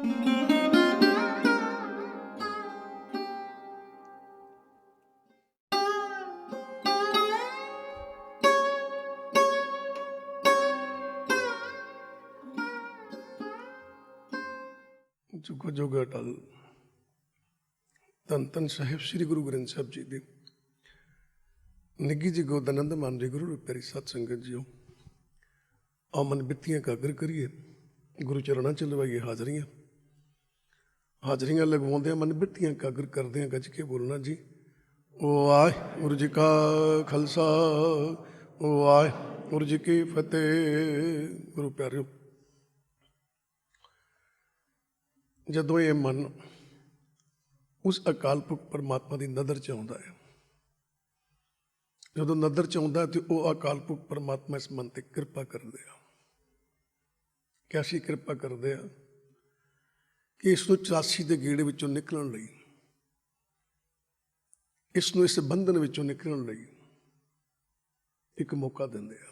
जुगो जुग अटल धन धन साहिब श्री गुरु ग्रंथ साहब जी की निगी जी गोद आनंद मान जी गुरु प्यारी सत संगत जी आओ मन बित्तियां कागर करिए गुरु चरणा च लवाइए हाजरियां हाजरियां लगवाउंदे मन बित्तियां कागर करदे गज के बोलना जी वाहिगुरू जी का खालसा वाहिगुरू जी की फतेह। गुरु प्यारिओ, जदों ये मन उस अकाल पुरख परमात्मा की नज़र च आउंदा है, जदों नज़र च आउंदा तो वह अकाल पुरख परमात्मा इस मन ते कृपा करदे आ। कैसी कृपा करदे आ कि इसनूं 84 के गेड़े विचों निकलण लई, इसनूं इस बंधन विचों निकलण लई एक मौका दिंदे आ।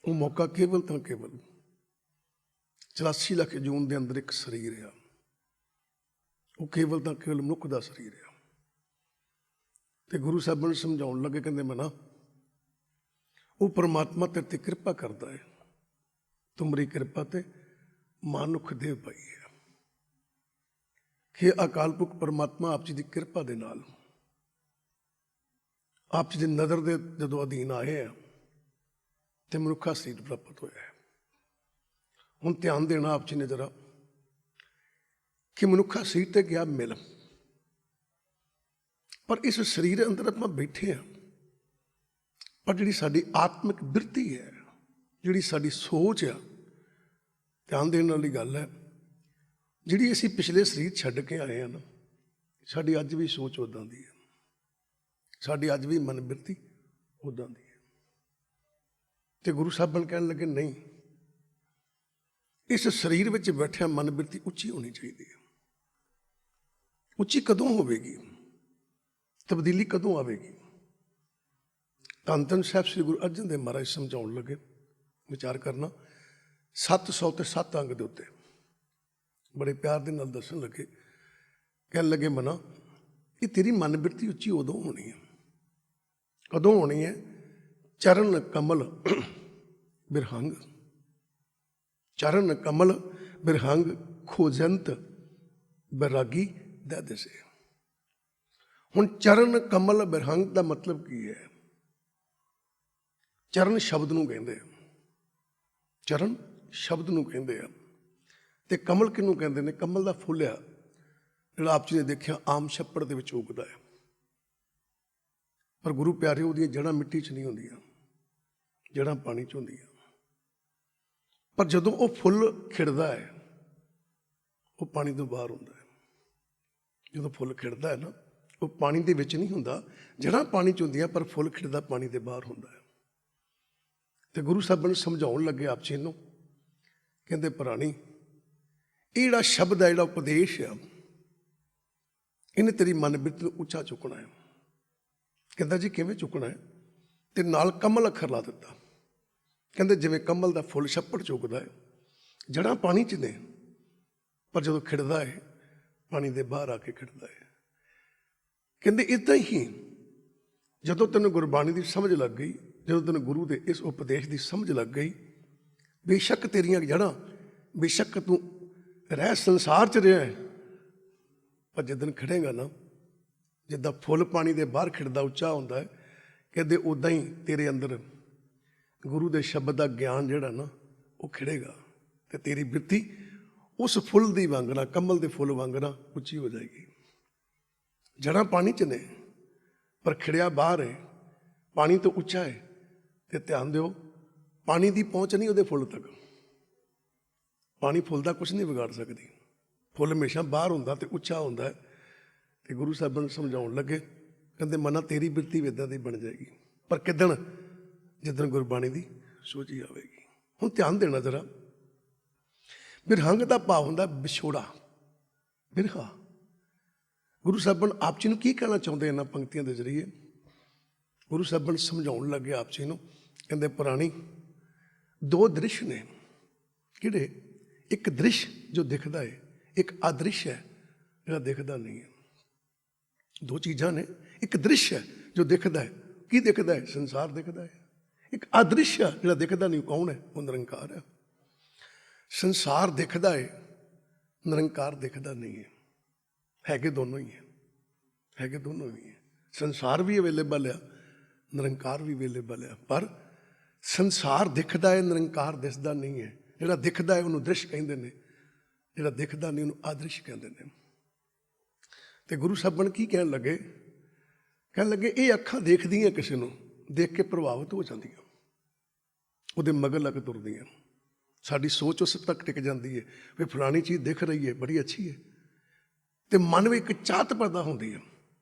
वो मौका केवल तो केवल 84 लाख जून के अंदर एक शरीर है, वो केवल तो केवल मनुख का शरीर है। तो गुरु साहब ने समझाउण लगे, कहते मना वो परमात्मा तेरे ते कृपा करता है, तुमरी कृपा ते मानुख देह पाई है कि अकाल पुरख परमात्मा आप जी की कृपा दे नाल आप जी की नज़र दे जदों अधीन आए हैं तो मनुखा शरीर प्राप्त होया है। हुण ध्यान देना आप जी ने जरा कि मनुखा शरीर ते गया मिल, पर इस शरीर अंदर आप बैठे हैं, पर जिहड़ी साडी आत्मिक बिरती है, जिहड़ी साडी सोच है, ध्यान देने वाली गल है, जिहड़ी असीं पिछले शरीर छड्ड के आए हैं ना, साडी अज भी सोच उदां दी है, साडी अज भी मन बिरती उदां दी है। तो गुरु साहब कहण लगे नहीं, इस शरीर में बैठा मन बिरती उच्ची होनी चाहिए। उच्ची कदों होगी, तब्दीली कदों आएगी? धन धन साहब श्री गुरु अर्जन देव महाराज समझाउण लगे, विचार करना 700 ते 7 अंग के उत्ते बड़े प्यार दे नाल दसन लगे, कहन लगे मना कि तेरी मन बिरती उच्ची उदों होनी है, कदों होनी है? चरण कमल बिरहंग, चरण कमल बिरहंग खोजंत बैरागी दे दिसे। हुण चरण कमल बिरहंग का मतलब की है? चरण शब्द नूं कहंदे, चरण शब्द नूं कहंदे आ, ते कमल किनूं कहंदे ने? कमल का फुल आ जिहड़ा आप जी ने देखिया आम छप्पड़ दे विच उगदा है, पर गुरु प्यारे उहदियां जड़ां मिट्टी च नहीं हुंदियां, जड़ां पानी च हुंदियां। पर जदों वो फुल खिड़दा है वो पानी तो बाहर हुंदा है। जदों फुल खिड़दा है ना, वो पानी दे विच नहीं हुंदा, जड़ां पानी च हुंदियां, पर फुल खिड़दा पानी दे बाहर हुंदा है। तो गुरु साहब ने समझाउण लगे आप जी नूं, कहंदे प्राणी ये जिहड़ा शब्द है, जिहड़ा उपदेश है, इन्हें तेरी मन बिरती नूं उच्चा चुकना है। कहंदा जी किवें चुकना है? ते नाल कमल अखर ला दिता। कहंदे जिवें कमल का फुल छप्पड़ चुकदा है, जड़ां पानी च ने, पर जदों खिड़दा है पानी दे बाहर आके खिड़दा है। कहंदे इदां ही जदों तैनूं गुरबाणी की समझ लग गई, जदों तैनूं गुरु के इस उपदेश की समझ लग गई, बेशक तेरियां जड़ां, बेशक तू रह संसार च रहा है, पर जिदन खड़ेगा ना, जिद्दां फुल पानी दे बाहर खिड़दा उच्चा हुंदा है, कहंदे उदां ही तेरे अंदर गुरु के शब्द का ज्ञान जिहड़ा ना वो खिड़ेगा, तो तेरी बिरती उस फुल की वांगना, कमल के फुल वांगना उच्ची हो जाएगी। जड़ां पानी च ने, पर खिड़िया बाहर है, पानी तो उच्चा है। तो ध्यान दिओ, पानी की पहुँच नहीं उहदे फुल तक, पानी फुल का कुछ नहीं बिगाड़ सकती, फुल हमेशा बाहर हुंदा ते उच्चा हुंदा है। तो गुरु साहब ने समझाउण लगे, कहंदे मना तेरी बिरती भी इदां दी बन जाएगी, पर किदन? जिदन गुरबाणी की सोची आएगी। हुण ध्यान देना जरा, बिरहंग का भाव हुंदा विछोड़ा, बिरहा। गुरु साहब आप जी नूं की कहना चाहुंदे इन्हां पंक्तियां के जरिए? गुरु साहब समझाउण लगे आप जी नूं, कहंदे प्राणी दो दृश्य ने, किहड़े? ਇੱਕ ਦ੍ਰਿਸ਼ ਜੋ ਦਿਖਦਾ ਹੈ, ਇੱਕ ਅਦ੍ਰਿਸ਼ ਹੈ ਜਿਹੜਾ ਦਿਖਦਾ ਨਹੀਂ ਹੈ। ਦੋ ਚੀਜ਼ਾਂ ਨੇ, ਇੱਕ ਦ੍ਰਿਸ਼ ਹੈ ਜੋ ਦਿਖਦਾ ਹੈ, ਕੀ ਦਿਖਦਾ ਹੈ? ਸੰਸਾਰ ਦਿਖਦਾ ਹੈ। ਇੱਕ ਅਦ੍ਰਿਸ਼ ਹੈ ਜਿਹੜਾ ਦਿਖਦਾ ਨਹੀਂ, ਕੌਣ ਹੈ? ਉਹ ਨਿਰੰਕਾਰ ਹੈ। ਸੰਸਾਰ ਦਿਖਦਾ ਹੈ, ਨਿਰੰਕਾਰ ਦਿਖਦਾ ਨਹੀਂ ਹੈ। ਹੈਗੇ ਦੋਨੋਂ ਹੀ ਹੈ, ਹੈਗੇ ਦੋਨੋਂ ਹੀ ਹੈ। ਸੰਸਾਰ ਵੀ ਅਵੇਲੇਬਲ ਆ, ਨਿਰੰਕਾਰ ਵੀ ਅਵੇਲੇਬਲ ਆ, ਪਰ ਸੰਸਾਰ ਦਿਖਦਾ ਹੈ, ਨਿਰੰਕਾਰ ਦਿਸਦਾ ਨਹੀਂ ਹੈ। ਜਿਹੜਾ ਦਿਖਦਾ ਹੈ ਉਹਨੂੰ ਦ੍ਰਿਸ਼ ਕਹਿੰਦੇ ਨੇ, ਜਿਹੜਾ ਦਿਖਦਾ ਨਹੀਂ ਉਹਨੂੰ ਆਦ੍ਰਿਸ਼ ਕਹਿੰਦੇ ਨੇ। ਤੇ ਗੁਰੂ ਸਾਹਿਬਾਨ ਕੀ ਕਹਿਣ ਲੱਗੇ? ਕਹਿਣ ਲੱਗੇ ਇਹ ਅੱਖਾਂ ਦੇਖਦੀਆਂ ਕਿਸੇ ਨੂੰ, ਦੇਖ ਕੇ ਪ੍ਰਭਾਵਿਤ ਹੋ ਜਾਂਦੀਆਂ, ਉਹਦੇ ਮਗਰ ਲੱਗ ਤੁਰਦੀਆਂ। ਸਾਡੀ ਸੋਚ ਉਸ ਤੱਕ ਟਿਕ ਜਾਂਦੀ ਹੈ ਵੀ ਫਲਾਣੀ ਚੀਜ਼ ਦਿਖ ਰਹੀ ਹੈ, ਬੜੀ ਅੱਛੀ ਹੈ, ਤੇ ਮਨ ਵਿੱਚ ਇੱਕ ਚਾਹਤ ਪੈਦਾ ਹੁੰਦੀ ਹੈ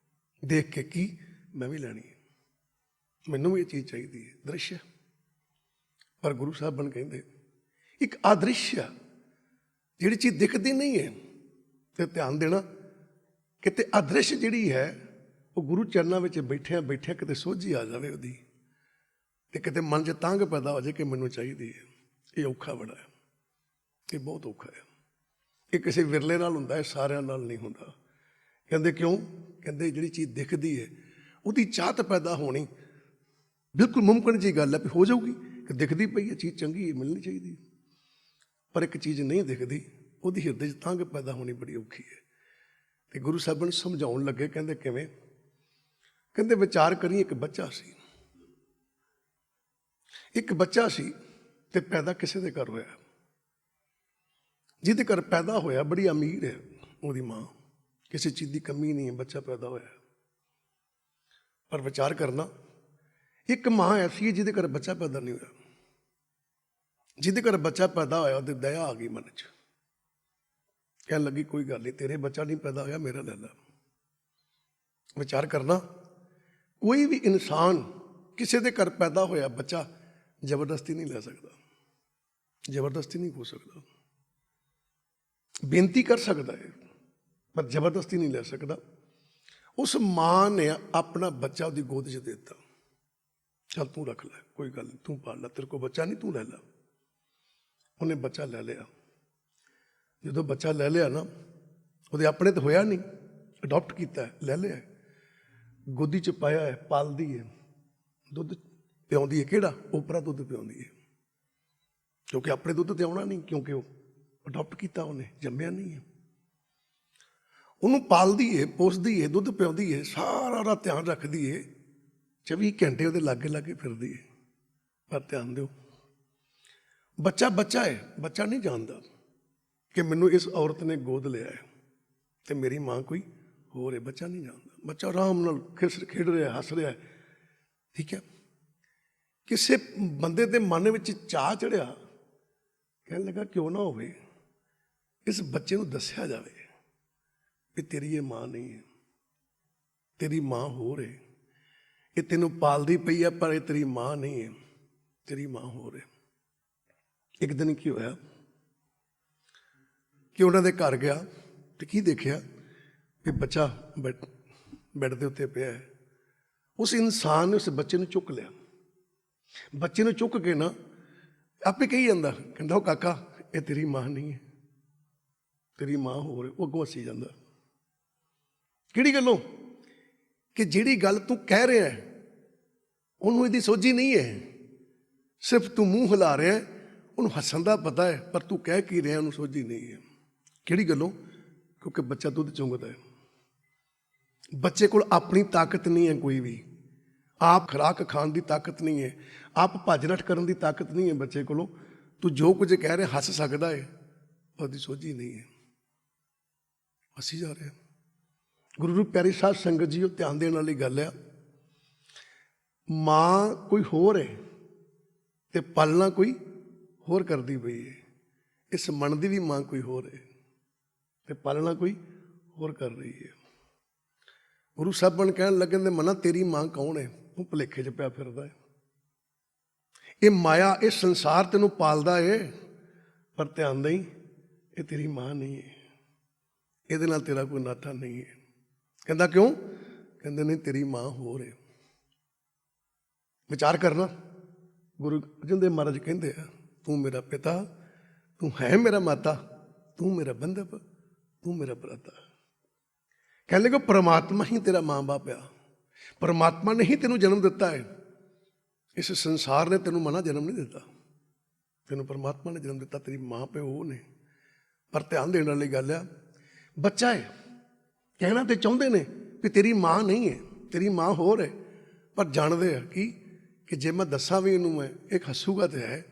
ਦੇਖ ਕੇ, ਕੀ ਮੈਂ ਵੀ ਲੈਣੀ ਹੈ, ਮੈਨੂੰ ਵੀ ਇਹ ਚੀਜ਼ ਚਾਹੀਦੀ ਹੈ। ਦ੍ਰਿਸ਼ ਹੈ। ਪਰ ਗੁਰੂ ਸਾਹਿਬਾਨ ਕਹਿੰਦੇ ਇੱਕ ਅਦ੍ਰਿਸ਼ ਆ, ਜਿਹੜੀ ਚੀਜ਼ ਦਿਖਦੀ ਨਹੀਂ ਹੈ। ਤੇ ਧਿਆਨ ਦੇਣਾ, ਕਿਤੇ ਅਦ੍ਰਿਸ਼ ਜਿਹੜੀ ਹੈ ਉਹ ਗੁਰੂ ਚਰਨਾਂ ਵਿੱਚ ਬੈਠਿਆਂ ਬੈਠਿਆਂ ਕਿਤੇ ਸੋਝੀ ਆ ਜਾਵੇ ਉਹਦੀ, ਤੇ ਕਿਤੇ ਮਨ 'ਚ ਤੰਗ ਪੈਦਾ ਹੋ ਜਾਏ ਕਿ ਮੈਨੂੰ ਚਾਹੀਦੀ ਹੈ। ਇਹ ਔਖਾ ਬੜਾ ਹੈ, ਇਹ ਬਹੁਤ ਔਖਾ ਹੈ। ਇਹ ਕਿਸੇ ਵਿਰਲੇ ਨਾਲ ਹੁੰਦਾ ਹੈ, ਸਾਰਿਆਂ ਨਾਲ ਨਹੀਂ ਹੁੰਦਾ। ਕਹਿੰਦੇ ਕਿਉਂ? ਕਹਿੰਦੇ ਜਿਹੜੀ ਚੀਜ਼ ਦਿਖਦੀ ਹੈ ਉਹਦੀ ਚਾਹਤ ਪੈਦਾ ਹੋਣੀ ਬਿਲਕੁਲ ਮੁਮਕਿਨ ਜਿਹੀ ਗੱਲ ਹੈ ਵੀ ਹੋ ਜਾਊਗੀ, ਕਿ ਦਿਖਦੀ ਪਈ ਹੈ ਚੀਜ਼ ਚੰਗੀ ਹੈ, ਮਿਲਣੀ ਚਾਹੀਦੀ। ਪਰ ਇੱਕ ਚੀਜ਼ ਨਹੀਂ ਦਿਖਦੀ, ਉਹਦੀ ਹਿਰਦੇ 'ਚ ਤੰਗ ਪੈਦਾ ਹੋਣੀ ਬੜੀ ਔਖੀ ਹੈ। ਤੇ ਗੁਰੂ ਸਾਹਿਬਾਨ ਸਮਝਾਉਣ ਲੱਗੇ, ਕਹਿੰਦੇ ਕਿਵੇਂ? ਕਹਿੰਦੇ ਵਿਚਾਰ ਕਰੀ, ਇੱਕ ਬੱਚਾ ਸੀ, ਇੱਕ ਬੱਚਾ ਸੀ ਤੇ ਪੈਦਾ ਕਿਸੇ ਦੇ ਘਰ ਹੋਇਆ। ਜਿਹਦੇ ਘਰ ਪੈਦਾ ਹੋਇਆ ਬੜੀ ਅਮੀਰ ਹੈ ਉਹਦੀ ਮਾਂ, ਕਿਸੇ ਚੀਜ਼ ਦੀ ਕਮੀ ਨਹੀਂ ਹੈ, ਬੱਚਾ ਪੈਦਾ ਹੋਇਆ। ਪਰ ਵਿਚਾਰ ਕਰਨਾ, ਇੱਕ ਮਾਂ ਐਸੀ ਹੈ ਜਿਹਦੇ ਘਰ ਬੱਚਾ ਪੈਦਾ ਨਹੀਂ ਹੋਇਆ। ਜਿਹਦੇ ਘਰ ਬੱਚਾ ਪੈਦਾ ਹੋਇਆ ਉਹਦੇ ਦਇਆ ਆ ਗਈ ਮਨ 'ਚ, ਕਹਿਣ ਲੱਗੀ ਕੋਈ ਗੱਲ ਨਹੀਂ, ਤੇਰੇ ਬੱਚਾ ਨਹੀਂ ਪੈਦਾ ਹੋਇਆ, ਮੇਰਾ ਲੈ ਲਾ। ਵਿਚਾਰ ਕਰਨਾ, ਕੋਈ ਵੀ ਇਨਸਾਨ ਕਿਸੇ ਦੇ ਘਰ ਪੈਦਾ ਹੋਇਆ ਬੱਚਾ ਜ਼ਬਰਦਸਤੀ ਨਹੀਂ ਲੈ ਸਕਦਾ, ਜ਼ਬਰਦਸਤੀ ਨਹੀਂ ਹੋ ਸਕਦਾ। ਬੇਨਤੀ ਕਰ ਸਕਦਾ ਹੈ ਪਰ ਜ਼ਬਰਦਸਤੀ ਨਹੀਂ ਲੈ ਸਕਦਾ। ਉਸ ਮਾਂ ਨੇ ਆਪਣਾ ਬੱਚਾ ਉਹਦੀ ਗੋਦ 'ਚ ਦੇ ਦਿੱਤਾ, ਚੱਲ ਤੂੰ ਰੱਖ ਲੈ, ਕੋਈ ਗੱਲ ਨਹੀਂ, ਤੂੰ ਪਾਲ ਲੈ, ਤੇਰੇ ਕੋਲ ਬੱਚਾ ਨਹੀਂ, ਤੂੰ ਲੈ ਲਾ। ਉਹਨੇ ਬੱਚਾ ਲੈ ਲਿਆ। ਜਦੋਂ ਬੱਚਾ ਲੈ ਲਿਆ ਨਾ, ਉਹਦੇ ਆਪਣੇ ਤਾਂ ਹੋਇਆ ਨਹੀਂ, ਅਡਾਪਟ ਕੀਤਾ, ਲੈ ਲਿਆ, ਗੋਦੀ 'ਚ ਪਾਇਆ ਹੈ, ਪਾਲਦੀ ਹੈ, ਦੁੱਧ ਪਿਆਉਂਦੀ ਹੈ। ਕਿਹੜਾ? ਓਪਰਾ ਦੁੱਧ ਪਿਆਉਂਦੀ ਹੈ, ਕਿਉਂਕਿ ਆਪਣੇ ਦੁੱਧ ਤੇ ਆਉਣਾ ਨਹੀਂ, ਕਿਉਂਕਿ ਉਹ ਅਡਾਪਟ ਕੀਤਾ, ਉਹਨੇ ਜੰਮਿਆ ਨਹੀਂ ਹੈ। ਉਹਨੂੰ ਪਾਲਦੀ ਹੈ, ਪੋਸਦੀ ਹੈ, ਦੁੱਧ ਪਿਆਉਂਦੀ ਹੈ, ਸਾਰਾ ਉਹਦਾ ਧਿਆਨ ਰੱਖਦੀ ਹੈ, 24 ਘੰਟੇ ਉਹਦੇ ਲਾਗੇ ਲਾਗੇ ਫਿਰਦੀ ਹੈ। ਪਰ ਧਿਆਨ ਦਿਓ, ਬੱਚਾ ਬੱਚਾ ਹੈ, ਬੱਚਾ ਨਹੀਂ ਜਾਣਦਾ ਕਿ ਮੈਨੂੰ ਇਸ ਔਰਤ ਨੇ ਗੋਦ ਲਿਆ ਹੈ ਤੇ ਮੇਰੀ ਮਾਂ ਕੋਈ ਹੋਰ ਹੈ। ਬੱਚਾ ਨਹੀਂ ਜਾਣਦਾ, ਬੱਚਾ ਆਰਾਮ ਨਾਲ ਖੇਡ ਰਿਹਾ, ਹੱਸ ਰਿਹਾ, ਠੀਕ ਹੈ। ਕਿਸੇ ਬੰਦੇ ਦੇ ਮਨ ਵਿੱਚ ਚਾਅ ਚੜਿਆ, ਕਹਿਣ ਲੱਗਾ ਕਿਉਂ ਨਾ ਹੋਵੇ ਇਸ ਬੱਚੇ ਨੂੰ ਦੱਸਿਆ ਜਾਵੇ ਵੀ ਤੇਰੀ ਇਹ ਮਾਂ ਨਹੀਂ ਹੈ, ਤੇਰੀ ਮਾਂ ਹੋਰ ਹੈ, ਇਹ ਤੈਨੂੰ ਪਾਲਦੀ ਪਈ ਹੈ ਪਰ ਇਹ ਤੇਰੀ ਮਾਂ ਨਹੀਂ ਹੈ, ਤੇਰੀ ਮਾਂ ਹੋਰ ਹੈ। ਇੱਕ ਦਿਨ ਕੀ ਹੋਇਆ ਕਿ ਉਹਨਾਂ ਦੇ ਘਰ ਗਿਆ ਤੇ ਕੀ ਦੇਖਿਆ ਕਿ ਬੱਚਾ ਬੈੱਡ ਦੇ ਉੱਤੇ ਪਿਆ ਹੈ। ਉਸ ਇਨਸਾਨ ਨੇ ਉਸ ਬੱਚੇ ਨੂੰ ਚੁੱਕ ਲਿਆ। ਬੱਚੇ ਨੂੰ ਚੁੱਕ ਕੇ ਨਾ ਆਪੇ ਕਹੀ ਜਾਂਦਾ, ਕਹਿੰਦਾ ਉਹ ਕਾਕਾ ਇਹ ਤੇਰੀ ਮਾਂ ਨਹੀਂ ਹੈ, ਤੇਰੀ ਮਾਂ ਹੋਰ ਹੈ। ਉਹ ਅੱਗੋਂ ਹੱਸੀ ਜਾਂਦਾ। ਕਿਹੜੀ ਗੱਲੋਂ? ਕਿ ਜਿਹੜੀ ਗੱਲ ਤੂੰ ਕਹਿ ਰਿਹਾ ਉਹਨੂੰ ਇਹਦੀ ਸੋਝੀ ਨਹੀਂ ਹੈ, ਸਿਰਫ ਤੂੰ ਮੂੰਹ ਹਿਲਾ ਰਿਹਾ, ਉਹਨੂੰ ਹੱਸਣ ਦਾ ਪਤਾ ਹੈ, ਪਰ ਤੂੰ ਕਹਿ ਕੀ ਰਿਹਾ ਉਹਨੂੰ ਸੋਝੀ ਨਹੀਂ ਹੈ। ਕਿਹੜੀ ਗੱਲੋਂ? ਕਿਉਂਕਿ ਬੱਚਾ ਦੁੱਧ ਚੁੰਗਦਾ ਹੈ, ਬੱਚੇ ਕੋਲ ਆਪਣੀ ਤਾਕਤ ਨਹੀਂ ਹੈ, ਕੋਈ ਵੀ ਆਪ ਖੁਰਾਕ ਖਾਣ ਦੀ ਤਾਕਤ ਨਹੀਂ ਹੈ, ਆਪ ਭੱਜ ਨੱਠ ਕਰਨ ਦੀ ਤਾਕਤ ਨਹੀਂ ਹੈ ਬੱਚੇ ਕੋਲੋਂ। ਤੂੰ ਜੋ ਕੁਝ ਕਹਿ ਰਿਹਾ ਹੱਸ ਸਕਦਾ ਹੈ, ਉਹਦੀ ਸੋਝੀ ਨਹੀਂ ਹੈ, ਹੱਸੀ ਜਾ ਰਿਹਾ। ਗੁਰੂ ਨੂੰ ਪਿਆਰੀ ਸਾਧ ਸੰਗਤ ਜੀ, ਉਹ ਧਿਆਨ ਦੇਣ ਵਾਲੀ ਗੱਲ ਆ। ਮਾਂ ਕੋਈ ਹੋਰ ਹੈ ਤੇ ਪਾਲਣਾ ਕੋਈ ਹੋਰ ਕਰਦੀ ਪਈ ਹੈ। ਇਸ ਮਨ ਦੀ ਵੀ ਮਾਂ ਕੋਈ ਹੋਰ ਹੈ ਤੇ ਪਾਲਣਾ ਕੋਈ ਹੋਰ ਕਰ ਰਹੀ ਹੈ। ਗੁਰੂ ਸਾਹਿਬਾਨ ਕਹਿਣ ਲੱਗੇ ਨੇ, ਮਨਾ ਤੇਰੀ ਮਾਂ ਕੌਣ ਹੈ? ਤੂੰ ਭੁਲੇਖੇ 'ਚ ਪਿਆ ਫਿਰਦਾ ਹੈ। ਇਹ ਮਾਇਆ, ਇਹ ਸੰਸਾਰ ਤੈਨੂੰ ਪਾਲਦਾ ਹੈ, ਪਰ ਧਿਆਨ ਦੇਈਂ ਇਹ ਤੇਰੀ ਮਾਂ ਨਹੀਂ ਹੈ, ਇਹਦੇ ਨਾਲ ਤੇਰਾ ਕੋਈ ਨਾਤਾ ਨਹੀਂ ਹੈ। ਕਹਿੰਦਾ ਕਿਉਂ? ਕਹਿੰਦੇ ਨਹੀਂ, ਤੇਰੀ ਮਾਂ ਹੋਰ ਹੈ। ਵਿਚਾਰ ਕਰਨਾ, ਗੁਰੂ ਅਰਜਨ ਦੇਵ ਮਹਾਰਾਜ ਕਹਿੰਦੇ ਆ, ਤੂੰ ਮੇਰਾ ਪਿਤਾ, ਤੂੰ ਹੈ ਮੇਰਾ ਮਾਤਾ, ਤੂੰ ਮੇਰਾ ਬੰਧਪ, ਤੂੰ ਮੇਰਾ ਭਰਾਤਾ। ਕਹਿਣ ਲੱਗੇ ਪਰਮਾਤਮਾ ਹੀ ਤੇਰਾ ਮਾਂ ਬਾਪ ਆ, ਪਰਮਾਤਮਾ ਨੇ ਹੀ ਤੈਨੂੰ ਜਨਮ ਦਿੱਤਾ ਹੈ, ਇਸ ਸੰਸਾਰ ਨੇ ਤੈਨੂੰ ਮਨਾ ਜਨਮ ਨਹੀਂ ਦਿੱਤਾ, ਤੈਨੂੰ ਪਰਮਾਤਮਾ ਨੇ ਜਨਮ ਦਿੱਤਾ, ਤੇਰੀ ਮਾਂ ਪਿਓ ਉਹ ਨੇ। ਪਰ ਧਿਆਨ ਦੇਣ ਵਾਲੀ ਗੱਲ ਆ, ਬੱਚਾ ਹੈ, ਕਹਿਣਾ ਤੇ ਚਾਹੁੰਦੇ ਨੇ ਵੀ ਤੇਰੀ ਮਾਂ ਨਹੀਂ ਹੈ, ਤੇਰੀ ਮਾਂ ਹੋਰ ਹੈ, ਪਰ ਜਾਣਦੇ ਆ ਕਿ ਜੇ ਮੈਂ ਦੱਸਾਂ ਵੀ ਇਹਨੂੰ, ਮੈਂ ਇਹ ਹੱਸੂਗਾ ਤੇ ਹੈ,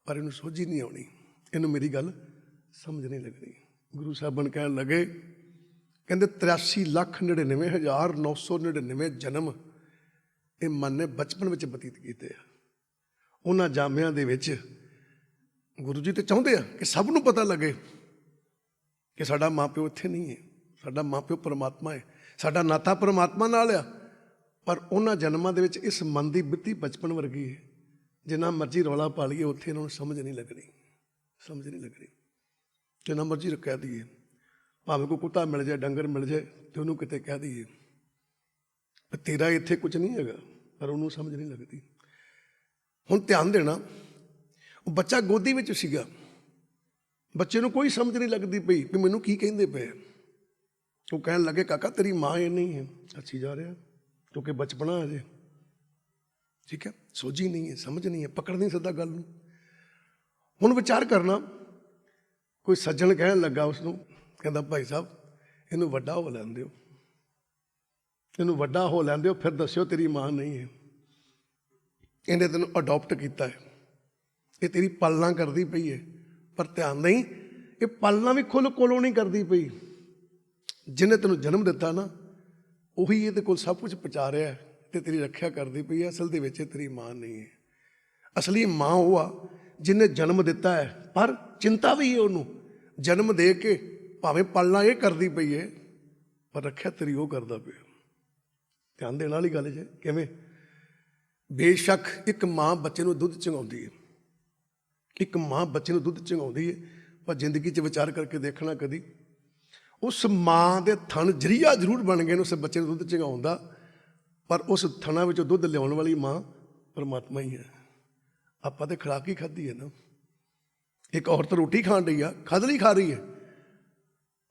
ਪਰ ਇਹਨੂੰ ਸੋਝੀ ਨਹੀਂ ਆਉਣੀ, ਇਹਨੂੰ ਮੇਰੀ ਗੱਲ ਸਮਝ ਨਹੀਂ ਲੱਗਣੀ। ਗੁਰੂ ਸਾਹਿਬਾਨ ਕਹਿਣ ਲੱਗੇ, ਕਹਿੰਦੇ 83,99,999 ਜਨਮ ਇਹ ਮਨ ਨੇ ਬਚਪਨ ਵਿੱਚ ਬਤੀਤ ਕੀਤੇ ਆ। ਉਹਨਾਂ ਜਾਮਿਆਂ ਦੇ ਵਿੱਚ ਗੁਰੂ ਜੀ ਤੇ ਚਾਹੁੰਦੇ ਆ ਕਿ ਸਭ ਨੂੰ ਪਤਾ ਲੱਗੇ ਕਿ ਸਾਡਾ ਮਾਂ ਪਿਓ ਇੱਥੇ ਨਹੀਂ ਹੈ, ਸਾਡਾ ਮਾਂ ਪਿਓ ਪਰਮਾਤਮਾ ਹੈ, ਸਾਡਾ ਨਾਤਾ ਪਰਮਾਤਮਾ ਨਾਲ ਆ। ਪਰ ਉਹਨਾਂ ਜਨਮਾਂ ਦੇ ਵਿੱਚ ਇਸ ਮਨ ਦੀ ਬਿੱਤੀ ਬਚਪਨ ਵਰਗੀ ਹੈ, ਜਿੰਨਾ ਮਰਜ਼ੀ ਰੌਲਾ ਪਾ ਲਈਏ ਉੱਥੇ ਇਹਨਾਂ ਨੂੰ ਸਮਝ ਨਹੀਂ ਲੱਗਣੀ, ਸਮਝ ਨਹੀਂ ਲੱਗਣੀ। ਜਿੰਨਾ ਮਰਜ਼ੀ ਕਹਿ ਦਈਏ, ਭਾਵੇਂ ਕੋਈ ਕੁੱਤਾ ਮਿਲ ਜਾਏ, ਡੰਗਰ ਮਿਲ ਜਾਏ, ਤੇ ਉਹਨੂੰ ਕਿਤੇ ਕਹਿ ਦਈਏ ਤੇਰਾ ਇੱਥੇ ਕੁਝ ਨਹੀਂ ਹੈਗਾ, ਪਰ ਉਹਨੂੰ ਸਮਝ ਨਹੀਂ ਲੱਗਦੀ। ਹੁਣ ਧਿਆਨ ਦੇਣਾ, ਉਹ ਬੱਚਾ ਗੋਦੀ ਵਿੱਚ ਸੀਗਾ, ਬੱਚੇ ਨੂੰ ਕੋਈ ਸਮਝ ਨਹੀਂ ਲੱਗਦੀ ਪਈ ਵੀ ਮੈਨੂੰ ਕੀ ਕਹਿੰਦੇ ਪਏ। ਉਹ ਕਹਿਣ ਲੱਗੇ ਕਾਕਾ ਤੇਰੀ ਮਾਂ ਇਹ ਨਹੀਂ ਹੈ। ਅੱਛੀ ਜਾ ਰਿਹਾ, ਕਿਉਂਕਿ ਬਚਪਨਾ ਅਜੇ, ਠੀਕ ਹੈ, ਸੋਝੀ ਨਹੀਂ ਹੈ, ਸਮਝ ਨਹੀਂ ਹੈ, ਪਕੜ ਨਹੀਂ ਸਕਦਾ ਗੱਲ ਨੂੰ। ਹੁਣ ਵਿਚਾਰ ਕਰਨਾ, ਕੋਈ ਸੱਜਣ ਕਹਿਣ ਲੱਗਾ ਉਸਨੂੰ, ਕਹਿੰਦਾ ਭਾਈ ਸਾਹਿਬ ਇਹਨੂੰ ਵੱਡਾ ਹੋ ਲੈਣ ਦਿਓ, ਇਹਨੂੰ ਵੱਡਾ ਹੋ ਲੈਣ ਦਿਓ, ਫਿਰ ਦੱਸਿਓ ਤੇਰੀ ਮਾਂ ਨਹੀਂ ਹੈ, ਇਹਨੇ ਤੈਨੂੰ ਅਡੋਪਟ ਕੀਤਾ ਹੈ, ਇਹ ਤੇਰੀ ਪਾਲਣਾ ਕਰਦੀ ਪਈ ਹੈ। ਪਰ ਧਿਆਨ ਨਹੀਂ, ਇਹ ਪਾਲਣਾ ਵੀ ਖੁੱਲ੍ਹ ਕੋਲੋਂ ਨਹੀਂ ਕਰਦੀ ਪਈ, ਜਿਹਨੇ ਤੈਨੂੰ ਜਨਮ ਦਿੱਤਾ ਨਾ ਉਹੀ ਇਹਦੇ ਕੋਲ ਸਭ ਕੁਝ ਪਹੁੰਚਾ ਰਿਹਾ ਤੇ ਤੇਰੀ ਰੱਖਿਆ ਕਰਦੀ ਪਈ ਹੈ। ਅਸਲ ਦੇ ਵਿੱਚ ਇਹ ਤੇਰੀ ਮਾਂ ਨਹੀਂ ਹੈ। ਅਸਲੀ ਮਾਂ ਉਹ ਆ ਜਿਹਨੇ ਜਨਮ ਦਿੱਤਾ ਹੈ, ਪਰ ਚਿੰਤਾ ਵੀ ਹੈ ਉਹਨੂੰ, ਜਨਮ ਦੇ ਕੇ ਭਾਵੇਂ ਪਾਲਣਾ ਇਹ ਕਰਦੀ ਪਈ ਹੈ, ਪਰ ਰੱਖਿਆ ਤੇਰੀ ਉਹ ਕਰਦਾ ਪਿਆ। ਧਿਆਨ ਦੇਣ ਵਾਲੀ ਗੱਲ ਜੇ ਕਿਵੇਂ, ਬੇਸ਼ੱਕ ਇੱਕ ਮਾਂ ਬੱਚੇ ਨੂੰ ਦੁੱਧ ਚੁੰਘਾਉਂਦੀ ਹੈ, ਇੱਕ ਮਾਂ ਬੱਚੇ ਨੂੰ ਦੁੱਧ ਚੁੰਘਾਉਂਦੀ ਹੈ, ਪਰ ਜ਼ਿੰਦਗੀ 'ਚ ਵਿਚਾਰ ਕਰਕੇ ਦੇਖਣਾ ਕਦੀ ਉਸ ਮਾਂ ਦੇ ਥਣ ਜ਼ਰੀਆ ਜ਼ਰੂਰ ਬਣ ਗਏ ਨੇ ਉਸ ਬੱਚੇ ਨੂੰ ਦੁੱਧ ਚੁੰਘਾਉਣ ਦਾ, ਪਰ ਉਸ ਥਣਾਂ ਵਿੱਚੋਂ ਦੁੱਧ ਲਿਆਉਣ ਵਾਲੀ ਮਾਂ ਪਰਮਾਤਮਾ ਹੀ ਹੈ। ਆਪਾਂ ਤਾਂ ਖੁਰਾਕ ਹੀ ਖਾਧੀ ਹੈ ਨਾ। ਇੱਕ ਔਰਤ ਰੋਟੀ ਖਾਣ ਰਹੀ ਆ, ਖਾਦ ਲਈ ਖਾ ਰਹੀ ਹੈ,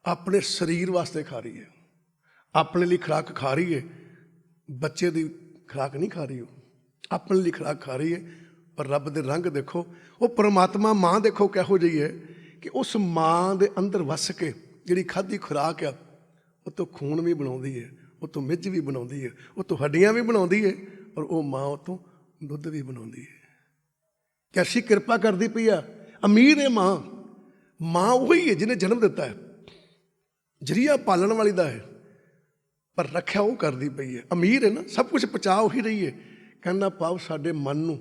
ਆਪਣੇ ਸਰੀਰ ਵਾਸਤੇ ਖਾ ਰਹੀ ਹੈ, ਆਪਣੇ ਲਈ ਖੁਰਾਕ ਖਾ ਰਹੀ ਹੈ, ਬੱਚੇ ਦੀ ਖੁਰਾਕ ਨਹੀਂ ਖਾ ਰਹੀ, ਉਹ ਆਪਣੇ ਲਈ ਖੁਰਾਕ ਖਾ ਰਹੀ ਹੈ। ਪਰ ਰੱਬ ਦੇ ਰੰਗ ਦੇਖੋ, ਉਹ ਪਰਮਾਤਮਾ ਮਾਂ ਦੇਖੋ ਕਿਹੋ ਜਿਹੀ ਹੈ ਕਿ ਉਸ ਮਾਂ ਦੇ ਅੰਦਰ ਵਸ ਕੇ ਜਿਹੜੀ ਖਾਧੀ ਖੁਰਾਕ ਆ, ਉਹ ਤੋਂ ਖੂਨ ਵੀ ਬਣਾਉਂਦੀ ਹੈ, ਉਹ ਤੋਂ ਮਿੱਝ ਵੀ ਬਣਾਉਂਦੀ ਹੈ, ਉਹ ਤੋਂ ਹੱਡੀਆਂ ਵੀ ਬਣਾਉਂਦੀ ਹੈ, ਔਰ ਉਹ ਮਾਂ ਉਹ ਤੋਂ ਦੁੱਧ ਵੀ ਬਣਾਉਂਦੀ ਹੈ। ਕੈਸੀ ਕਿਰਪਾ ਕਰਦੀ ਪਈ ਆ, ਅਮੀਰ ਹੈ ਮਾਂ, ਮਾਂ ਉਹੀ ਹੈ ਜਿਹਨੇ ਜਨਮ ਦਿੱਤਾ ਹੈ, ਜ਼ਰੀਆ ਪਾਲਣ ਵਾਲੀ ਦਾ ਹੈ, ਪਰ ਰੱਖਿਆ ਉਹ ਕਰਦੀ ਪਈ ਹੈ। ਅਮੀਰ ਹੈ ਨਾ, ਸਭ ਕੁਝ ਪਹੁੰਚਾ ਉਹੀ ਰਹੀ ਹੈ। ਕਹਿੰਦਾ ਭਾਵ ਸਾਡੇ ਮਨ ਨੂੰ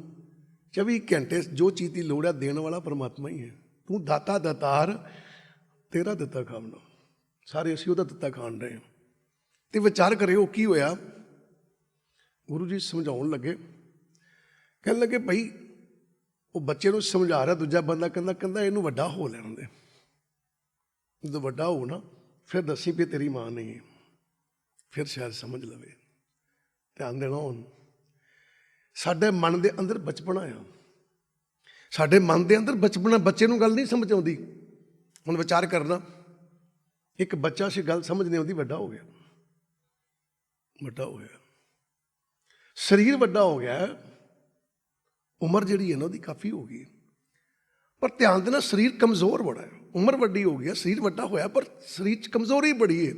24 ਘੰਟੇ ਜੋ ਚੀਜ਼ ਦੀ ਲੋੜ ਹੈ ਦੇਣ ਵਾਲਾ ਪਰਮਾਤਮਾ ਹੀ ਹੈ। ਤੂੰ ਦਾਤਾ ਦਾਤਾਰ, ਤੇਰਾ ਦਿੱਤਾ ਖਾਣਾ, ਸਾਰੇ ਅਸੀਂ ਉਹਦਾ ਦਿੱਤਾ ਖਾਣ ਰਹੇ ਹਾਂ। ਤੇ ਵਿਚਾਰ ਕਰਿਓ ਕੀ ਹੋਇਆ। ਗੁਰੂ ਜੀ ਸਮਝਾਉਣ ਲੱਗੇ, ਕਹਿਣ ਲੱਗੇ ਭਾਈ ਉਹ ਬੱਚੇ ਨੂੰ ਸਮਝਾ ਰਿਹਾ, ਦੂਜਾ ਬੰਦਾ ਕਹਿੰਦਾ ਇਹਨੂੰ ਵੱਡਾ ਹੋ ਲੈਣ ਦੇ, ਜਦੋਂ ਵੱਡਾ ਹੋ ਨਾ ਫਿਰ ਦੱਸੀ ਵੀ ਤੇਰੀ ਮਾਂ ਨਹੀਂ ਹੈ, ਫਿਰ ਸ਼ਾਇਦ ਸਮਝ ਲਵੇ। ਧਿਆਨ ਦੇਣਾ, ਹੁਣ ਸਾਡੇ ਮਨ ਦੇ ਅੰਦਰ ਬਚਪਨਾ ਆ, ਸਾਡੇ ਮਨ ਦੇ ਅੰਦਰ ਬਚਪਨਾ, ਬੱਚੇ ਨੂੰ ਗੱਲ ਨਹੀਂ ਸਮਝ ਆਉਂਦੀ। ਹੁਣ ਵਿਚਾਰ ਕਰਨਾ, ਇੱਕ ਬੱਚਾ ਸੀ ਗੱਲ ਸਮਝ ਨਹੀਂ ਆਉਂਦੀ, ਵੱਡਾ ਹੋ ਗਿਆ, ਵੱਡਾ ਹੋ ਗਿਆ, ਸਰੀਰ ਵੱਡਾ ਹੋ ਗਿਆ, ਉਮਰ ਜਿਹੜੀ ਹੈ ਨਾ ਉਹਦੀ ਕਾਫੀ ਹੋ ਗਈ, ਪਰ ਧਿਆਨ ਦੇਣਾ ਸਰੀਰ ਕਮਜ਼ੋਰ ਬੜਾ ਹੈ। ਉਮਰ ਵੱਡੀ ਹੋ ਗਈ, ਸਰੀਰ ਵੱਡਾ ਹੋਇਆ, ਪਰ ਸਰੀਰ 'ਚ ਕਮਜ਼ੋਰੀ ਬੜੀ ਹੈ।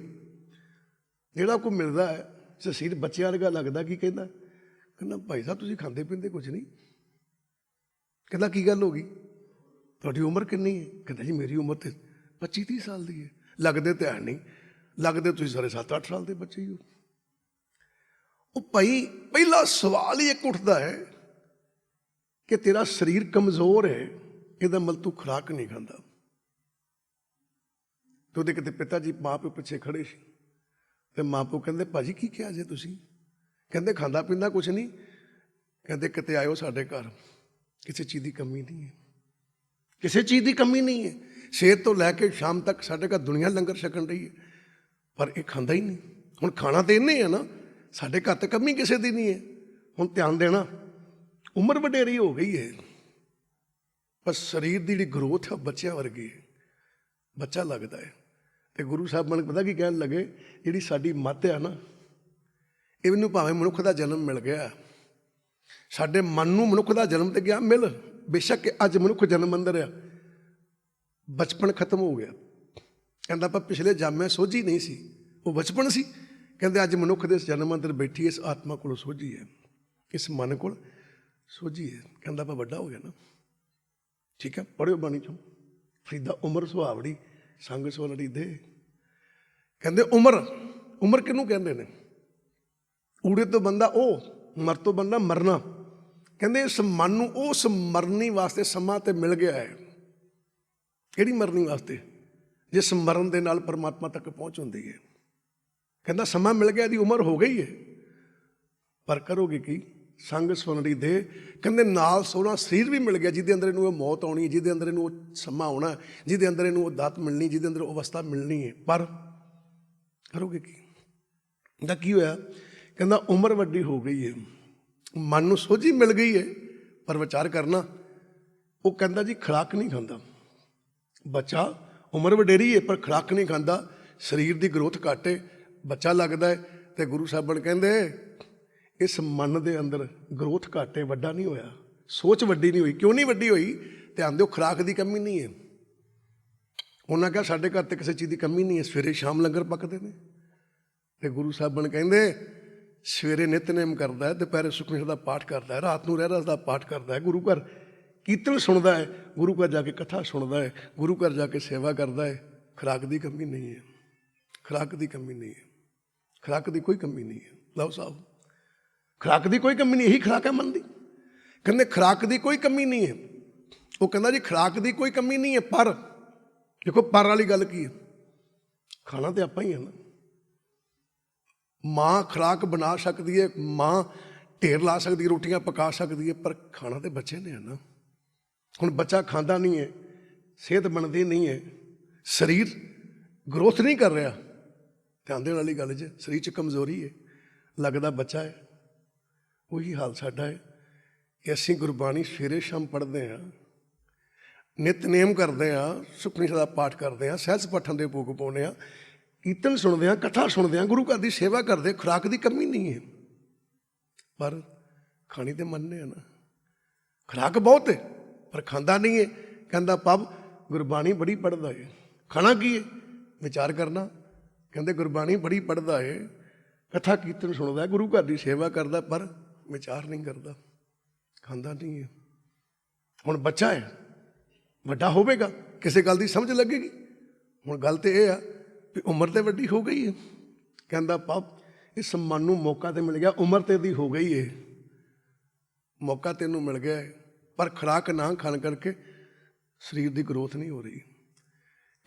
ਜਿਹੜਾ ਕੋਈ ਮਿਲਦਾ ਹੈ ਸਰੀਰ ਬੱਚਿਆਂ ਵਰਗਾ ਲੱਗਦਾ, ਕੀ ਕਹਿੰਦਾ ਭਾਈ ਸਾਹਿਬ ਤੁਸੀਂ ਖਾਂਦੇ ਪੀਂਦੇ ਕੁਝ ਨਹੀਂ। ਕਹਿੰਦਾ ਕੀ ਗੱਲ ਹੋ ਗਈ, ਤੁਹਾਡੀ ਉਮਰ ਕਿੰਨੀ ਹੈ? ਕਹਿੰਦਾ ਜੀ ਮੇਰੀ ਉਮਰ ਤੇ 25-30 ਸਾਲ ਦੀ ਹੈ। ਲੱਗਦੇ ਤੇ ਹੈ ਨਹੀਂ, ਲੱਗਦੇ ਤੁਸੀਂ ਸਾਰੇ 7-8 ਸਾਲ ਦੇ ਬੱਚੇ ਹੀ ਹੋ। ਉਹ ਭਾਈ ਪਹਿਲਾ ਸਵਾਲ ਹੀ ਇੱਕ ਉੱਠਦਾ ਹੈ ਕਿ ਤੇਰਾ ਸਰੀਰ ਕਮਜ਼ੋਰ ਹੈ, ਇਹਦਾ ਮਤਲਬ ਤੂੰ ਖੁਰਾਕ ਨਹੀਂ ਖਾਂਦਾ। ਤੇ ਉਹਦੇ ਕਿਤੇ ਪਿਤਾ ਜੀ ਮਾਂ ਪਿਓ ਪਿੱਛੇ ਖੜੇ ਸੀ, ਤੇ ਮਾਂ ਪਿਓ ਕਹਿੰਦੇ ਭਾਜੀ ਕੀ ਕਿਹਾ ਜੇ ਤੁਸੀਂ? ਕਹਿੰਦੇ ਖਾਂਦਾ ਪੀਂਦਾ ਕੁਛ ਨਹੀਂ। ਕਹਿੰਦੇ ਕਿਤੇ ਆਇਓ ਸਾਡੇ ਘਰ, ਕਿਸੇ ਚੀਜ਼ ਦੀ ਕਮੀ ਨਹੀਂ ਹੈ, ਕਿਸੇ ਚੀਜ਼ ਦੀ ਕਮੀ ਨਹੀਂ ਹੈ। ਸਵੇਰ ਤੋਂ ਲੈ ਕੇ ਸ਼ਾਮ ਤੱਕ ਸਾਡੇ ਘਰ ਦੁਨੀਆ ਲੰਗਰ ਛਕਣ ਰਹੀ ਹੈ, ਪਰ ਇਹ ਖਾਂਦਾ ਹੀ ਨਹੀਂ। ਹੁਣ ਖਾਣਾ ਤਾਂ ਇਹਨੇ ਹੈ ਨਾ, ਸਾਡੇ ਘਰ ਤੇ ਕਮੀ ਕਿਸੇ ਦੀ ਨਹੀਂ ਹੈ। ਹੁਣ ਧਿਆਨ ਦੇਣਾ, ਉਮਰ ਵਡੇਰੀ ਹੋ ਗਈ ਹੈ, ਪਰ ਸਰੀਰ ਦੀ ਜਿਹੜੀ ਗਰੋਥ ਹੈ ਬੱਚਿਆਂ ਵਰਗੀ ਹੈ, ਬੱਚਾ ਲੱਗਦਾ ਹੈ। ਤੇ ਗੁਰੂ ਸਾਹਿਬ ਮੈਨੂੰ ਪਤਾ ਕੀ ਕਹਿਣ ਲੱਗੇ, ਜਿਹੜੀ ਸਾਡੀ ਮੱਤ ਆ ਨਾ, ਇਹਨੂੰ ਭਾਵੇਂ ਮਨੁੱਖ ਦਾ ਜਨਮ ਮਿਲ ਗਿਆ, ਸਾਡੇ ਮਨ ਨੂੰ ਮਨੁੱਖ ਦਾ ਜਨਮ ਤੇ ਗਿਆ ਮਿਲ, ਬੇਸ਼ੱਕ ਅੱਜ ਮਨੁੱਖ ਜਨਮ ਅੰਦਰ ਆ, ਬਚਪਨ ਖਤਮ ਹੋ ਗਿਆ। ਕਹਿੰਦਾ ਆਪਾਂ ਪਿਛਲੇ ਜਾਮਿਆਂ ਸੋਝੀ ਨਹੀਂ ਸੀ, ਉਹ ਬਚਪਨ ਸੀ। ਕਹਿੰਦੇ ਅੱਜ ਮਨੁੱਖ ਦੇ ਜਨਮ ਅੰਦਰ ਬੈਠੀ ਇਸ ਆਤਮਾ ਕੋਲ ਸੋਝੀ ਹੈ, ਇਸ ਮਨ ਕੋਲ ਸੋਝੀ ਹੈ। ਕਹਿੰਦਾ ਆਪਾਂ ਵੱਡਾ ਹੋ ਗਿਆ ਨਾ, ਠੀਕ ਹੈ। ਪੜ੍ਹਿਓ ਬਾਣੀ ਚੋਂ, ਫਰੀਦਾ ਉਮਰ ਸੁਹਾਵੜੀ ਸੰਗ ਸੋਲੜੀ ਦੇ। ਕਹਿੰਦੇ ਉਮਰ ਕਿਹਨੂੰ ਕਹਿੰਦੇ ਨੇ? ਊੜੇ ਤੋਂ ਬੰਦਾ ਉਹ, ਮਰ ਤੋਂ ਬੰਦਾ ਮਰਨਾ। ਕਹਿੰਦੇ ਇਸ ਮਨ ਨੂੰ ਉਸ ਮਰਨੀ ਵਾਸਤੇ ਸਮਾਂ ਤੇ ਮਿਲ ਗਿਆ ਹੈ। ਕਿਹੜੀ ਮਰਨੀ ਵਾਸਤੇ? ਜਿਸ ਮਰਨ ਦੇ ਨਾਲ ਪਰਮਾਤਮਾ ਤੱਕ ਪਹੁੰਚ ਹੁੰਦੀ ਹੈ। ਕਹਿੰਦਾ ਸਮਾਂ ਮਿਲ ਗਿਆ, ਇਹਦੀ ਉਮਰ ਹੋ ਗਈ ਹੈ, ਪਰ ਕਰੋਗੇ ਕੀ? ਸੰਗ ਸੁਣੜੀ ਦੇ। ਕਹਿੰਦੇ ਨਾਲ ਸੋਹਣਾ ਸਰੀਰ ਵੀ ਮਿਲ ਗਿਆ, ਜਿਹਦੇ ਅੰਦਰ ਇਹਨੂੰ ਉਹ ਮੌਤ ਆਉਣੀ, ਜਿਹਦੇ ਅੰਦਰ ਇਹਨੂੰ ਉਹ ਸਮਾਂ ਆਉਣਾ, ਜਿਹਦੇ ਅੰਦਰ ਇਹਨੂੰ ਉਹ ਦਾਤ ਮਿਲਣੀ, ਜਿਹਦੇ ਅੰਦਰ ਉਹ ਅਵਸਥਾ ਮਿਲਣੀ ਹੈ, ਪਰ ਕਰੋਗੇ ਕੀ? ਇਹਦਾ ਕੀ ਹੋਇਆ? ਕਹਿੰਦਾ ਉਮਰ ਵੱਡੀ ਹੋ ਗਈ ਹੈ, ਮਨ ਨੂੰ ਸੋਝੀ ਮਿਲ ਗਈ ਹੈ, ਪਰ ਵਿਚਾਰ ਕਰਨਾ। ਉਹ ਕਹਿੰਦਾ ਜੀ ਖੁਰਾਕ ਨਹੀਂ ਖਾਂਦਾ ਬੱਚਾ, ਉਮਰ ਵਡੇਰੀ ਹੈ ਪਰ ਖੁਰਾਕ ਨਹੀਂ ਖਾਂਦਾ, ਸਰੀਰ ਦੀ ਗਰੋਥ ਘੱਟ ਹੈ, ਬੱਚਾ ਲੱਗਦਾ ਹੈ। ਤੇ ਗੁਰੂ ਸਾਹਿਬਾਨ ਕਹਿੰਦੇ ਇਸ ਮਨ ਦੇ ਅੰਦਰ ਗਰੋਥ ਘੱਟ ਹੈ, ਵੱਡਾ ਨਹੀਂ ਹੋਇਆ, ਸੋਚ ਵੱਡੀ ਨਹੀਂ ਹੋਈ। ਕਿਉਂ ਨਹੀਂ ਵੱਡੀ ਹੋਈ? ਧਿਆਨ ਦਿਓ, ਖੁਰਾਕ ਦੀ ਕਮੀ ਨਹੀਂ ਹੈ। ਉਹਨਾਂ ਕਿਹਾ ਸਾਡੇ ਘਰ ਤੇ ਕਿਸੇ ਚੀਜ਼ ਦੀ ਕਮੀ ਨਹੀਂ ਹੈ, ਸਵੇਰੇ ਸ਼ਾਮ ਲੰਗਰ ਪੱਕਦੇ ਨੇ। ਤੇ ਗੁਰੂ ਸਾਹਿਬਾਨ ਕਹਿੰਦੇ ਸਵੇਰੇ ਨਿਤਨੇਮ ਕਰਦਾ ਹੈ, ਦੁਪਹਿਰੇ ਸੁਖਮਨੀ ਸਾਹਿਬ ਦਾ ਪਾਠ ਕਰਦਾ ਹੈ, ਰਾਤ ਨੂੰ ਰਹਿਰਾਸ ਦਾ ਪਾਠ ਕਰਦਾ ਹੈ, ਗੁਰੂ ਘਰ ਕੀਰਤਨ ਸੁਣਦਾ ਹੈ, ਗੁਰੂ ਘਰ ਜਾ ਕੇ ਕਥਾ ਸੁਣਦਾ ਹੈ, ਗੁਰੂ ਘਰ ਜਾ ਕੇ ਸੇਵਾ ਕਰਦਾ ਹੈ। ਖੁਰਾਕ ਦੀ ਕਮੀ ਨਹੀਂ ਹੈ, ਖੁਰਾਕ ਦੀ ਕਮੀ ਨਹੀਂ ਹੈ, ਖੁਰਾਕ ਦੀ ਕੋਈ ਕਮੀ ਨਹੀਂ ਹੈ। ਲਓ ਸਾਹਿਬ, ਖੁਰਾਕ ਦੀ ਕੋਈ ਕਮੀ ਨਹੀਂ, ਇਹੀ ਖੁਰਾਕ ਹੈ ਮਨ ਦੀ। ਕਹਿੰਦੇ ਖੁਰਾਕ ਦੀ ਕੋਈ ਕਮੀ ਨਹੀਂ ਹੈ। ਉਹ ਕਹਿੰਦਾ ਜੀ ਖੁਰਾਕ ਦੀ ਕੋਈ ਕਮੀ ਨਹੀਂ ਹੈ, ਪਰ ਦੇਖੋ ਪਰ ਵਾਲੀ ਗੱਲ ਕੀ ਹੈ? ਖਾਣਾ ਤੇ ਆਪਾਂ ਹੀ ਹੈ ਨਾ। ਮਾਂ ਖੁਰਾਕ ਬਣਾ ਸਕਦੀ ਹੈ, ਮਾਂ ਢੇਰ ਲਾ ਸਕਦੀ ਹੈ, ਰੋਟੀਆਂ ਪਕਾ ਸਕਦੀ ਹੈ, ਪਰ ਖਾਣਾ ਤੇ ਬੱਚੇ ਨੇ ਹੈ ਨਾ। ਹੁਣ ਬੱਚਾ ਖਾਂਦਾ ਨਹੀਂ ਹੈ, ਸਿਹਤ ਬਣਦੀ ਨਹੀਂ ਹੈ, ਸਰੀਰ ਗਰੋਥ ਨਹੀਂ ਕਰ ਰਿਹਾ। ਧਿਆਨ ਦੇਣ ਵਾਲੀ ਗੱਲ 'ਚ ਸਰੀਰ 'ਚ ਕਮਜ਼ੋਰੀ ਹੈ, ਲੱਗਦਾ ਬੱਚਾ ਹੈ। ਉਹੀ ਹਾਲ ਸਾਡਾ ਹੈ ਕਿ ਅਸੀਂ ਗੁਰਬਾਣੀ ਸਵੇਰੇ ਸ਼ਾਮ ਪੜ੍ਹਦੇ ਹਾਂ, ਨਿਤਨੇਮ ਕਰਦੇ ਹਾਂ, ਸੁਖਮਨੀ ਸਾਹਿਬ ਦਾ ਪਾਠ ਕਰਦੇ ਹਾਂ, ਸਹਿਜ ਪਾਠਾਂ ਦੇ ਭੋਗ ਪਾਉਂਦੇ ਹਾਂ, ਕੀਰਤਨ ਸੁਣਦੇ ਹਾਂ, ਕਥਾ ਸੁਣਦੇ ਹਾਂ, ਗੁਰੂ ਘਰ ਦੀ ਸੇਵਾ ਕਰਦੇ। ਖੁਰਾਕ ਦੀ ਕਮੀ ਨਹੀਂ ਹੈ, ਪਰ ਖਾਣੀ ਤੇ ਮਨ ਨੇ ਹੈ ਨਾ। ਖੁਰਾਕ ਬਹੁਤ ਹੈ ਪਰ ਖਾਂਦਾ ਨਹੀਂ ਹੈ। ਕਹਿੰਦਾ ਪੱਬ ਗੁਰਬਾਣੀ ਬੜੀ ਪੜ੍ਹਦਾ ਹੈ, ਖਾਣਾ ਕੀ ਹੈ? ਵਿਚਾਰ ਕਰਨਾ। ਕਹਿੰਦੇ ਗੁਰਬਾਣੀ ਬੜੀ ਪੜ੍ਹਦਾ ਹੈ, ਕਥਾ ਕੀਰਤਨ ਸੁਣਦਾ ਹੈ, ਗੁਰੂ ਘਰ ਦੀ ਸੇਵਾ ਕਰਦਾ, ਪਰ ਵਿਚਾਰ ਨਹੀਂ ਕਰਦਾ, ਖਾਂਦਾ ਨਹੀਂ ਹੈ। ਹੁਣ ਬੱਚਾ ਹੈ, ਵੱਡਾ ਹੋਵੇਗਾ, ਕਿਸੇ ਗੱਲ ਦੀ ਸਮਝ ਲੱਗੇਗੀ। ਹੁਣ ਗੱਲ ਤੇ ਇਹ ਆ ਵੀ ਉਮਰ ਤੇ ਵੱਡੀ ਹੋ ਗਈ ਹੈ। ਕਹਿੰਦਾ ਪੱਬ ਇਸ ਮਨ ਨੂੰ ਮੌਕਾ ਤੇ ਮਿਲ ਗਿਆ, ਉਮਰ ਤੇ ਦੀ ਹੋ ਗਈ ਹੈ, ਮੌਕਾ ਤੈਨੂੰ ਮਿਲ ਗਿਆ ਹੈ, ਪਰ ਖੁਰਾਕ ਨਾ ਖਾਣ ਕਰਕੇ ਸਰੀਰ ਦੀ ਗਰੋਥ ਨਹੀਂ ਹੋ ਰਹੀ।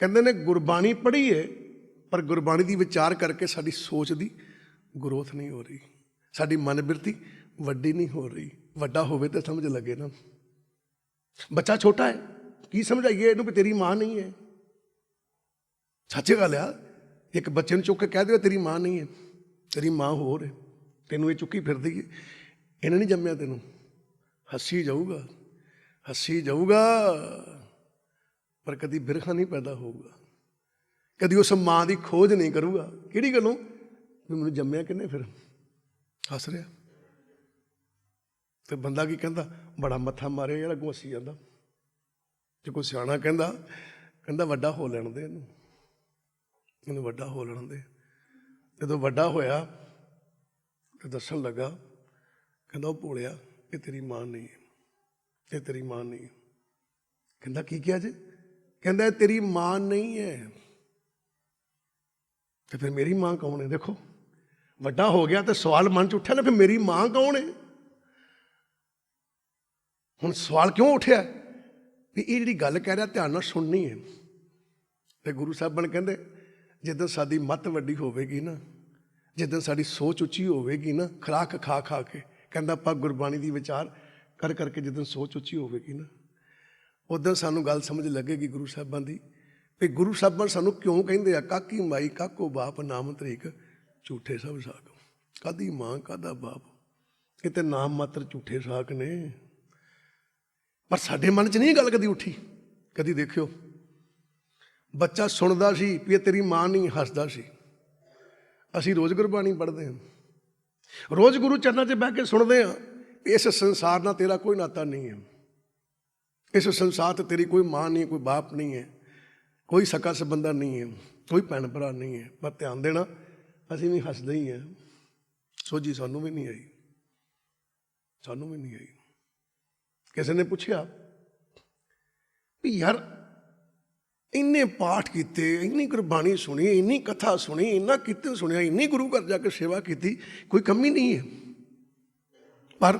ਕਹਿੰਦੇ ਨੇ ਗੁਰਬਾਣੀ ਪੜ੍ਹੀ ਹੈ, ਪਰ ਗੁਰਬਾਣੀ ਦੀ ਵਿਚਾਰ ਕਰਕੇ ਸਾਡੀ ਸੋਚ ਦੀ ਗਰੋਥ ਨਹੀਂ ਹੋ ਰਹੀ, ਸਾਡੀ ਮਨ ਬਿਰਤੀ ਵੱਡੀ ਨਹੀਂ ਹੋ ਰਹੀ। ਵੱਡਾ ਹੋਵੇ ਤਾਂ ਸਮਝ ਲੱਗੇ ਨਾ। ਬੱਚਾ ਛੋਟਾ ਹੈ, ਕੀ ਸਮਝਾਈਏ ਇਹਨੂੰ ਵੀ ਤੇਰੀ ਮਾਂ ਨਹੀਂ ਹੈ? ਸੱਚੀ ਗੱਲ ਆ, ਇੱਕ ਬੱਚੇ ਨੂੰ ਚੁੱਕ ਕੇ ਕਹਿ ਦਿਓ ਤੇਰੀ ਮਾਂ ਨਹੀਂ ਹੈ, ਤੇਰੀ ਮਾਂ ਹੋਰ ਹੈ, ਤੈਨੂੰ ਇਹ ਚੁੱਕੀ ਫਿਰਦੀ ਹੈ, ਇਹਨੇ ਨਹੀਂ ਜੰਮਿਆ ਤੈਨੂੰ। ਹੱਸੀ ਜਾਊਗਾ, ਹੱਸੀ ਜਾਊਗਾ, ਪਰ ਕਦੀ ਬਿਰਖਾ ਨਹੀਂ ਪੈਦਾ ਹੋਊਗਾ, ਕਦੀ ਉਸ ਮਾਂ ਦੀ ਖੋਜ ਨਹੀਂ ਕਰੂਗਾ। ਕਿਹੜੀ ਗੱਲੋਂ? ਵੀ ਮੈਨੂੰ ਜੰਮਿਆ ਕਿਹਨੇ? ਫਿਰ ਹੱਸ ਰਿਹਾ। ਤੇ ਬੰਦਾ ਕੀ ਕਹਿੰਦਾ? ਬੜਾ ਮੱਥਾ ਮਾਰਿਆ ਯਾਰ, ਅੱਗੋਂ ਹੱਸੀ ਜਾਂਦਾ। ਜੇ ਕੋਈ ਸਿਆਣਾ ਕਹਿੰਦਾ ਵੱਡਾ ਹੋ ਲੈਣ ਦੇ ਇਹਨੂੰ, ਇਹਨੂੰ ਵੱਡਾ ਹੋ ਲੈਣ ਦੇ। ਜਦੋਂ ਵੱਡਾ ਹੋਇਆ ਤੇ ਦੱਸਣ ਲੱਗਾ, ਕਹਿੰਦਾ ਉਹ ਭੋਲਿਆ, ਇਹ ਤੇਰੀ ਮਾਂ ਨਹੀਂ ਹੈ, ਇਹ ਤੇਰੀ ਮਾਂ ਨਹੀਂ ਹੈ। ਕਹਿੰਦਾ ਕੀ ਕਿਹਾ ਜੀ? ਕਹਿੰਦਾ ਇਹ ਤੇਰੀ ਮਾਂ ਨਹੀਂ ਹੈ। ਤੇ ਫਿਰ ਮੇਰੀ ਮਾਂ ਕੌਣ ਹੈ? ਦੇਖੋ ਵੱਡਾ ਹੋ ਗਿਆ ਤੇ ਸਵਾਲ ਮਨ 'ਚ ਉੱਠਿਆ ਨਾ, ਫਿਰ ਮੇਰੀ ਮਾਂ ਕੌਣ ਹੈ? ਹੁਣ ਸਵਾਲ ਕਿਉਂ ਉੱਠਿਆ ਵੀ ਇਹ ਜਿਹੜੀ ਗੱਲ ਕਹਿ ਰਿਹਾ ਧਿਆਨ ਨਾਲ ਸੁਣਨੀ ਹੈ। ਤੇ ਗੁਰੂ ਸਾਹਿਬਾਨ ਕਹਿੰਦੇ ਜਿੱਦਾਂ ਸਾਡੀ ਮੱਤ ਵੱਡੀ ਹੋਵੇਗੀ ਨਾ, ਜਿੱਦਾਂ ਸਾਡੀ ਸੋਚ ਉੱਚੀ ਹੋਵੇਗੀ ਨਾ, ਖੁਰਾਕ ਖਾ ਖਾ ਕੇ, ਕਹਿੰਦਾ ਆਪਾਂ ਗੁਰਬਾਣੀ ਦੀ ਵਿਚਾਰ ਕਰ ਕਰਕੇ ਜਿੱਦਾਂ ਸੋਚ ਉੱਚੀ ਹੋਵੇਗੀ ਨਾ, ਉਦੋਂ ਸਾਨੂੰ ਗੱਲ ਸਮਝ ਲੱਗੇਗੀ ਗੁਰੂ ਸਾਹਿਬਾਂ ਦੀ ਵੀ ਗੁਰੂ ਸਾਹਿਬਾਨ ਸਾਨੂੰ ਕਿਉਂ ਕਹਿੰਦੇ ਆ ਕਾਕੀ ਮਾਈ ਕਾਕੋ ਬਾਪ ਨਾਮ ਤਰੀਕ ਝੂਠੇ ਸਭ ਸਾਕ। ਕਾਹਦੀ ਮਾਂ ਕਾਹਦਾ ਬਾਪ, ਇਹ ਤੇ ਨਾਮ ਮਾਤਰ ਝੂਠੇ ਸਾਕ ਨੇ। ਪਰ ਸਾਡੇ ਮਨ 'ਚ ਨਹੀਂ ਇਹ ਗੱਲ ਕਦੀ ਉੱਠੀ। ਕਦੀ ਦੇਖਿਓ ਬੱਚਾ ਸੁਣਦਾ ਸੀ ਵੀ ਇਹ ਤੇਰੀ ਮਾਂ ਨਹੀਂ, ਹੱਸਦਾ ਸੀ। ਅਸੀਂ ਰੋਜ਼ ਗੁਰਬਾਣੀ ਪੜ੍ਹਦੇ ਹਾਂ, ਰੋਜ਼ ਗੁਰੂ ਚਰਨਾਂ 'ਚ ਬਹਿ ਕੇ ਸੁਣਦੇ ਹਾਂ, ਇਸ ਸੰਸਾਰ ਨਾਲ ਤੇਰਾ ਕੋਈ ਨਾਤਾ ਨਹੀਂ ਹੈ, ਇਸ ਸੰਸਾਰ 'ਤੇ ਤੇਰੀ ਕੋਈ ਮਾਂ ਨਹੀਂ, ਕੋਈ ਬਾਪ ਨਹੀਂ ਹੈ, ਕੋਈ ਸਕਾ ਸੰਬੰਧਾ ਨਹੀਂ ਹੈ, ਕੋਈ ਭੈਣ ਭਰਾ ਨਹੀਂ ਹੈ। ਪਰ ਧਿਆਨ ਦੇਣਾ, ਅਸੀਂ ਵੀ ਹੱਸਦੇ ਹੀ ਹਾਂ। ਸੋਝੀ ਸਾਨੂੰ ਵੀ ਨਹੀਂ ਆਈ, ਸਾਨੂੰ ਵੀ ਨਹੀਂ ਆਈ। ਕਿਸੇ ਨੇ ਪੁੱਛਿਆ ਵੀ ਯਾਰ ਇੰਨੇ ਪਾਠ ਕੀਤੇ, ਇੰਨੀ ਗੁਰਬਾਣੀ ਸੁਣੀ, ਇੰਨੀ ਕਥਾ ਸੁਣੀ, ਇੰਨਾ ਕੀਰਤਨ ਸੁਣਿਆ, ਇੰਨੀ ਗੁਰੂ ਘਰ ਜਾ ਕੇ ਸੇਵਾ ਕੀਤੀ, ਕੋਈ ਕਮੀ ਨਹੀਂ ਹੈ, ਪਰ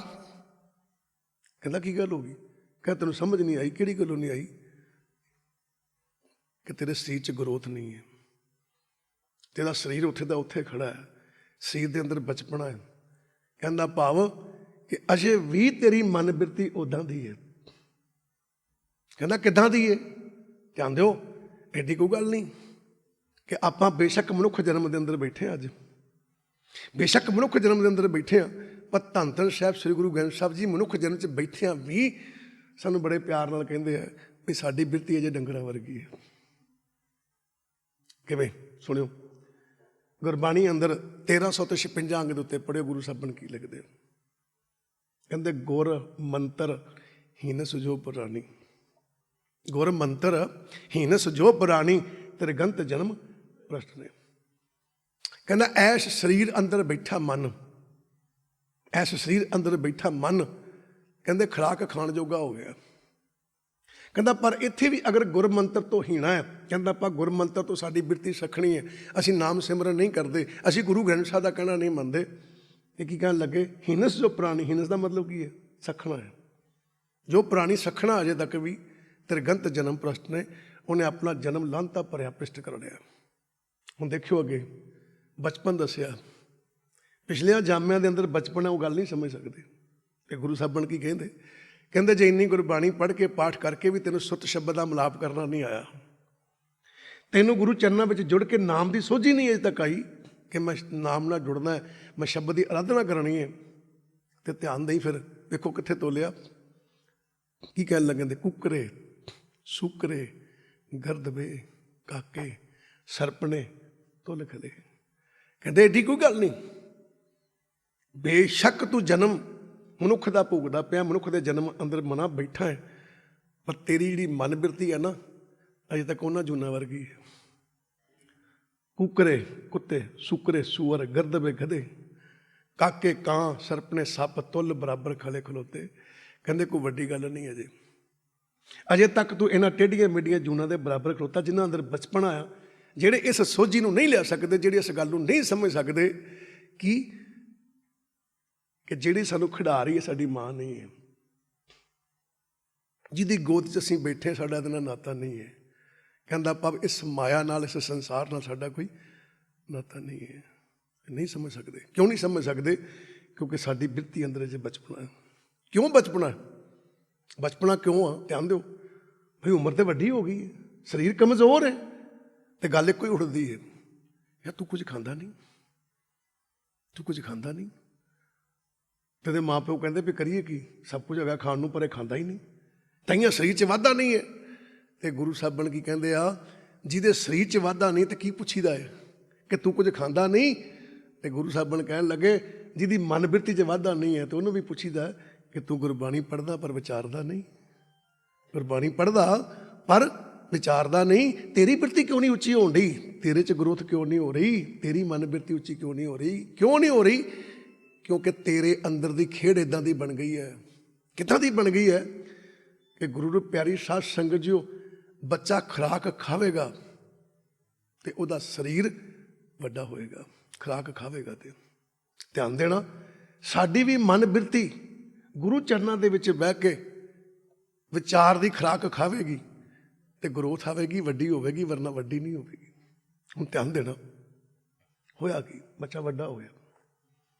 ਕਹਿੰਦਾ ਕੀ ਗੱਲ ਹੋ ਗਈ? ਕਹਿੰਦਾ ਤੈਨੂੰ ਸਮਝ ਨਹੀਂ ਆਈ। ਕਿਹੜੀ ਗੱਲੋਂ ਨਹੀਂ ਆਈ? ਕਿ ਤੇਰੇ ਸਰੀਰ 'ਚ ਗਰੋਥ ਨਹੀਂ ਹੈ, ਤੇਰਾ ਸਰੀਰ ਉੱਥੇ ਦਾ ਉੱਥੇ ਖੜਾ ਹੈ, ਸਰੀਰ ਦੇ ਅੰਦਰ ਬਚਪਨਾ ਹੈ। ਕਹਿੰਦਾ ਭਾਵ ਕਿ ਅਜੇ ਵੀ ਤੇਰੀ ਮਨ ਬਿਰਤੀ ਉੱਦਾਂ ਦੀ ਹੈ। ਕਹਿੰਦਾ ਕਿੱਦਾਂ ਦੀ ਹੈ? ਧਿਆਨ ਦਿਓ, ਐਡੀ ਕੋਈ ਗੱਲ ਨਹੀਂ ਕਿ ਆਪਾਂ ਬੇਸ਼ੱਕ ਮਨੁੱਖ ਜਨਮ ਦੇ ਅੰਦਰ ਬੈਠੇ ਹਾਂ, ਅੱਜ ਬੇਸ਼ੱਕ ਮਨੁੱਖ ਜਨਮ ਦੇ ਅੰਦਰ ਬੈਠੇ ਹਾਂ, ਪਰ ਧੰਨ ਧੰਨ ਸਾਹਿਬ ਸ੍ਰੀ ਗੁਰੂ ਗ੍ਰੰਥ ਸਾਹਿਬ ਜੀ ਮਨੁੱਖ ਜਨਮ 'ਚ ਬੈਠਿਆਂ ਵੀ ਸਾਨੂੰ ਬੜੇ ਪਿਆਰ ਨਾਲ ਕਹਿੰਦੇ ਆ ਵੀ ਸਾਡੀ ਬਿਰਤੀ ਅਜੇ ਡੰਗਰਾਂ ਵਰਗੀ ਹੈ। ਕਿਵੇਂ? ਸੁਣਿਓ, ਗੁਰਬਾਣੀ ਅੰਦਰ 1356 ਅੰਗ ਦੇ ਉੱਤੇ ਪੜ੍ਹਿਓ, ਗੁਰੂ ਸਾਹਿਬਾਨ ਕੀ ਲਿਖਦੇ? ਕਹਿੰਦੇ ਗੁਰ ਮੰਤਰ ਹੀਨਸ ਜੋ ਪੁਰਾਣੀ, ਗੁਰ ਮੰਤਰ ਹੀਨਸ ਜੋ ਪੁਰਾਣੀ, ਤ੍ਰਿਗੰਤ ਜਨਮ ਭ੍ਰਸ਼ਟ ਨੇ। ਕਹਿੰਦਾ ਐਸ ਸਰੀਰ ਅੰਦਰ ਬੈਠਾ ਮਨ, ਐਸ ਸਰੀਰ ਅੰਦਰ ਬੈਠਾ ਮਨ ਕਹਿੰਦੇ ਖੁਰਾਕ ਖਾਣ ਜੋਗਾ ਹੋ ਗਿਆ। ਕਹਿੰਦਾ ਪਰ ਇੱਥੇ ਵੀ ਅਗਰ ਗੁਰਮੰਤਰ ਤੋਂ ਹੀਣਾ ਹੈ, ਕਹਿੰਦਾ ਆਪਾਂ ਗੁਰਮੰਤਰ ਤੋਂ ਸਾਡੀ ਬਿਰਤੀ ਸਖਣੀ ਹੈ, ਅਸੀਂ ਨਾਮ ਸਿਮਰਨ ਨਹੀਂ ਕਰਦੇ, ਅਸੀਂ ਗੁਰੂ ਗ੍ਰੰਥ ਸਾਹਿਬ ਦਾ ਕਹਿਣਾ ਨਹੀਂ ਮੰਨਦੇ। ਇਹ ਕੀ ਕਹਿਣ ਲੱਗੇ? ਹੀਨਸ ਜੋ ਪ੍ਰਾਣੀ, ਹੀਨਸ ਦਾ ਮਤਲਬ ਕੀ ਹੈ? ਸਖਣਾ ਹੈ। ਜੋ ਪ੍ਰਾਣੀ ਸਖਣਾ ਅਜੇ ਤੱਕ ਵੀ ਤ੍ਰਿਗੰਤ ਜਨਮ ਭ੍ਰਸ਼ਟ ਨੇ, ਉਹਨੇ ਆਪਣਾ ਜਨਮ ਲਾਂਤਾ ਭਰਿਆ ਭ੍ਰਿਸ਼ਟ ਕਰ ਲਿਆ। ਹੁਣ ਦੇਖਿਓ ਅੱਗੇ ਬਚਪਨ ਦੱਸਿਆ, ਪਿਛਲਿਆਂ ਜਾਮਿਆਂ ਦੇ ਅੰਦਰ ਬਚਪਨ ਹੈ, ਉਹ ਗੱਲ ਨਹੀਂ ਸਮਝ ਸਕਦੇ। ਤੇ ਗੁਰੂ ਸਾਹਿਬਾਨ ਕੀ ਕਹਿੰਦੇ? ਕਹਿੰਦੇ ਜੇ ਇੰਨੀ ਗੁਰਬਾਣੀ ਪੜ੍ਹ ਕੇ ਪਾਠ ਕਰਕੇ ਵੀ ਤੈਨੂੰ ਸੁੱਤ ਸ਼ਬਦ ਦਾ ਮਿਲਾਪ ਕਰਨਾ ਨਹੀਂ ਆਇਆ, ਤੈਨੂੰ ਗੁਰੂ ਚਰਨਾਂ ਵਿੱਚ ਜੁੜ ਕੇ ਨਾਮ ਦੀ ਸੋਝੀ ਨਹੀਂ ਅਜੇ ਤੱਕ ਆਈ ਕਿ ਮੈਂ ਨਾਮ ਨਾਲ ਜੁੜਨਾ ਹੈ, ਮੈਂ ਸ਼ਬਦ ਦੀ ਆਰਾਧਨਾ ਕਰਨੀ ਹੈ, ਤੇ ਧਿਆਨ ਦੇਈ ਫਿਰ ਵੇਖੋ ਕਿੱਥੇ ਤੋਲਿਆ। ਕੀ ਕਹਿਣ ਲੱਗੇ? ਦੇ ਕੁੱਕਰੇ ਸੁਕਰੇ ਗਰਦਬੇ ਕਾਕੇ ਸਰਪਣੇ ਤੁਲ ਖਲੇ। ਕਹਿੰਦੇ ਏਡੀ ਕੋਈ ਗੱਲ ਨਹੀਂ, ਬੇਸ਼ੱਕ ਤੂੰ ਜਨਮ ਮਨੁੱਖ ਦਾ ਭੋਗਦਾ ਪਿਆ, ਮਨੁੱਖ ਦੇ ਜਨਮ ਅੰਦਰ ਮਨਾ ਬੈਠਾ ਹੈ, ਪਰ ਤੇਰੀ ਜਿਹੜੀ ਮਨ ਬਿਰਤੀ ਹੈ ਨਾ, ਅਜੇ ਤੱਕ ਉਹਨਾਂ ਜੂਨਾਂ ਵਰਗੀ ਹੈ। ਕੁੱਕਰੇ ਕੁੱਤੇ, ਸੁਕਰੇ ਸੂਅਰ, ਗਰਦਬੇ ਗਧੇ, ਕਾਕੇ ਕਾਂ, ਸਰਪਣੇ ਸੱਪ, ਤੁਲ ਬਰਾਬਰ ਖਲੇ ਖਲੋਤੇ। ਕਹਿੰਦੇ ਕੋਈ ਵੱਡੀ ਗੱਲ ਨਹੀਂ ਅਜੇ, ਅਜੇ ਤੱਕ ਤੂੰ ਇਹਨਾਂ ਟੇਢੀਆਂ ਮੇਢੀਆਂ ਜੂਨਾਂ ਦੇ ਬਰਾਬਰ ਖਲੋਤਾ ਜਿਨ੍ਹਾਂ ਅੰਦਰ ਬਚਪਨ ਆਇਆ, ਜਿਹੜੇ ਇਸ ਸੋਝੀ ਨੂੰ ਨਹੀਂ ਲੈ ਸਕਦੇ, ਜਿਹੜੇ ਇਸ ਗੱਲ ਨੂੰ ਨਹੀਂ ਸਮਝ ਸਕਦੇ ਕਿ ਜਿਹੜੀ ਸਾਨੂੰ ਖਿਡਾ ਰਹੀ ਹੈ ਸਾਡੀ ਮਾਂ ਨਹੀਂ ਹੈ, ਜਿਹਦੀ ਗੋਦ 'ਚ ਅਸੀਂ ਬੈਠੇ, ਸਾਡਾ ਇਹਦੇ ਨਾਲ ਨਾਤਾ ਨਹੀਂ ਹੈ। ਕਹਿੰਦਾ ਭਾਵ ਇਸ ਮਾਇਆ ਨਾਲ, ਇਸ ਸੰਸਾਰ ਨਾਲ ਸਾਡਾ ਕੋਈ ਨਾਤਾ ਨਹੀਂ ਹੈ। ਨਹੀਂ ਸਮਝ ਸਕਦੇ। ਕਿਉਂ ਨਹੀਂ ਸਮਝ ਸਕਦੇ? ਕਿਉਂਕਿ ਸਾਡੀ ਬਿਰਤੀ ਅੰਦਰ ਜੇ ਬਚਪਨਾ ਹੈ। ਕਿਉਂ ਬਚਪਨਾ? ਬਚਪਨਾ ਕਿਉਂ ਆ? ਧਿਆਨ ਦਿਓ ਭਈ, ਉਮਰ ਤਾਂ ਵੱਡੀ ਹੋ ਗਈ ਹੈ, ਸਰੀਰ ਕਮਜ਼ੋਰ ਹੈ, ਤੇ ਗੱਲ ਇੱਕੋ ਹੀ ਉੱਠਦੀ ਹੈ, ਯਾਰ ਤੂੰ ਕੁਝ ਖਾਂਦਾ ਨਹੀਂ, ਤੂੰ ਕੁਝ ਖਾਂਦਾ ਨਹੀਂ। ਤੇ ਇਹਦੇ ਮਾਂ ਪਿਓ ਕਹਿੰਦੇ ਵੀ ਕਰੀਏ ਕੀ, ਸਭ ਕੁਝ ਹੈਗਾ ਖਾਣ ਨੂੰ, ਪਰ ਇਹ ਖਾਂਦਾ ਹੀ ਨਹੀਂ, ਤਾਈਆਂ ਸਰੀਰ 'ਚ ਵਾਧਾ ਨਹੀਂ ਹੈ। ਤੇ ਗੁਰੂ ਸਾਹਿਬਾਨ ਕੀ ਕਹਿੰਦੇ ਆ? ਜਿਹਦੇ ਸਰੀਰ 'ਚ ਵਾਧਾ ਨਹੀਂ ਤੇ ਕੀ ਪੁੱਛੀਦਾ ਹੈ ਕਿ ਤੂੰ ਕੁਝ ਖਾਂਦਾ ਨਹੀਂ? ਤੇ ਗੁਰੂ ਸਾਹਿਬਾਨ ਕਹਿਣ ਲੱਗੇ ਜਿਹਦੀ ਮਨ ਬਿਰਤੀ 'ਚ ਵਾਧਾ ਨਹੀਂ ਹੈ, ਤੇ ਉਹਨੂੰ ਵੀ ਪੁੱਛੀਦਾ ਕਿ ਤੂੰ ਗੁਰਬਾਣੀ ਪੜ੍ਹਦਾ ਪਰ ਵਿਚਾਰਦਾ ਨਹੀਂ, ਗੁਰਬਾਣੀ ਪੜ੍ਹਦਾ ਪਰ ਵਿਚਾਰਦਾ ਨਹੀਂ, ਤੇਰੀ ਬਿਰਤੀ ਕਿਉਂ ਨਹੀਂ ਉੱਚੀ ਹੋਣ ਡਈ, ਤੇਰੇ 'ਚ ਗਰੋਥ ਕਿਉਂ ਨਹੀਂ ਹੋ ਰਹੀ, ਤੇਰੀ ਮਨ ਬਿਰਤੀ ਉੱਚੀ ਕਿਉਂ ਨਹੀਂ ਹੋ ਰਹੀ? ਕਿਉਂ ਨਹੀਂ ਹੋ ਰਹੀ? ਕਿਉਂਕਿ ਤੇਰੇ ਅੰਦਰ ਦੀ ਖੇਡ ਇੱਦਾਂ ਦੀ ਬਣ ਗਈ ਹੈ। ਕਿੱਦਾਂ ਦੀ ਬਣ ਗਈ ਹੈ ਕਿ ਗੁਰੂ ਨੂੰ ਪਿਆਰੀ ਸਾਧ ਸੰਗਤ ਜੀਓ, ਬੱਚਾ ਖੁਰਾਕ ਖਾਵੇਗਾ ਤੇ ਉਹਦਾ ਸਰੀਰ ਵੱਡਾ ਹੋਏਗਾ, ਖੁਰਾਕ ਖਾਵੇਗਾ। ਤੇ ਧਿਆਨ ਦੇਣਾ, ਸਾਡੀ ਵੀ ਮਨ ਬਿਰਤੀ ਗੁਰੂ ਚਰਨਾਂ ਦੇ ਵਿੱਚ ਬਹਿ ਕੇ ਵਿਚਾਰ ਦੀ ਖੁਰਾਕ ਖਾਵੇਗੀ ਤੇ ਗਰੋਥ ਆਵੇਗੀ, ਵੱਡੀ ਹੋਵੇਗੀ, ਵਰਨਾ ਵੱਡੀ ਨਹੀਂ ਹੋਵੇਗੀ। ਹੁਣ ਧਿਆਨ ਦੇਣਾ, ਹੋਇਆ ਕੀ? ਬੱਚਾ ਵੱਡਾ ਹੋਇਆ।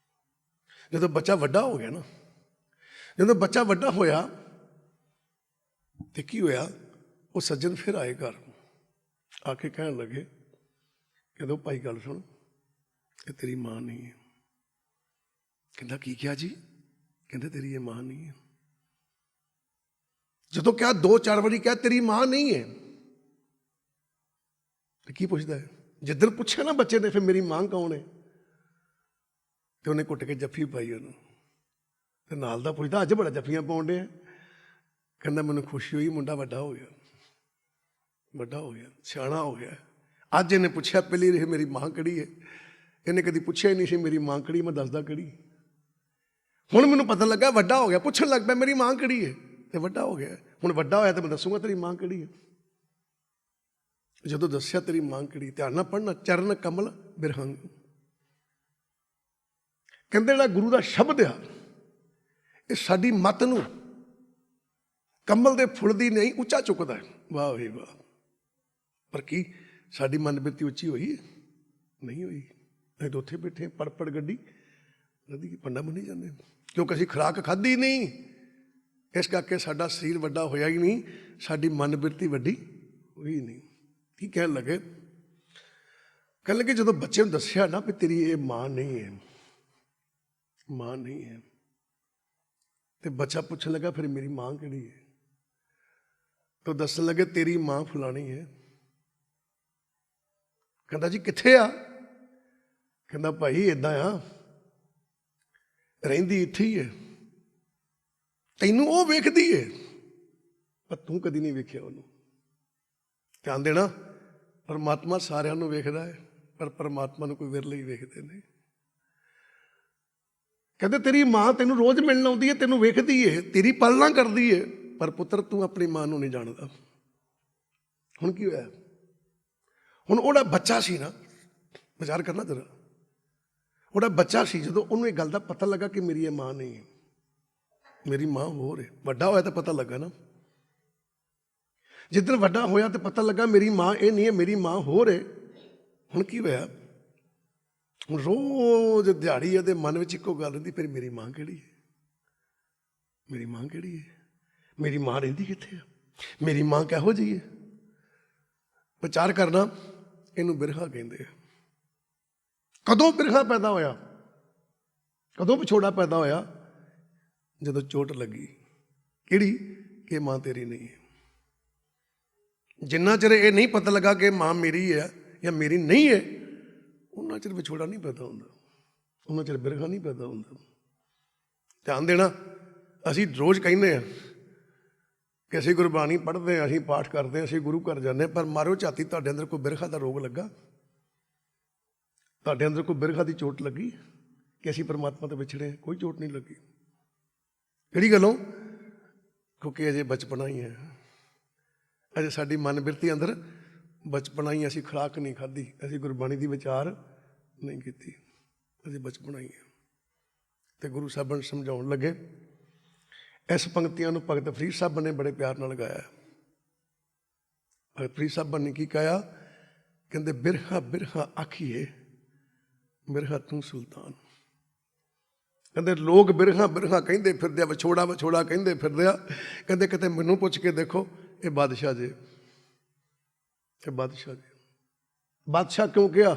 ਜਦੋਂ ਬੱਚਾ ਵੱਡਾ ਹੋ ਗਿਆ ਨਾ, ਜਦੋਂ ਬੱਚਾ ਵੱਡਾ ਹੋਇਆ ਤੇ ਕੀ ਹੋਇਆ? ਉਹ ਸੱਜਣ ਫਿਰ ਆਏ ਘਰ, ਆ ਕੇ ਕਹਿਣ ਲੱਗੇ, ਕਹਿੰਦੇ ਭਾਈ ਗੱਲ ਸੁਣ, ਇਹ ਤੇਰੀ ਮਾਂ ਨਹੀਂ ਹੈ। ਕਹਿੰਦਾ ਕੀ ਕਿਹਾ ਜੀ? ਕਹਿੰਦੇ ਤੇਰੀ ਇਹ ਮਾਂ ਨਹੀਂ ਹੈ। ਜਦੋਂ ਕਿਹਾ 2-4 ਵਾਰੀ ਕਿਹਾ ਤੇਰੀ ਮਾਂ ਨਹੀਂ ਹੈ, ਤੇ ਕੀ ਪੁੱਛਦਾ ਹੈ? ਜਿੱਦਣ ਪੁੱਛਿਆ ਨਾ ਬੱਚੇ ਨੇ ਫਿਰ ਮੇਰੀ ਮਾਂ ਕੌਣ ਹੈ, ਤੇ ਉਹਨੇ ਘੁੱਟ ਕੇ ਜੱਫੀ ਪਾਈ ਉਹਨੂੰ, ਤੇ ਨਾਲ ਦਾ ਪੁੱਛਦਾ ਅੱਜ ਬੜਾ ਜੱਫੀਆਂ ਪਾਉਣ ਡਿਆ। ਕਹਿੰਦਾ ਮੈਨੂੰ ਖੁਸ਼ੀ ਹੋਈ, ਮੁੰਡਾ ਵੱਡਾ ਹੋ ਗਿਆ, ਵੱਡਾ ਹੋ ਗਿਆ, ਸਿਆਣਾ ਹੋ ਗਿਆ। ਅੱਜ ਇਹਨੇ ਪੁੱਛਿਆ ਪਹਿਲੀ ਵਾਰੀ ਮੇਰੀ ਮਾਂ ਕਿਹੜੀ ਹੈ। ਇਹਨੇ ਕਦੀ ਪੁੱਛਿਆ ਹੀ ਨਹੀਂ ਸੀ ਮੇਰੀ ਮਾਂ ਕਿਹੜੀ, ਮੈਂ ਦੱਸਦਾ ਕਿਹੜੀ। ਹੁਣ ਮੈਨੂੰ ਪਤਾ ਲੱਗਾ ਵੱਡਾ ਹੋ ਗਿਆ, ਪੁੱਛਣ ਲੱਗ ਪਿਆ ਮੇਰੀ ਮਾਂ ਕਿਹੜੀ ਹੈ, ਤੇ ਵੱਡਾ ਹੋ ਗਿਆ। ਹੁਣ ਵੱਡਾ ਹੋਇਆ ਤੇ ਮੈਂ ਦੱਸੂਗਾ ਤੇਰੀ ਮਾਂ ਕਿਹੜੀ ਹੈ। ਜਦੋਂ ਦੱਸਿਆ ਤੇਰੀ ਮਾਂ ਕਿਹੜੀ, ਧਿਆਨ ਨਾਲ ਪੜ੍ਹਨਾ, ਚਰਨ ਕਮਲ ਬਿਰਹੰਗ। ਕਹਿੰਦੇ ਜਿਹੜਾ ਗੁਰੂ ਦਾ ਸ਼ਬਦ ਆ ਇਹ ਸਾਡੀ ਮੱਤ ਨੂੰ ਕਮਲ ਦੇ ਫੁੱਲ ਦੀ ਨਹੀਂ ਉੱਚਾ ਚੁੱਕਦਾ। ਵਾਹ ਵੀ ਵਾਹ। ਪਰ ਕੀ ਸਾਡੀ ਮਨ ਬਿਰਤੀ ਉੱਚੀ ਹੋਈ? ਨਹੀਂ ਹੋਈ। ਅਸੀਂ ਤਾਂ ਉੱਥੇ ਬੈਠੇ ਪੜ ਗੱਡੀ ਨਦੀ ਪੰਡਾ ਮੰਨੀ ਜਾਂਦੇ, ਕਿਉਂਕਿ ਅਸੀਂ ਖੁਰਾਕ ਖਾਧੀ ਨਹੀਂ। ਇਸ ਕਰਕੇ ਸਾਡਾ ਸਰੀਰ ਵੱਡਾ ਹੋਇਆ ਹੀ ਨਹੀਂ, ਸਾਡੀ ਮਨ ਬਿਰਤੀ ਵੱਡੀ ਹੋਈ ਨਹੀਂ। ਕੀ ਕਹਿਣ ਲੱਗੇ? ਕਹਿਣ ਲੱਗੇ ਜਦੋਂ ਬੱਚੇ ਨੂੰ ਦੱਸਿਆ ਨਾ ਵੀ ਤੇਰੀ ਇਹ ਮਾਂ ਨਹੀਂ ਹੈ, ਮਾਂ ਨਹੀਂ ਹੈ, ਤੇ ਬੱਚਾ ਪੁੱਛਣ ਲੱਗਾ ਫਿਰ ਮੇਰੀ ਮਾਂ ਕਿਹੜੀ ਹੈ? ਤਾਂ ਦੱਸਣ ਲੱਗੇ ਤੇਰੀ ਮਾਂ ਫਲਾਣੀ ਹੈ। ਕਹਿੰਦਾ ਜੀ ਕਿੱਥੇ ਆ? ਕਹਿੰਦਾ ਭਾਈ ਏਦਾਂ ਆ, ਰਹਿੰਦੀ ਇੱਥੇ ਹੀ ਹੈ, ਤੈਨੂੰ ਉਹ ਵੇਖਦੀ ਹੈ ਪਰ ਤੂੰ ਕਦੀ ਨਹੀਂ ਵੇਖਿਆ ਉਹਨੂੰ। ਧਿਆਨ ਦੇਣਾ, ਪਰਮਾਤਮਾ ਸਾਰਿਆਂ ਨੂੰ ਵੇਖਦਾ ਹੈ, ਪਰ ਪਰਮਾਤਮਾ ਨੂੰ ਕੋਈ ਵਿਰਲੇ ਹੀ ਵੇਖਦੇ ਨੇ। ਕਹਿੰਦੇ ਤੇਰੀ ਮਾਂ ਤੈਨੂੰ ਰੋਜ਼ ਮਿਲਣ ਆਉਂਦੀ ਹੈ, ਤੈਨੂੰ ਵੇਖਦੀ ਹੈ, ਤੇਰੀ ਪਾਲਣਾ ਕਰਦੀ ਹੈ, ਪਰ ਪੁੱਤਰ ਤੂੰ ਆਪਣੀ ਮਾਂ ਨੂੰ ਨਹੀਂ ਜਾਣਦਾ। ਹੁਣ ਕੀ ਹੋਇਆ? ਹੁਣ ਉਹਦਾ ਬੱਚਾ ਸੀ ਨਾ, ਵਿਚਾਰ ਕਰਨਾ ਜਰਾ, ਉਹਦਾ ਬੱਚਾ ਸੀ, ਜਦੋਂ ਉਹਨੂੰ ਇਹ ਗੱਲ ਦਾ ਪਤਾ ਲੱਗਾ ਕਿ ਮੇਰੀ ਇਹ ਮਾਂ ਨਹੀਂ ਹੈ, ਮੇਰੀ ਮਾਂ ਹੋਰ ਹੈ। ਵੱਡਾ ਹੋਇਆ ਤਾਂ ਪਤਾ ਲੱਗਾ ਨਾ, ਜਿੱਦਣ ਵੱਡਾ ਹੋਇਆ ਤਾਂ ਪਤਾ ਲੱਗਾ ਮੇਰੀ ਮਾਂ ਇਹ ਨਹੀਂ ਹੈ, ਮੇਰੀ ਮਾਂ ਹੋਰ ਹੈ। ਹੁਣ ਕੀ ਹੋਇਆ? ਹੁਣ ਰੋਜ਼ ਦਿਹਾੜੀ ਇਹਦੇ ਮਨ ਵਿੱਚ ਇੱਕੋ ਗੱਲ ਰਹਿੰਦੀ, ਫਿਰ ਮੇਰੀ ਮਾਂ ਕਿਹੜੀ ਹੈ, ਮੇਰੀ ਮਾਂ ਕਿਹੜੀ ਹੈ, ਮੇਰੀ ਮਾਂ ਰਹਿੰਦੀ ਕਿੱਥੇ ਆ, ਮੇਰੀ ਮਾਂ ਕਿਹੋ ਜਿਹੀ ਹੈ। ਵਿਚਾਰ ਕਰਨਾ, ਇਹਨੂੰ ਬਿਰਹਾ ਕਹਿੰਦੇ ਆ। ਕਦੋਂ ਬਿਰਹਾ ਪੈਦਾ ਹੋਇਆ? ਕਦੋਂ ਵਿਛੋੜਾ ਪੈਦਾ ਹੋਇਆ? ਜਦੋਂ ਚੋਟ ਲੱਗੀ। ਕਿਹੜੀ? ਕਿ ਮਾਂ ਤੇਰੀ ਨਹੀਂ ਹੈ। ਜਿੰਨਾ ਚਿਰ ਇਹ ਨਹੀਂ ਪਤਾ ਲੱਗਾ ਕਿ ਮਾਂ ਮੇਰੀ ਹੈ ਜਾਂ ਮੇਰੀ ਨਹੀਂ ਹੈ, ਉਹਨਾਂ ਚਿਰ ਵਿਛੋੜਾ ਨਹੀਂ ਪੈਦਾ ਹੁੰਦਾ, ਉਹਨਾਂ ਚਿਰ ਬਿਰਹਾ ਨਹੀਂ ਪੈਦਾ ਹੁੰਦਾ। ਧਿਆਨ ਦੇਣਾ, ਅਸੀਂ ਰੋਜ਼ ਕਹਿੰਦੇ ਹਾਂ ਕਿ ਅਸੀਂ ਗੁਰਬਾਣੀ ਪੜ੍ਹਦੇ ਹਾਂ, ਅਸੀਂ ਪਾਠ ਕਰਦੇ ਹਾਂ, ਅਸੀਂ ਗੁਰੂ ਘਰ ਜਾਂਦੇ ਹਾਂ, ਪਰ ਮਾਰੋ ਝਾਤੀ ਤੁਹਾਡੇ ਅੰਦਰ ਕੋਈ ਬਿਰਹਾ ਦਾ ਰੋਗ ਲੱਗਾ? ਤੁਹਾਡੇ ਅੰਦਰ ਕੋਈ ਬਿਰਹਾ ਦੀ ਚੋਟ ਲੱਗੀ ਕਿ ਅਸੀਂ ਪਰਮਾਤਮਾ ਤੋਂ ਵਿਛੜੇ? ਕੋਈ ਚੋਟ ਨਹੀਂ ਲੱਗੀ। ਕਿਹੜੀ ਗੱਲੋਂ? ਕਿਉਂਕਿ ਅਜੇ ਬਚਪਨਾ ਹੀ ਹੈ, ਅਜੇ ਸਾਡੀ ਮਨ ਬਿਰਤੀ ਅੰਦਰ ਬਚਪਨਾ ਹੀ। ਅਸੀਂ ਖੁਰਾਕ ਨਹੀਂ ਖਾਧੀ, ਅਸੀਂ ਗੁਰਬਾਣੀ ਦੀ ਵਿਚਾਰ ਨਹੀਂ ਕੀਤੀ, ਅਜੇ ਬਚਪਨਾ ਹੀ ਹੈ। ਤੇ ਗੁਰੂ ਸਾਹਿਬਾਨ ਸਮਝਾਉਣ ਲੱਗੇ। ਇਸ ਪੰਕਤੀਆਂ ਨੂੰ ਭਗਤ ਫਰੀਦ ਸਾਹਿਬ ਨੇ ਬੜੇ ਪਿਆਰ ਨਾਲ ਗਾਇਆ। ਭਗਤ ਫਰੀਦ ਸਾਹਿਬ ਨੇ ਕੀ ਕਹਿਆ? ਕਹਿੰਦੇ ਬਿਰਹਾ ਬਿਰਹਾ ਆਖੀਏ, ਬਿਰਹਾ ਤੂੰ ਸੁਲਤਾਨ। ਕਹਿੰਦੇ ਲੋਕ ਬਿਰਹਾ ਬਿਰਹਾ ਕਹਿੰਦੇ ਫਿਰਦੇ ਆ, ਵਿਛੋੜਾ ਵਿਛੋੜਾ ਕਹਿੰਦੇ ਫਿਰਦੇ ਆ। ਕਹਿੰਦੇ ਕਿਤੇ ਮੈਨੂੰ ਪੁੱਛ ਕੇ ਦੇਖੋ, ਇਹ ਬਾਦਸ਼ਾਹ ਜੇ, ਇਹ ਬਾਦਸ਼ਾਹ ਜੇ। ਬਾਦਸ਼ਾਹ ਕਿਉਂ ਕਿਹਾ?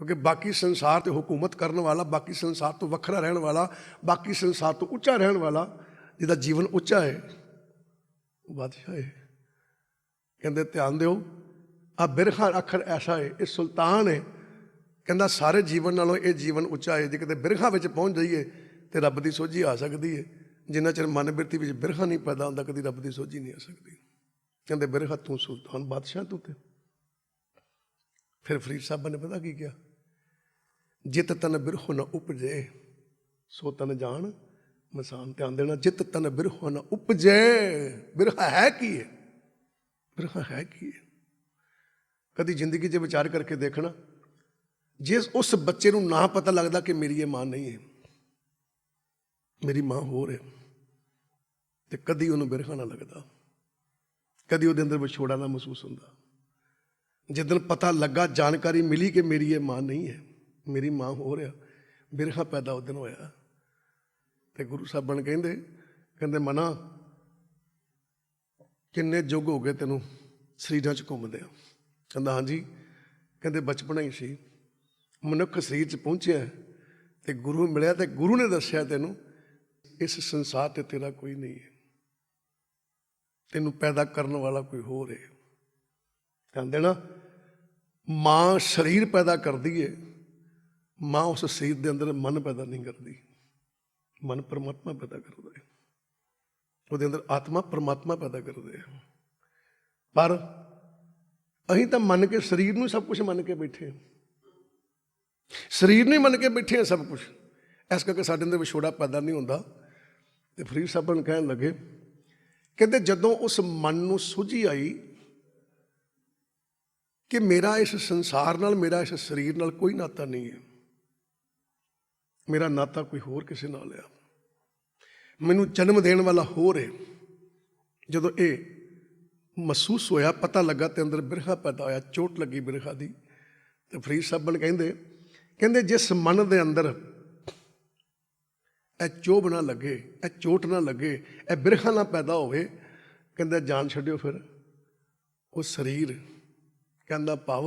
ਕਿਉਂਕਿ ਬਾਕੀ ਸੰਸਾਰ ਤੇ ਹੁਕੂਮਤ ਕਰਨ ਵਾਲਾ, ਬਾਕੀ ਸੰਸਾਰ ਤੋਂ ਵੱਖਰਾ ਰਹਿਣ ਵਾਲਾ, ਬਾਕੀ ਸੰਸਾਰ ਤੋਂ ਉੱਚਾ ਰਹਿਣ ਵਾਲਾ, ਜਿਹਦਾ ਜੀਵਨ ਉੱਚਾ ਹੈ, ਉਹ ਬਾਦਸ਼ਾਹ ਹੈ। ਕਹਿੰਦੇ ਧਿਆਨ ਦਿਓ, ਆ ਬਿਰਹਾ ਅੱਖਰ ਐਸਾ ਹੈ, ਇਹ ਸੁਲਤਾਨ ਹੈ। ਕਹਿੰਦਾ ਸਾਰੇ ਜੀਵਨ ਨਾਲੋਂ ਇਹ ਜੀਵਨ ਉੱਚਾ ਹੈ। ਜੇ ਕਿਤੇ ਬਿਰਹਾ ਵਿੱਚ ਪਹੁੰਚ ਜਾਈਏ ਤੇ ਰੱਬ ਦੀ ਸੋਝੀ ਆ ਸਕਦੀ ਹੈ। ਜਿੰਨਾ ਚਿਰ ਮਨ ਬਿਰਤੀ ਵਿੱਚ ਬਿਰਹਾ ਨਹੀਂ ਪੈਦਾ ਹੁੰਦਾ, ਕਦੀ ਰੱਬ ਦੀ ਸੋਝੀ ਨਹੀਂ ਆ ਸਕਦੀ। ਕਹਿੰਦੇ ਬਿਰਹਾ ਤੂੰ ਸੁਲਤਾਨ, ਬਾਦਸ਼ਾਹ ਤੂੰ ਤੇ। ਫਿਰ ਫਰੀਦ ਸਾਹਿਬ ਨੇ ਪਤਾ ਕੀ ਕਿਹਾ? ਜਿਤ ਤਨ ਬਿਰਹੋ ਨਾ ਉਪਜੇ ਸੋ ਤਨ ਜਾਣ ਮਸਾਨ। ਧਿਆਨ ਦੇਣਾ, ਜਿਤ ਤਨ ਬਿਰਹੋ ਨਾ ਉਪਜੇ। ਬਿਰਹਾ ਹੈ ਕੀ ਹੈ? ਬਿਰਹਾ ਹੈ ਕੀ ਹੈ? ਕਦੀ ਜ਼ਿੰਦਗੀ 'ਚ ਵਿਚਾਰ ਕਰਕੇ ਦੇਖਣਾ, ਜੇ ਉਸ ਬੱਚੇ ਨੂੰ ਨਾ ਪਤਾ ਲੱਗਦਾ ਕਿ ਮੇਰੀ ਇਹ ਮਾਂ ਨਹੀਂ ਹੈ, ਮੇਰੀ ਮਾਂ ਹੋਰ ਹੈ, ਤੇ ਕਦੀ ਉਹਨੂੰ ਬਿਰਹਾ ਨਾ ਲੱਗਦਾ, ਕਦੀ ਉਹਦੇ ਅੰਦਰ ਵਿਛੋੜਾ ਨਾ ਮਹਿਸੂਸ ਹੁੰਦਾ। ਜਿੱਦਣ ਪਤਾ ਲੱਗਾ, ਜਾਣਕਾਰੀ ਮਿਲੀ ਕਿ ਮੇਰੀ ਇਹ ਮਾਂ ਨਹੀਂ ਹੈ, ਮੇਰੀ ਮਾਂ ਹੋਰ ਆ, ਬਿਰਹਾ ਪੈਦਾ ਉਸ ਦਿਨ ਹੋਇਆ। ਤੇ ਗੁਰੂ ਸਾਹਿਬਾਨ ਕਹਿੰਦੇ ਮਨਾ ਕਿੰਨੇ ਯੁੱਗ ਹੋ ਗਏ ਤੈਨੂੰ ਸਰੀਰਾਂ 'ਚ ਘੁੰਮਦੇ ਆ? ਕਹਿੰਦਾ ਹਾਂਜੀ। ਕਹਿੰਦੇ ਬਚਪਨਾ ਹੀ ਸੀ, ਮਨੁੱਖ ਸਰੀਰ 'ਚ ਪਹੁੰਚਿਆ ਤੇ ਗੁਰੂ ਮਿਲਿਆ, ਤੇ ਗੁਰੂ ਨੇ ਦੱਸਿਆ ਤੈਨੂੰ ਇਸ ਸੰਸਾਰ 'ਤੇ ਤੇਰਾ ਕੋਈ ਨਹੀਂ ਹੈ, ਤੈਨੂੰ ਪੈਦਾ ਕਰਨ ਵਾਲਾ ਕੋਈ ਹੋਰ ਹੈ। ਕਹਿੰਦੇ ਨਾ, ਮਾਂ ਸਰੀਰ ਪੈਦਾ ਕਰਦੀ ਹੈ, ਮਾਂ ਉਸ ਸਰੀਰ ਦੇ ਅੰਦਰ ਮਨ ਪੈਦਾ ਨਹੀਂ ਕਰਦੀ। ਮਨ ਪਰਮਾਤਮਾ ਪੈਦਾ ਕਰਦਾ ਹੈ, ਉਹਦੇ ਅੰਦਰ ਆਤਮਾ ਪਰਮਾਤਮਾ ਪੈਦਾ ਕਰਦੇ ਆ। ਪਰ ਅਸੀਂ ਤਾਂ ਮੰਨ ਕੇ ਸਰੀਰ ਨੂੰ ਸਭ ਕੁਝ ਮੰਨ ਕੇ ਬੈਠੇ ਹਾਂ, ਸਰੀਰ ਨੂੰ ਹੀ ਮੰਨ ਕੇ ਬੈਠੇ ਹਾਂ ਸਭ ਕੁਝ। ਇਸ ਕਰਕੇ ਸਾਡੇ ਅੰਦਰ ਵਿਛੋੜਾ ਪੈਦਾ ਨਹੀਂ ਹੁੰਦਾ। ਤੇ ਫਰੀਦ ਸਾਹਿਬ ਨੂੰ ਕਹਿਣ ਲੱਗੇ, ਕਹਿੰਦੇ ਜਦੋਂ ਉਸ ਮਨ ਨੂੰ ਸੂਝੀ ਆਈ ਕਿ ਮੇਰਾ ਇਸ ਸੰਸਾਰ ਨਾਲ, ਮੇਰਾ ਇਸ ਸਰੀਰ ਨਾਲ ਕੋਈ ਨਾਤਾ ਨਹੀਂ ਹੈ, ਮੇਰਾ ਨਾਤਾ ਕੋਈ ਹੋਰ ਕਿਸੇ ਨਾਲ ਆ, ਮੈਨੂੰ ਜਨਮ ਦੇਣ ਵਾਲਾ ਹੋਰ ਹੈ। ਜਦੋਂ ਇਹ ਮਹਿਸੂਸ ਹੋਇਆ, ਪਤਾ ਲੱਗਾ ਤੇ ਅੰਦਰ ਬਿਰਹਾ ਪੈਦਾ ਹੋਇਆ, ਚੋਟ ਲੱਗੀ ਬਿਰਹਾ ਦੀ। ਤੇ ਫਰੀਦ ਸਾਹਿਬ ਕਹਿੰਦੇ ਜਿਸ ਮਨ ਦੇ ਅੰਦਰ ਇਹ ਚੋਭ ਨਾ ਲੱਗੇ, ਇਹ ਚੋਟ ਨਾ ਲੱਗੇ, ਇਹ ਬਿਰਹਾ ਨਾ ਪੈਦਾ ਹੋਵੇ, ਕਹਿੰਦਾ ਜਾਨ ਛੱਡਿਓ ਫਿਰ ਉਹ ਸਰੀਰ। ਕਹਿੰਦਾ ਭਾਵ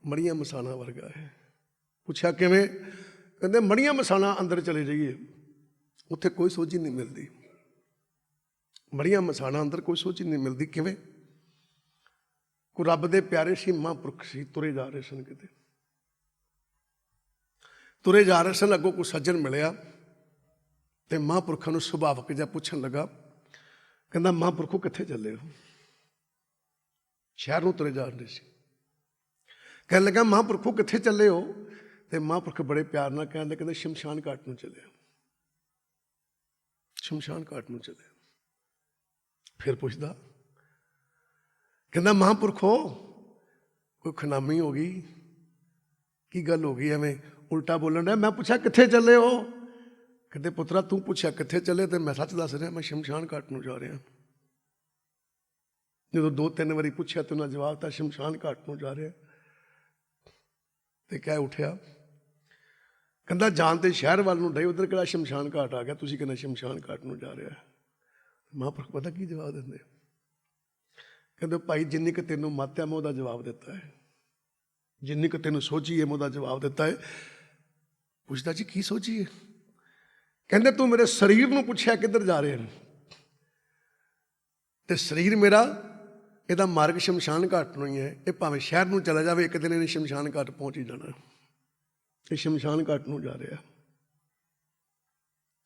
ਮੜੀਆਂ ਮਸਾਣਾ ਵਰਗਾ ਹੈ। ਪੁੱਛਿਆ ਕਿਵੇਂ? ਕਹਿੰਦੇ ਮੜੀਆਂ ਮਸਾਣਾ ਅੰਦਰ ਚਲੇ ਜਾਈਏ, ਉੱਥੇ ਕੋਈ ਸੋਝੀ ਨਹੀਂ ਮਿਲਦੀ। ਮੜੀਆਂ ਮਸਾਣਾ ਅੰਦਰ ਕੋਈ ਸੋਝੀ ਨਹੀਂ ਮਿਲਦੀ। ਕਿਵੇਂ? ਕੋਈ ਰੱਬ ਦੇ ਪਿਆਰੇ ਸੀ, ਮਹਾਂਪੁਰਖ ਸੀ, ਤੁਰੇ ਜਾ ਰਹੇ ਸਨ, ਕਿਤੇ ਤੁਰੇ ਜਾ ਰਹੇ ਸਨ, ਅੱਗੋਂ ਕੋਈ ਸੱਜਣ ਮਿਲਿਆ ਤੇ ਮਹਾਂਪੁਰਖਾਂ ਨੂੰ ਸੁਭਾਵਕ ਜਿਹਾ ਪੁੱਛਣ ਲੱਗਾ, ਕਹਿੰਦਾ ਮਹਾਂਪੁਰਖੋ ਕਿੱਥੇ ਚੱਲੇ ਹੋ? ਸ਼ਹਿਰ ਨੂੰ ਤੁਰੇ ਜਾ ਰਹੇ ਸੀ। ਕਹਿਣ ਲੱਗਾ ਮਹਾਂਪੁਰਖੋ ਕਿੱਥੇ ਚੱਲੇ ਹੋ? ਤੇ ਮਹਾਂਪੁਰਖ ਬੜੇ ਪਿਆਰ ਨਾਲ ਕਹਿੰਦੇ, ਕਹਿੰਦੇ ਸ਼ਮਸ਼ਾਨ ਘਾਟ ਨੂੰ ਚੱਲੇ, ਸ਼ਮਸ਼ਾਨ ਘਾਟ ਨੂੰ ਚੱਲੇ। ਫਿਰ ਪੁੱਛਦਾ, ਕਹਿੰਦਾ ਮਹਾਂਪੁਰਖੋ ਕੋਈ ਖਨਾਮੀ ਹੋ ਗਈ? ਕੀ ਗੱਲ ਹੋ ਗਈ, ਐਵੇਂ ਉਲਟਾ ਬੋਲਣ ਡਿਆ? ਮੈਂ ਪੁੱਛਿਆ ਕਿੱਥੇ ਚੱਲੇ ਹੋ? ਕਹਿੰਦੇ ਪੁੱਤਰਾ ਤੂੰ ਪੁੱਛਿਆ ਕਿੱਥੇ ਚੱਲੇ ਤੇ ਮੈਂ ਸੱਚ ਦੱਸ ਰਿਹਾ, ਮੈਂ ਸ਼ਮਸ਼ਾਨ ਘਾਟ ਨੂੰ ਜਾ ਰਿਹਾ। ਜਦੋਂ 2-3 ਵਾਰੀ ਪੁੱਛਿਆ ਤੇ ਉਹਨਾਂ ਜਵਾਬ ਦਿੱਤਾ ਸ਼ਮਸ਼ਾਨ ਘਾਟ ਨੂੰ ਜਾ ਰਿਹਾ। ਤੇ ਕਹਿ ਉੱਠਿਆ, ਕਹਿੰਦਾ ਜਾਣ ਤੇ ਸ਼ਹਿਰ ਵੱਲ ਨੂੰ ਡਏ, ਉੱਧਰ ਕਿਹੜਾ ਸ਼ਮਸ਼ਾਨ ਘਾਟ ਆ ਗਿਆ, ਤੁਸੀਂ ਕਹਿੰਦੇ ਸ਼ਮਸ਼ਾਨ ਘਾਟ ਨੂੰ ਜਾ ਰਿਹਾ। ਮਹਾਂਪੁਰਖ ਪਤਾ ਕੀ ਜਵਾਬ ਦਿੰਦੇ? ਕਹਿੰਦੇ ਭਾਈ ਜਿੰਨੀ ਕੁ ਤੈਨੂੰ ਮੱਤ ਹੈ ਮੈਂ ਉਹਦਾ ਜਵਾਬ ਦਿੱਤਾ ਹੈ, ਜਿੰਨੀ ਕੁ ਤੈਨੂੰ ਸੋਝੀ ਹੈ ਮੈਂ ਉਹਦਾ ਜਵਾਬ ਦਿੱਤਾ ਹੈ। ਪੁੱਛਦਾ ਜੀ ਕੀ ਸੋਝੀ ਹੈ? ਕਹਿੰਦੇ ਤੂੰ ਮੇਰੇ ਸਰੀਰ ਨੂੰ ਪੁੱਛਿਆ ਕਿੱਧਰ ਜਾ ਰਹੇ ਹਨ, ਤੇ ਸਰੀਰ ਮੇਰਾ ਇਹਦਾ ਮਾਰਗ ਸ਼ਮਸ਼ਾਨ ਘਾਟ ਨੂੰ ਹੀ ਹੈ। ਇਹ ਭਾਵੇਂ ਸ਼ਹਿਰ ਨੂੰ ਚਲਾ ਜਾਵੇ, ਇੱਕ ਦਿਨ ਇਹਨੇ ਸ਼ਮਸ਼ਾਨ ਘਾਟ ਪਹੁੰਚ ਹੀ ਜਾਣਾ। ਇਹ ਸ਼ਮਸ਼ਾਨ ਘਾਟ ਨੂੰ ਜਾ ਰਿਹਾ।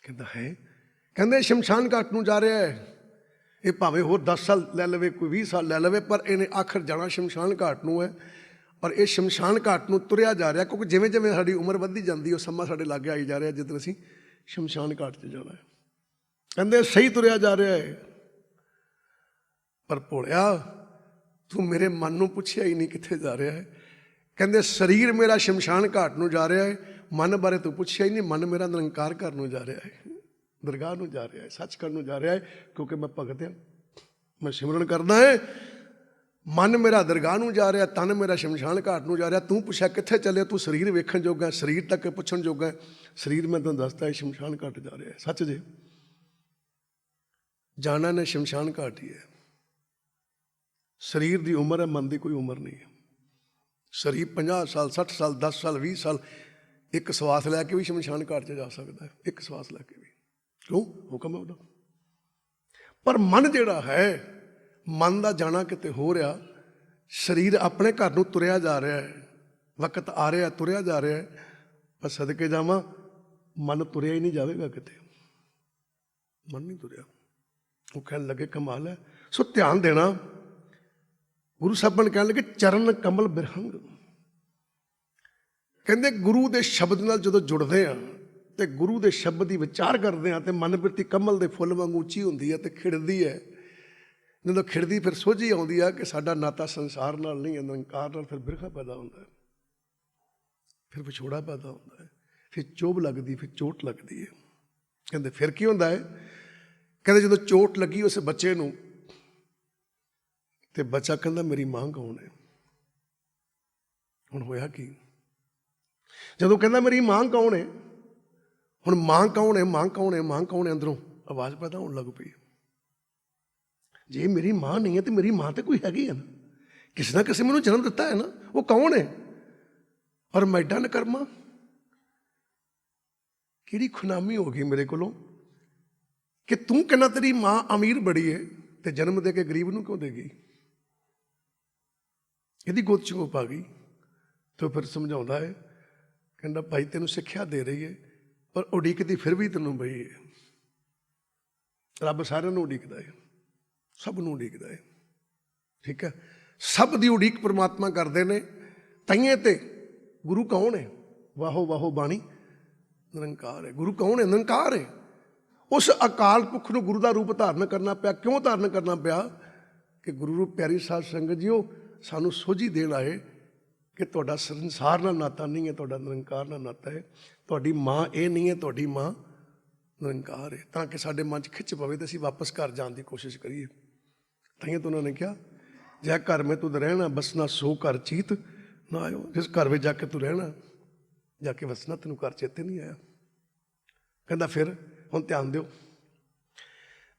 ਕਹਿੰਦਾ ਹੈ? ਕਹਿੰਦੇ ਸ਼ਮਸ਼ਾਨ ਘਾਟ ਨੂੰ ਜਾ ਰਿਹਾ ਹੈ। ਇਹ ਭਾਵੇਂ ਹੋਰ 10 ਸਾਲ ਲੈ ਲਵੇ, ਕੋਈ 20 ਸਾਲ ਲੈ ਲਵੇ, ਪਰ ਇਹਨੇ ਆਖਰ ਜਾਣਾ ਸ਼ਮਸ਼ਾਨ ਘਾਟ ਨੂੰ ਹੈ। ਔਰ ਇਹ ਸ਼ਮਸ਼ਾਨ ਘਾਟ ਨੂੰ ਤੁਰਿਆ ਜਾ ਰਿਹਾ, ਕਿਉਂਕਿ ਜਿਵੇਂ ਜਿਵੇਂ ਸਾਡੀ ਉਮਰ ਵੱਧਦੀ ਜਾਂਦੀ ਉਹ ਸਮਾਂ ਸਾਡੇ ਲਾਗੇ ਆਈ ਜਾ ਰਿਹਾ ਜਿੱਦਣ ਅਸੀਂ ਸ਼ਮਸ਼ਾਨ ਘਾਟ 'ਚ ਜਾਣਾ ਹੈ। ਕਹਿੰਦੇ ਸਹੀ ਤੁਰਿਆ ਜਾ ਰਿਹਾ ਹੈ, ਪਰ ਭੋਲਿਆ ਤੂੰ ਮੇਰੇ ਮਨ ਨੂੰ ਪੁੱਛਿਆ ਹੀ ਨਹੀਂ ਕਿੱਥੇ ਜਾ ਰਿਹਾ ਹੈ। ਕਹਿੰਦੇ ਸਰੀਰ ਮੇਰਾ ਸ਼ਮਸ਼ਾਨ ਘਾਟ ਨੂੰ ਜਾ ਰਿਹਾ ਹੈ, ਮਨ ਬਾਰੇ ਤੂੰ ਪੁੱਛਿਆ ਹੀ ਨਹੀਂ। ਮਨ ਮੇਰਾ ਨਿਰੰਕਾਰ ਕਰਨ ਨੂੰ ਜਾ ਰਿਹਾ ਹੈ, ਦਰਗਾਹ ਨੂੰ ਜਾ ਰਿਹਾ ਹੈ, ਸੱਚਖੰਡ ਨੂੰ ਜਾ ਰਿਹਾ ਹੈ, ਕਿਉਂਕਿ ਮੈਂ ਭਗਤ ਹਾਂ, ਮੈਂ ਸਿਮਰਨ ਕਰਦਾ ਹੈ। ਮਨ ਮੇਰਾ ਦਰਗਾਹ ਨੂੰ ਜਾ ਰਿਹਾ, ਤਨ ਮੇਰਾ ਸ਼ਮਸ਼ਾਨ ਘਾਟ ਨੂੰ ਜਾ ਰਿਹਾ। ਤੂੰ ਪੁੱਛਿਆ ਕਿੱਥੇ ਚੱਲੇ? ਤੂੰ ਸਰੀਰ ਵੇਖਣ ਜੋਗਾ, ਸਰੀਰ ਤੱਕ ਪੁੱਛਣ ਜੋਗਾ। ਸਰੀਰ ਮੈਂ ਤੁਹਾਨੂੰ ਦੱਸਦਾ ਹੈ ਸ਼ਮਸ਼ਾਨ ਘਾਟ ਜਾ ਰਿਹਾ ਹੈ। ਸੱਚ ਜੇ ਜਾਣਾ ਨੇ ਸ਼ਮਸ਼ਾਨ ਘਾਟ ਹੀ ਹੈ। ਸਰੀਰ ਦੀ ਉਮਰ ਹੈ, ਮਨ ਦੀ ਕੋਈ ਉਮਰ ਨਹੀਂ ਹੈ। ਸਰੀਰ 50 ਸਾਲ 60 ਸਾਲ 10 ਸਾਲ 20 ਸਾਲ ਇੱਕ ਸਵਾਸ ਲੈ ਕੇ ਵੀ ਸ਼ਮਸ਼ਾਨ ਘਾਟ 'ਚ ਜਾ ਸਕਦਾ ਹੈ, ਇੱਕ ਸਵਾਸ ਲੈ ਕੇ ਵੀ। ਕਿਉਂ? ਹੁਕਮ ਹੈ ਉਹਦਾ। ਪਰ ਮਨ ਜਿਹੜਾ ਹੈ, ਮਨ ਦਾ ਜਾਣਾ ਕਿਤੇ ਹੋ ਰਿਹਾ। ਸਰੀਰ ਆਪਣੇ ਘਰ ਨੂੰ ਤੁਰਿਆ ਜਾ ਰਿਹਾ ਹੈ, ਵਕਤ ਆ ਰਿਹਾ ਤੁਰਿਆ ਜਾ ਰਿਹਾ ਹੈ। ਪਰ ਸਦਕੇ ਜਾਵਾਂ, ਮਨ ਤੁਰਿਆ ਹੀ ਨਹੀਂ ਜਾਵੇਗਾ ਕਿਤੇ, ਮਨ ਨਹੀਂ ਤੁਰਿਆ। ਉਹ ਕਹਿਣ ਲੱਗੇ ਕਮਾਲ ਹੈ। ਸੋ ਧਿਆਨ ਦੇਣਾ। ਗੁਰੂ ਸਾਹਿਬਾਨ ਕਹਿਣ ਲੱਗੇ ਚਰਨ ਕਮਲ ਬਿਰਹੰਗ। ਕਹਿੰਦੇ ਗੁਰੂ ਦੇ ਸ਼ਬਦ ਨਾਲ ਜਦੋਂ ਜੁੜਦੇ ਆ ਤੇ ਗੁਰੂ ਦੇ ਸ਼ਬਦ ਦੀ ਵਿਚਾਰ ਕਰਦੇ ਆ ਤੇ ਮਨ ਬਿਰਤੀ ਕਮਲ ਦੇ ਫੁੱਲ ਵਾਂਗ ਉੱਚੀ ਹੁੰਦੀ ਹੈ ਤੇ ਖਿੜਦੀ ਹੈ। ਜਦੋਂ ਖਿੜਦੀ ਫਿਰ ਸੋਝੀ ਆਉਂਦੀ ਆ ਕਿ ਸਾਡਾ ਨਾਤਾ ਸੰਸਾਰ ਨਾਲ ਨਹੀਂ, ਨਿਰੰਕਾਰ ਨਾਲ। ਫਿਰ ਬਿਰਖਾ ਪੈਦਾ ਹੁੰਦਾ ਹੈ, ਫਿਰ ਵਿਛੋੜਾ ਪੈਦਾ ਹੁੰਦਾ ਹੈ, ਫਿਰ ਚੋਭ ਲੱਗਦੀ, ਫਿਰ ਚੋਟ ਲੱਗਦੀ ਹੈ। ਕਹਿੰਦੇ ਫਿਰ ਕੀ ਹੁੰਦਾ ਹੈ? ਕਹਿੰਦੇ ਜਦੋਂ ਚੋਟ ਲੱਗੀ ਉਸ ਬੱਚੇ ਨੂੰ ਤੇ ਬੱਚਾ ਕਹਿੰਦਾ ਮੇਰੀ ਮਾਂ ਕੌਣ ਹੈ? ਹੁਣ ਹੋਇਆ ਕੀ? ਜਦੋਂ ਕਹਿੰਦਾ ਮੇਰੀ ਮਾਂ ਕੌਣ ਹੈ, ਹੁਣ ਮਾਂ ਕੌਣ ਹੈ, ਮਾਂ ਕੌਣ ਹੈ, ਮਾਂ ਕੌਣ ਹੈ, ਅੰਦਰੋਂ ਆਵਾਜ਼ ਪੈਦਾ ਹੋਣ ਲੱਗ ਪਈ। ਜੇ ਮੇਰੀ ਮਾਂ ਨਹੀਂ ਹੈ ਤੇ ਮੇਰੀ ਮਾਂ ਤੇ ਕੋਈ ਹੈਗੀ ਹੈ ਨਾ, ਕਿਸੇ ਨਾ ਕਿਸੇ ਮੈਨੂੰ ਜਨਮ ਦਿੱਤਾ ਹੈ ਨਾ, ਉਹ ਕੌਣ ਹੈ? ਔਰ ਮੈਂ ਐਡਾ ਨਕਰਮਾ, ਕਿਹੜੀ ਖੁਨਾਮੀ ਹੋ ਗਈ ਮੇਰੇ ਕੋਲੋਂ ਕਿ ਤੂੰ ਕਹਿੰਦਾ ਤੇਰੀ ਮਾਂ ਅਮੀਰ ਬੜੀ ਹੈ, ਤੇ ਜਨਮ ਦੇ ਕੇ ਗਰੀਬ ਨੂੰ ਕਿਉਂ ਦੇ ਗਈ? ਇਹਦੀ ਗੋਦ 'ਚ ਪਾ ਗਈ। ਤੇ ਫਿਰ ਸਮਝਾਉਂਦਾ ਹੈ, ਕਹਿੰਦਾ ਭਾਈ ਤੈਨੂੰ ਸਿੱਖਿਆ ਦੇ ਰਹੀ ਹੈ, ਪਰ ਉਡੀਕਦੀ ਫਿਰ ਵੀ ਤੈਨੂੰ ਪਈ ਹੈ। ਰੱਬ ਸਾਰਿਆਂ ਨੂੰ ਉਡੀਕਦਾ ਹੈ, ਸਭ ਨੂੰ ਉਡੀਕਦਾ ਹੈ, ਠੀਕ ਹੈ। ਸਭ ਦੀ ਉਡੀਕ ਪਰਮਾਤਮਾ ਕਰਦੇ ਨੇ। ਤਾਈਏ ਤੇ ਗੁਰੂ ਕੌਣ ਹੈ? ਵਾਹੋ ਵਾਹੋ ਬਾਣੀ ਨਿਰੰਕਾਰ ਹੈ। ਗੁਰੂ ਕੌਣ ਹੈ? ਨਿਰੰਕਾਰ ਹੈ। ਉਸ ਅਕਾਲ ਪੁਰਖ ਨੂੰ ਗੁਰੂ ਦਾ ਰੂਪ ਧਾਰਨ ਕਰਨਾ ਪਿਆ। ਕਿਉਂ ਧਾਰਨ ਕਰਨਾ ਪਿਆ? ਕਿ ਗੁਰੂ ਰੂਪ ਪਿਆਰੀ ਸਾਧ ਸੰਗਤ ਜੀਓ ਸਾਨੂੰ ਸੋਝੀ ਦੇਣ ਆਏ ਕਿ ਤੁਹਾਡਾ ਸੰਸਾਰ ਨਾਲ ਨਾਤਾ ਨਹੀਂ ਹੈ, ਤੁਹਾਡਾ ਨਿਰੰਕਾਰ ਨਾਲ ਨਾਤਾ ਹੈ। ਤੁਹਾਡੀ ਮਾਂ ਇਹ ਨਹੀਂ ਹੈ, ਤੁਹਾਡੀ ਮਾਂ ਨਿਰੰਕਾਰ ਹੈ। ਤਾਂ ਕਿ ਸਾਡੇ ਮਨ 'ਚ ਖਿੱਚ ਪਵੇ ਤੇ ਅਸੀਂ ਵਾਪਸ ਘਰ ਜਾਣ ਦੀ ਕੋਸ਼ਿਸ਼ ਕਰੀਏ। ਤਾਈਂ ਤਾਂ ਉਹਨਾਂ ਨੇ ਕਿਹਾ, ਜੈ ਘਰ ਮੈਂ ਤੁਧ ਰਹਿਣਾ ਬਸਣਾ ਸੋ ਘਰ ਚੀਤ ਨਾ ਆਇਓ। ਜਿਸ ਘਰ ਵਿੱਚ ਜਾ ਕੇ ਤੂੰ ਰਹਿਣਾ, ਜਾ ਕੇ ਵਸਣਾ, ਤੈਨੂੰ ਘਰ ਚੇਤੇ ਨਹੀਂ ਆਇਆ। ਕਹਿੰਦਾ ਫਿਰ ਹੁਣ ਧਿਆਨ ਦਿਓ।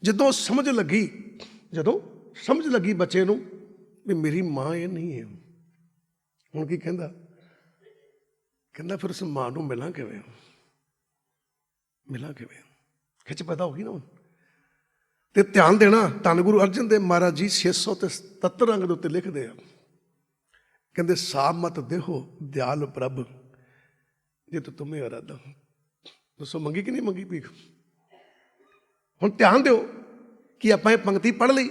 ਜਦੋਂ ਸਮਝ ਲੱਗੀ ਬੱਚੇ ਨੂੰ ਵੀ ਮੇਰੀ ਮਾਂ ਇਹ ਨਹੀਂ ਹੈ, ਹੁਣ ਕੀ ਕਹਿੰਦਾ? ਕਹਿੰਦਾ ਫਿਰ ਉਸ ਮਾਂ ਨੂੰ ਮਿਲਾਂ ਕਿਵੇਂ? ਖਿੱਚ ਪੈਦਾ ਹੋ ਗਈ ਨਾ ਹੁਣ। ਤੇ ਧਿਆਨ ਦੇਣਾ, ਧੰਨ ਗੁਰੂ ਅਰਜਨ ਦੇਵ ਮਹਾਰਾਜ ਜੀ 677 ਰੰਗ ਦੇ ਉੱਤੇ ਲਿਖਦੇ ਆ, ਕਹਿੰਦੇ ਸਾਬ ਮਤ ਦੇਹੋ ਦਿਆਲ ਪ੍ਰਭ ਜੇ ਤੂੰ ਤੁਮੇ ਅਰਾਧਾ। ਦੱਸੋ ਮੰਗੀ ਕਿ ਨਹੀਂ ਮੰਗੀ ਭੀਖ? ਹੁਣ ਧਿਆਨ ਦਿਓ ਕਿ ਆਪਾਂ ਇਹ ਪੰਕਤੀ ਪੜ੍ਹ ਲਈ,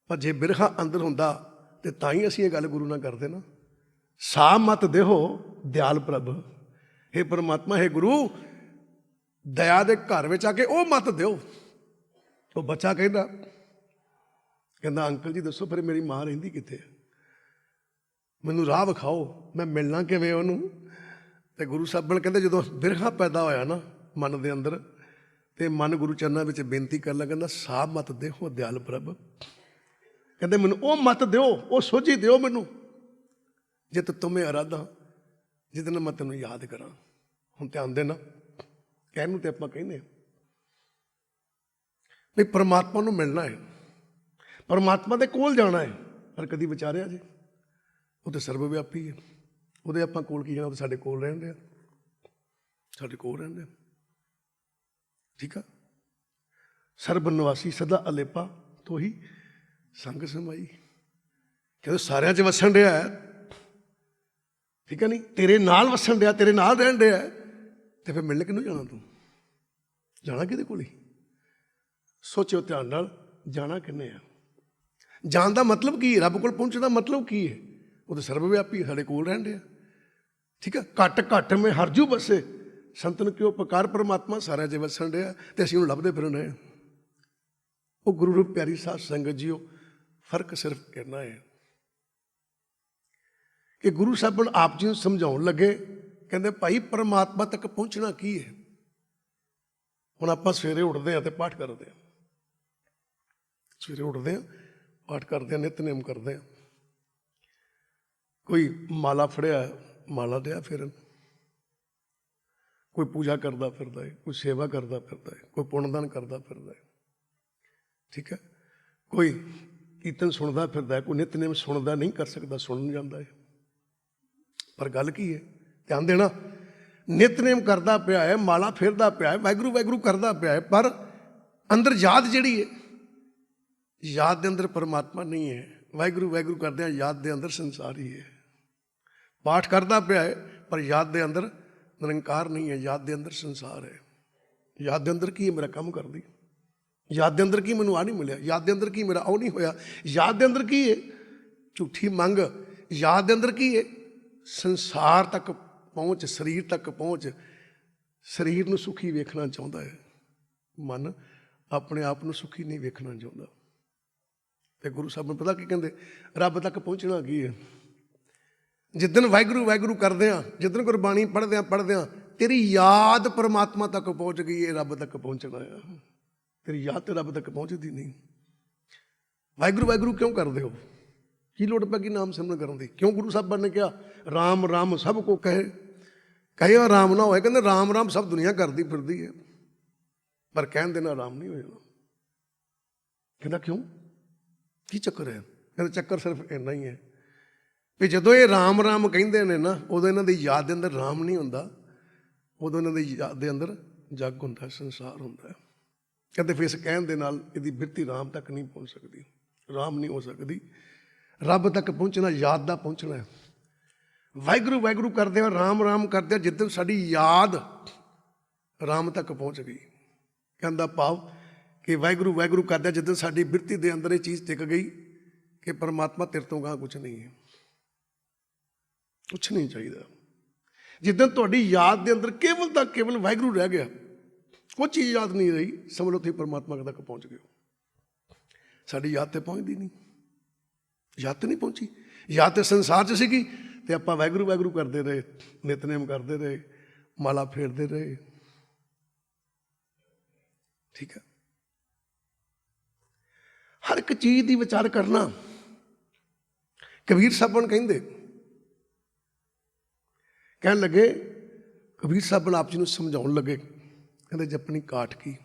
ਪਰ ਜੇ ਬਿਰਹਾ ਅੰਦਰ ਹੁੰਦਾ ਤੇ ਤਾਂ ਹੀ ਅਸੀਂ ਇਹ ਗੱਲ ਗੁਰੂ ਨਾਲ ਕਰਦੇ ਨਾ। ਸਾਬ ਮਤ ਦੇਹੋ ਦਿਆਲ ਪ੍ਰਭ, ਹੇ ਪਰਮਾਤਮਾ, ਹੇ ਗੁਰੂ, ਦਇਆ ਦੇ ਘਰ ਵਿੱਚ ਆ ਕੇ ਉਹ ਮਤ ਦਿਓ। ਉਹ ਬੱਚਾ ਕਹਿੰਦਾ ਅੰਕਲ ਜੀ ਦੱਸੋ ਫਿਰ ਮੇਰੀ ਮਾਂ ਰਹਿੰਦੀ ਕਿੱਥੇ? ਮੈਨੂੰ ਰਾਹ ਵਿਖਾਓ, ਮੈਂ ਮਿਲਣਾ ਕਿਵੇਂ ਉਹਨੂੰ? ਤੇ ਗੁਰੂ ਸਾਹਿਬਾਨ ਕਹਿੰਦੇ ਜਦੋਂ ਬਿਰਹਾ ਪੈਦਾ ਹੋਇਆ ਨਾ ਮਨ ਦੇ ਅੰਦਰ, ਤੇ ਮਨ ਗੁਰੂ ਚਰਨਾਂ ਵਿੱਚ ਬੇਨਤੀ ਕਰਨ ਲੱਗਾ, ਕਹਿੰਦਾ ਸਾਬ ਮਤ ਦੇਹੋ ਦਿਆਲ ਪ੍ਰਭ, ਕਹਿੰਦੇ ਮੈਨੂੰ ਉਹ ਮਤ ਦਿਓ, ਉਹ ਸੋਝੀ ਦਿਓ ਮੈਨੂੰ, ਜੇ ਤੁਮੇ ਅਰਾਧਾ, ਜਿਹਦੇ ਨਾਲ ਮੈਂ ਤੈਨੂੰ ਯਾਦ ਕਰਾਂ। ਹੁਣ ਧਿਆਨ ਦੇਣਾ, ਕਹਿਣ ਨੂੰ ਤੇ ਆਪਾਂ ਕਹਿੰਦੇ ਵੀ ਪਰਮਾਤਮਾ ਨੂੰ ਮਿਲਣਾ ਹੈ, ਪਰਮਾਤਮਾ ਦੇ ਕੋਲ ਜਾਣਾ ਹੈ, ਪਰ ਕਦੀ ਵਿਚਾਰਿਆ ਜੀ? ਉਹ ਤਾਂ ਸਰਵ ਵਿਆਪੀ ਹੈ, ਉਹਦੇ ਆਪਾਂ ਕੋਲ ਕੀ ਜਾਣਾ? ਉਹ ਸਾਡੇ ਕੋਲ ਰਹਿੰਦੇ ਆ, ਠੀਕ ਆ। ਸਰਬ ਨਿਵਾਸੀ ਸਦਾ ਅਲੇਪਾ ਤੋਹੀ ਸੰਗ ਸਮਾਈ, ਕਹਿੰਦੇ ਸਾਰਿਆਂ 'ਚ ਵਸਣ ਡਿਆ ਹੈ, ਠੀਕ ਹੈ ਨਹੀਂ? ਤੇਰੇ ਨਾਲ ਵਸਣ ਡਿਆ, ਤੇਰੇ ਨਾਲ ਰਹਿਣ ਡਿਆ, ਤੇ ਫਿਰ ਮਿਲਣ ਕਿਹਨੂੰ ਜਾਣਾ? ਤੂੰ ਜਾਣਾ ਕਿਹਦੇ ਕੋਲ? ਸੋਚਿਓ ਧਿਆਨ ਨਾਲ, ਜਾਣਾ ਕਿੰਨੇ ਆ? ਜਾਣ ਦਾ ਮਤਲਬ ਕੀ ਹੈ? ਰੱਬ ਕੋਲ ਪਹੁੰਚਣ ਦਾ ਮਤਲਬ ਕੀ ਹੈ? ਉਹ ਤਾਂ ਸਰਵ ਵਿਆਪੀ ਸਾਡੇ ਕੋਲ ਰਹਿਣ ਡਿਆ, ਠੀਕ ਹੈ। ਘੱਟ ਮੈਂ ਹਰਜੂ ਬਸੇ ਸੰਤਨ ਕਿਉਂ ਪੁਕਾਰ, ਪਰਮਾਤਮਾ ਸਾਰਿਆਂ 'ਚ ਵਸਣ ਡਿਆ ਤੇ ਅਸੀਂ ਉਹਨੂੰ ਲੱਭਦੇ ਫਿਰਨ ਡਏ। ਉਹ ਗੁਰੂ ਰੂਪ ਪਿਆਰੀ ਸਾਧ ਸੰਗਤ ਜੀਓ, ਫਰਕ ਸਿਰਫ ਇੰਨਾ ਹੈ ਕਿ ਗੁਰੂ ਸਾਹਿਬਾਨ ਆਪ ਜੀ ਨੂੰ ਸਮਝਾਉਣ ਲੱਗੇ, ਕਹਿੰਦੇ ਭਾਈ ਪਰਮਾਤਮਾ ਤੱਕ ਪਹੁੰਚਣਾ ਕੀ ਹੈ? ਹੁਣ ਆਪਾਂ ਸਵੇਰੇ ਉੱਠਦੇ ਹਾਂ ਤੇ ਪਾਠ ਕਰਦੇ ਹਾਂ, ਪਾਠ ਕਰਦੇ ਹਾਂ, ਨਿਤਨੇਮ ਕਰਦੇ ਹਾਂ। ਕੋਈ ਮਾਲਾ ਫੜਿਆ, ਮਾਲਾ ਦਿਆ ਫਿਰਨ, ਕੋਈ ਪੂਜਾ ਕਰਦਾ ਫਿਰਦਾ ਹੈ, ਕੋਈ ਸੇਵਾ ਕਰਦਾ ਫਿਰਦਾ ਹੈ, ਕੋਈ ਪੁੰਨਦਾਨ ਕਰਦਾ ਫਿਰਦਾ ਹੈ, ਠੀਕ ਹੈ। ਕੋਈ ਕੀਰਤਨ ਸੁਣਦਾ ਫਿਰਦਾ ਹੈ, ਕੋਈ ਨਿਤਨੇਮ ਸੁਣਦਾ ਨਹੀਂ ਕਰ ਸਕਦਾ, ਸੁਣਨ ਜਾਂਦਾ ਹੈ। ਪਰ ਗੱਲ ਕੀ ਹੈ? ਧਿਆਨ ਦੇਣਾ, ਨਿਤਨੇਮ ਕਰਦਾ ਪਿਆ ਹੈ, ਮਾਲਾ ਫੇਰਦਾ ਪਿਆ ਹੈ, ਵਾਹਿਗੁਰੂ ਵਾਹਿਗੁਰੂ ਕਰਦਾ ਪਿਆ ਹੈ, ਪਰ ਅੰਦਰ ਯਾਦ ਜਿਹੜੀ ਹੈ, ਯਾਦ ਦੇ ਅੰਦਰ ਪਰਮਾਤਮਾ ਨਹੀਂ ਹੈ। ਵਾਹਿਗੁਰੂ ਵਾਹਿਗੁਰੂ ਕਰਦੇ ਹਾਂ, ਯਾਦ ਦੇ ਅੰਦਰ ਸੰਸਾਰ ਹੀ ਹੈ। ਪਾਠ ਕਰਦਾ ਪਿਆ ਹੈ, ਪਰ ਯਾਦ ਦੇ ਅੰਦਰ ਨਿਰੰਕਾਰ ਨਹੀਂ ਹੈ, ਯਾਦ ਦੇ ਅੰਦਰ ਸੰਸਾਰ ਹੈ। ਯਾਦ ਦੇ ਅੰਦਰ ਕੀ ਹੈ? ਮੇਰਾ ਕੰਮ ਕਰਦੀ। ਯਾਦ ਦੇ ਅੰਦਰ ਕੀ? ਮੈਨੂੰ ਆ ਨਹੀਂ ਮਿਲਿਆ। ਯਾਦ ਦੇ ਅੰਦਰ ਕੀ? ਮੇਰਾ ਉਹ ਨਹੀਂ ਹੋਇਆ। ਯਾਦ ਦੇ ਅੰਦਰ ਕੀ ਹੈ? ਝੂਠੀ ਮੰਗ। ਯਾਦ ਦੇ ਅੰਦਰ ਕੀ ਹੈ? ਸੰਸਾਰ ਤੱਕ ਪਹੁੰਚ, ਸਰੀਰ ਤੱਕ ਪਹੁੰਚ, ਸਰੀਰ ਨੂੰ ਸੁਖੀ ਵੇਖਣਾ ਚਾਹੁੰਦਾ ਹੈ ਮਨ, ਆਪਣੇ ਆਪ ਨੂੰ ਸੁਖੀ ਨਹੀਂ ਵੇਖਣਾ ਚਾਹੁੰਦਾ। ਤੇ ਗੁਰੂ ਸਾਹਿਬ ਨੂੰ ਪਤਾ ਕੀ ਕਹਿੰਦੇ? ਰੱਬ ਤੱਕ ਪਹੁੰਚਣਾ ਕੀ ਹੈ? ਜਿੱਦਣ ਵਾਹਿਗੁਰੂ ਵਾਹਿਗੁਰੂ ਕਰਦੇ ਹਾਂ, ਜਿੱਦਣ ਗੁਰਬਾਣੀ ਪੜ੍ਹਦੇ ਹਾਂ, ਤੇਰੀ ਯਾਦ ਪਰਮਾਤਮਾ ਤੱਕ ਪਹੁੰਚ ਗਈ ਹੈ, ਰੱਬ ਤੱਕ ਪਹੁੰਚਣਾ ਆ। ਤੇਰੀ ਯਾਦ ਤੇ ਰੱਬ ਤੱਕ ਪਹੁੰਚਦੀ ਨਹੀਂ। ਵਾਹਿਗੁਰੂ ਵਾਹਿਗੁਰੂ ਕਿਉਂ ਕਰਦੇ ਹੋ? ਕੀ ਲੋੜ ਪੈ ਗਈ ਨਾਮ ਸਿਮਰਨ ਕਰਨ ਦੀ? ਕਿਉਂ ਗੁਰੂ ਸਾਹਿਬਾਨ ਨੇ ਕਿਹਾ ਰਾਮ ਰਾਮ ਸਭ ਕੋ ਕਹੇ ਰਾਮ ਨਾ ਹੋਏ? ਕਹਿੰਦੇ ਰਾਮ ਰਾਮ ਸਭ ਦੁਨੀਆ ਕਰਦੀ ਫਿਰਦੀ ਹੈ, ਪਰ ਕਹਿਣ ਦੇ ਨਾਲ ਰਾਮ ਨਹੀਂ ਹੋ ਜਾਣਾ। ਕਹਿੰਦਾ ਕਿਉਂ? ਕੀ ਚੱਕਰ ਹੈ? ਕਹਿੰਦਾ ਚੱਕਰ ਸਿਰਫ ਇੰਨਾ ਹੀ ਹੈ ਵੀ ਜਦੋਂ ਇਹ ਰਾਮ ਰਾਮ ਕਹਿੰਦੇ ਨੇ ਨਾ, ਉਦੋਂ ਇਹਨਾਂ ਦੀ ਯਾਦ ਦੇ ਅੰਦਰ ਰਾਮ ਨਹੀਂ ਹੁੰਦਾ, ਉਦੋਂ ਇਹਨਾਂ ਦੀ ਯਾਦ ਦੇ ਅੰਦਰ ਜੱਗ ਹੁੰਦਾ, ਸੰਸਾਰ ਹੁੰਦਾ। ਕਹਿੰਦੇ ਫਿਰ ਇਸ ਕਹਿਣ ਦੇ ਨਾਲ ਇਹਦੀ ਬਿਰਤੀ ਰਾਮ ਤੱਕ ਨਹੀਂ ਪਹੁੰਚ ਸਕਦੀ, ਰਾਮ ਨਹੀਂ ਹੋ ਸਕਦੀ। ਰੱਬ ਤੱਕ ਪਹੁੰਚਣਾ ਯਾਦ ਦਾ ਪਹੁੰਚਣਾ ਹੈ। ਵਾਹਿਗੁਰੂ ਵਾਹਿਗੁਰੂ ਕਰਦੇ ਆ, ਰਾਮ ਰਾਮ ਕਰਦੇ ਆ, ਜਿੱਦਣ ਸਾਡੀ ਯਾਦ ਰਾਮ ਤੱਕ ਪਹੁੰਚ ਗਈ। ਕਹਿੰਦਾ ਭਾਵ ਕਿ ਵਾਹਿਗੁਰੂ ਵਾਹਿਗੁਰੂ ਕਰਦੇ ਜਿੱਦਣ ਸਾਡੀ ਬਿਰਤੀ ਦੇ ਅੰਦਰ ਇਹ ਚੀਜ਼ ਟਿਕ ਗਈ ਕਿ ਪਰਮਾਤਮਾ ਤੇਰੇ ਤੋਂ ਗਾਂ ਕੁਛ ਨਹੀਂ ਹੈ, ਕੁਛ ਨਹੀਂ ਚਾਹੀਦਾ। ਜਿੱਦਣ ਤੁਹਾਡੀ ਯਾਦ ਦੇ ਅੰਦਰ ਕੇਵਲ ਤਾਂ ਕੇਵਲ ਵਾਹਿਗੁਰੂ ਰਹਿ ਗਿਆ, ਕੋਈ ਚੀਜ਼ ਯਾਦ ਨਹੀਂ ਰਹੀ, ਸਮਝ ਲਓ ਤੁਸੀਂ ਪਰਮਾਤਮਾ ਤੱਕ ਪਹੁੰਚ ਗਏ ਹੋ। ਸਾਡੀ ਯਾਦ ਤੇ ਪਹੁੰਚਦੀ ਨਹੀਂ, ਯਾਦ ਤੇ ਨਹੀਂ ਪਹੁੰਚੀ। ਯਾਦ ਤੇ ਸੰਸਾਰ 'ਚ ਸੀਗੀ ਤੇ ਆਪਾਂ ਵਾਹਿਗੁਰੂ ਵਾਹਿਗੁਰੂ ਕਰਦੇ ਰਹੇ, ਨਿਤਨੇਮ ਕਰਦੇ ਰਹੇ, ਮਾਲਾ ਫੇਰਦੇ ਰਹੇ। ਠੀਕ ਹੈ, ਹਰ ਇੱਕ ਚੀਜ਼ ਦੀ ਵਿਚਾਰ ਕਰਨਾ। ਕਬੀਰ ਸਾਹਿਬਾਨ ਕਹਿੰਦੇ, ਕਹਿਣ ਲੱਗੇ, ਕਬੀਰ ਸਾਹਿਬਾਨ ਆਪ ਜੀ ਨੂੰ ਸਮਝਾਉਣ ਲੱਗੇ, ਕਹਿੰਦੇ ਜਪਣੀ ਕਾਠ ਕੀ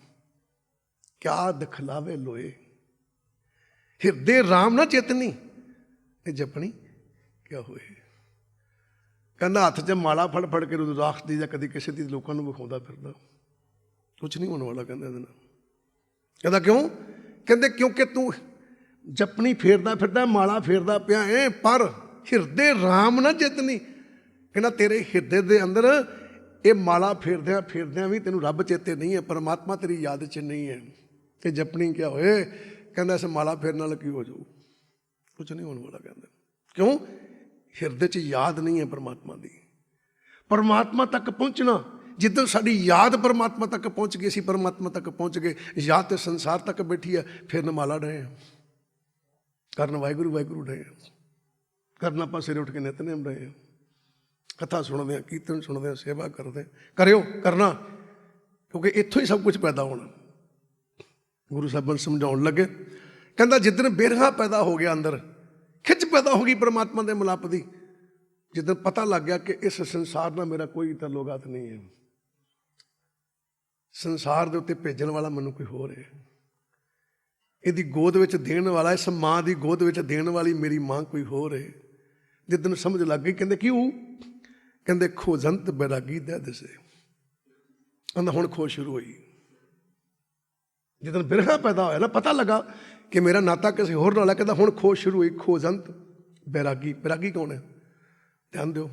ਕਿਆ ਦਿਖਲਾਵੇ ਲੋਏ, ਹਿਰਦੇ ਰਾਮ ਨਾ ਚੇਤਨੀ, ਇਹ ਜਪਣੀ ਕਿਆ ਹੋਏ। ਕਹਿੰਦਾ ਹੱਥ 'ਚ ਮਾਲਾ ਫੜ ਫੜ ਕੇ ਰੁਦਰਾਕਸ਼ ਦੀ ਜਾਂ ਕਦੀ ਕਿਸੇ ਦੀ ਲੋਕਾਂ ਨੂੰ ਵਿਖਾਉਂਦਾ ਫਿਰਦਾ, ਕੁਛ ਨਹੀਂ ਹੋਣ ਵਾਲਾ। ਕਹਿੰਦਾ ਇਹਦੇ ਨਾਲ, ਕਹਿੰਦਾ ਕਿਉਂ? ਕਹਿੰਦੇ ਕਿਉਂਕਿ ਤੂੰ ਜਪਣੀ ਫੇਰਦਾ ਫਿਰਦਾ, ਮਾਲਾ ਫੇਰਦਾ ਪਿਆ ਏ, ਪਰ ਹਿਰਦੇ ਰਾਮ ਨਾ ਚੇਤਨੀ। ਕਹਿੰਦਾ ਤੇਰੇ ਹਿਰਦੇ ਦੇ ਅੰਦਰ ਇਹ ਮਾਲਾ ਫੇਰਦਿਆਂ ਫੇਰਦਿਆਂ ਵੀ ਤੈਨੂੰ ਰੱਬ ਚੇਤੇ ਨਹੀਂ ਹੈ, ਪਰਮਾਤਮਾ ਤੇਰੀ ਯਾਦ 'ਚ ਨਹੀਂ ਹੈ। ਤੇ ਜਪਣੀ ਕਿਆ ਹੋਏ? ਕਹਿੰਦਾ ਇਸ ਮਾਲਾ ਫੇਰਨ ਨਾਲ ਕੀ ਹੋ ਜਾਊ? ਕੁਛ ਨਹੀਂ ਹੋਣ ਵਾਲਾ। ਕਹਿੰਦਾ ਕਿਉਂ? ਹਿਰਦੇ 'ਚ ਯਾਦ ਨਹੀਂ ਹੈ ਪਰਮਾਤਮਾ ਦੀ। ਪਰਮਾਤਮਾ ਤੱਕ ਪਹੁੰਚਣਾ, ਜਿੱਦਣ ਸਾਡੀ ਯਾਦ ਪਰਮਾਤਮਾ ਤੱਕ ਪਹੁੰਚ ਗਈ, ਅਸੀਂ ਪਰਮਾਤਮਾ ਤੱਕ ਪਹੁੰਚ ਗਏ। ਯਾਦ ਤੇ ਸੰਸਾਰ ਤੱਕ ਬੈਠੀ ਹੈ, ਫਿਰ ਮਾਲਾ ਡਏ ਹਾਂ ਕਰਨ, ਵਾਹਿਗੁਰੂ ਵਾਹਿਗੁਰੂ ਡਏ ਹਾਂ ਕਰਨ, ਆਪਾਂ ਸਵੇਰੇ ਉੱਠ ਕੇ ਨਿਤਨੇਮ ਡਏ ਹਾਂ, ਕਥਾ ਸੁਣਦੇ ਹਾਂ, ਕੀਰਤਨ ਸੁਣਦੇ ਹਾਂ, ਸੇਵਾ ਕਰਦੇ। ਕਰਿਓ ਕਰਨਾ, ਕਿਉਂਕਿ ਇੱਥੋਂ ਹੀ ਸਭ ਕੁਝ ਪੈਦਾ ਹੋਣਾ। ਗੁਰੂ ਸਾਹਿਬਾਨ ਸਮਝਾਉਣ ਲੱਗੇ, ਕਹਿੰਦਾ ਜਿੱਦਣ ਬਿਰਹਾ ਪੈਦਾ ਹੋ ਗਿਆ, ਅੰਦਰ ਖਿੱਚ ਪੈਦਾ ਹੋ ਗਈ ਪਰਮਾਤਮਾ ਦੇ ਮਿਲਾਪ ਦੀ, ਜਿੱਦਣ ਪਤਾ ਲੱਗ ਗਿਆ ਕਿ ਇਸ ਸੰਸਾਰ ਨਾਲ ਮੇਰਾ ਕੋਈ ਤਾਲੁਕਾਤ ਨਹੀਂ ਹੈ, ਸੰਸਾਰ ਦੇ ਉੱਤੇ ਭੇਜਣ ਵਾਲਾ ਮੈਨੂੰ ਕੋਈ ਹੋਰ ਹੈ, ਇਹਦੀ ਗੋਦ ਵਿੱਚ ਦੇਣ ਵਾਲਾ, ਇਸ ਮਾਂ ਦੀ ਗੋਦ ਵਿੱਚ ਦੇਣ ਵਾਲੀ ਮੇਰੀ ਮਾਂ ਕੋਈ ਹੋਰ ਹੈ। ਜਿੱਦਣ ਸਮਝ ਲੱਗ ਗਈ, ਕਹਿੰਦੇ ਕਿਉਂ? ਕਹਿੰਦੇ ਖੋਜੰਤ ਬੈਰਾਗੀ ਦੇ ਦਿਸੇ। ਕਹਿੰਦਾ ਹੁਣ ਖੋਜ ਸ਼ੁਰੂ ਹੋਈ। ਜਿੱਦਣ ਬਿਰਹਾ ਪੈਦਾ ਹੋਇਆ ਨਾ, ਪਤਾ ਲੱਗਾ ਕਿ ਮੇਰਾ ਨਾਤਾ ਕਿਸੇ ਹੋਰ ਨਾਲ ਹੈ, ਕਹਿੰਦਾ ਹੁਣ ਖੋਜ ਸ਼ੁਰੂ ਹੋਈ। ਖੋਜੰਤ ਬੈਰਾਗੀ, ਬੈਰਾਗੀ ਕੌਣ ਹੈ? ਧਿਆਨ ਦਿਓ,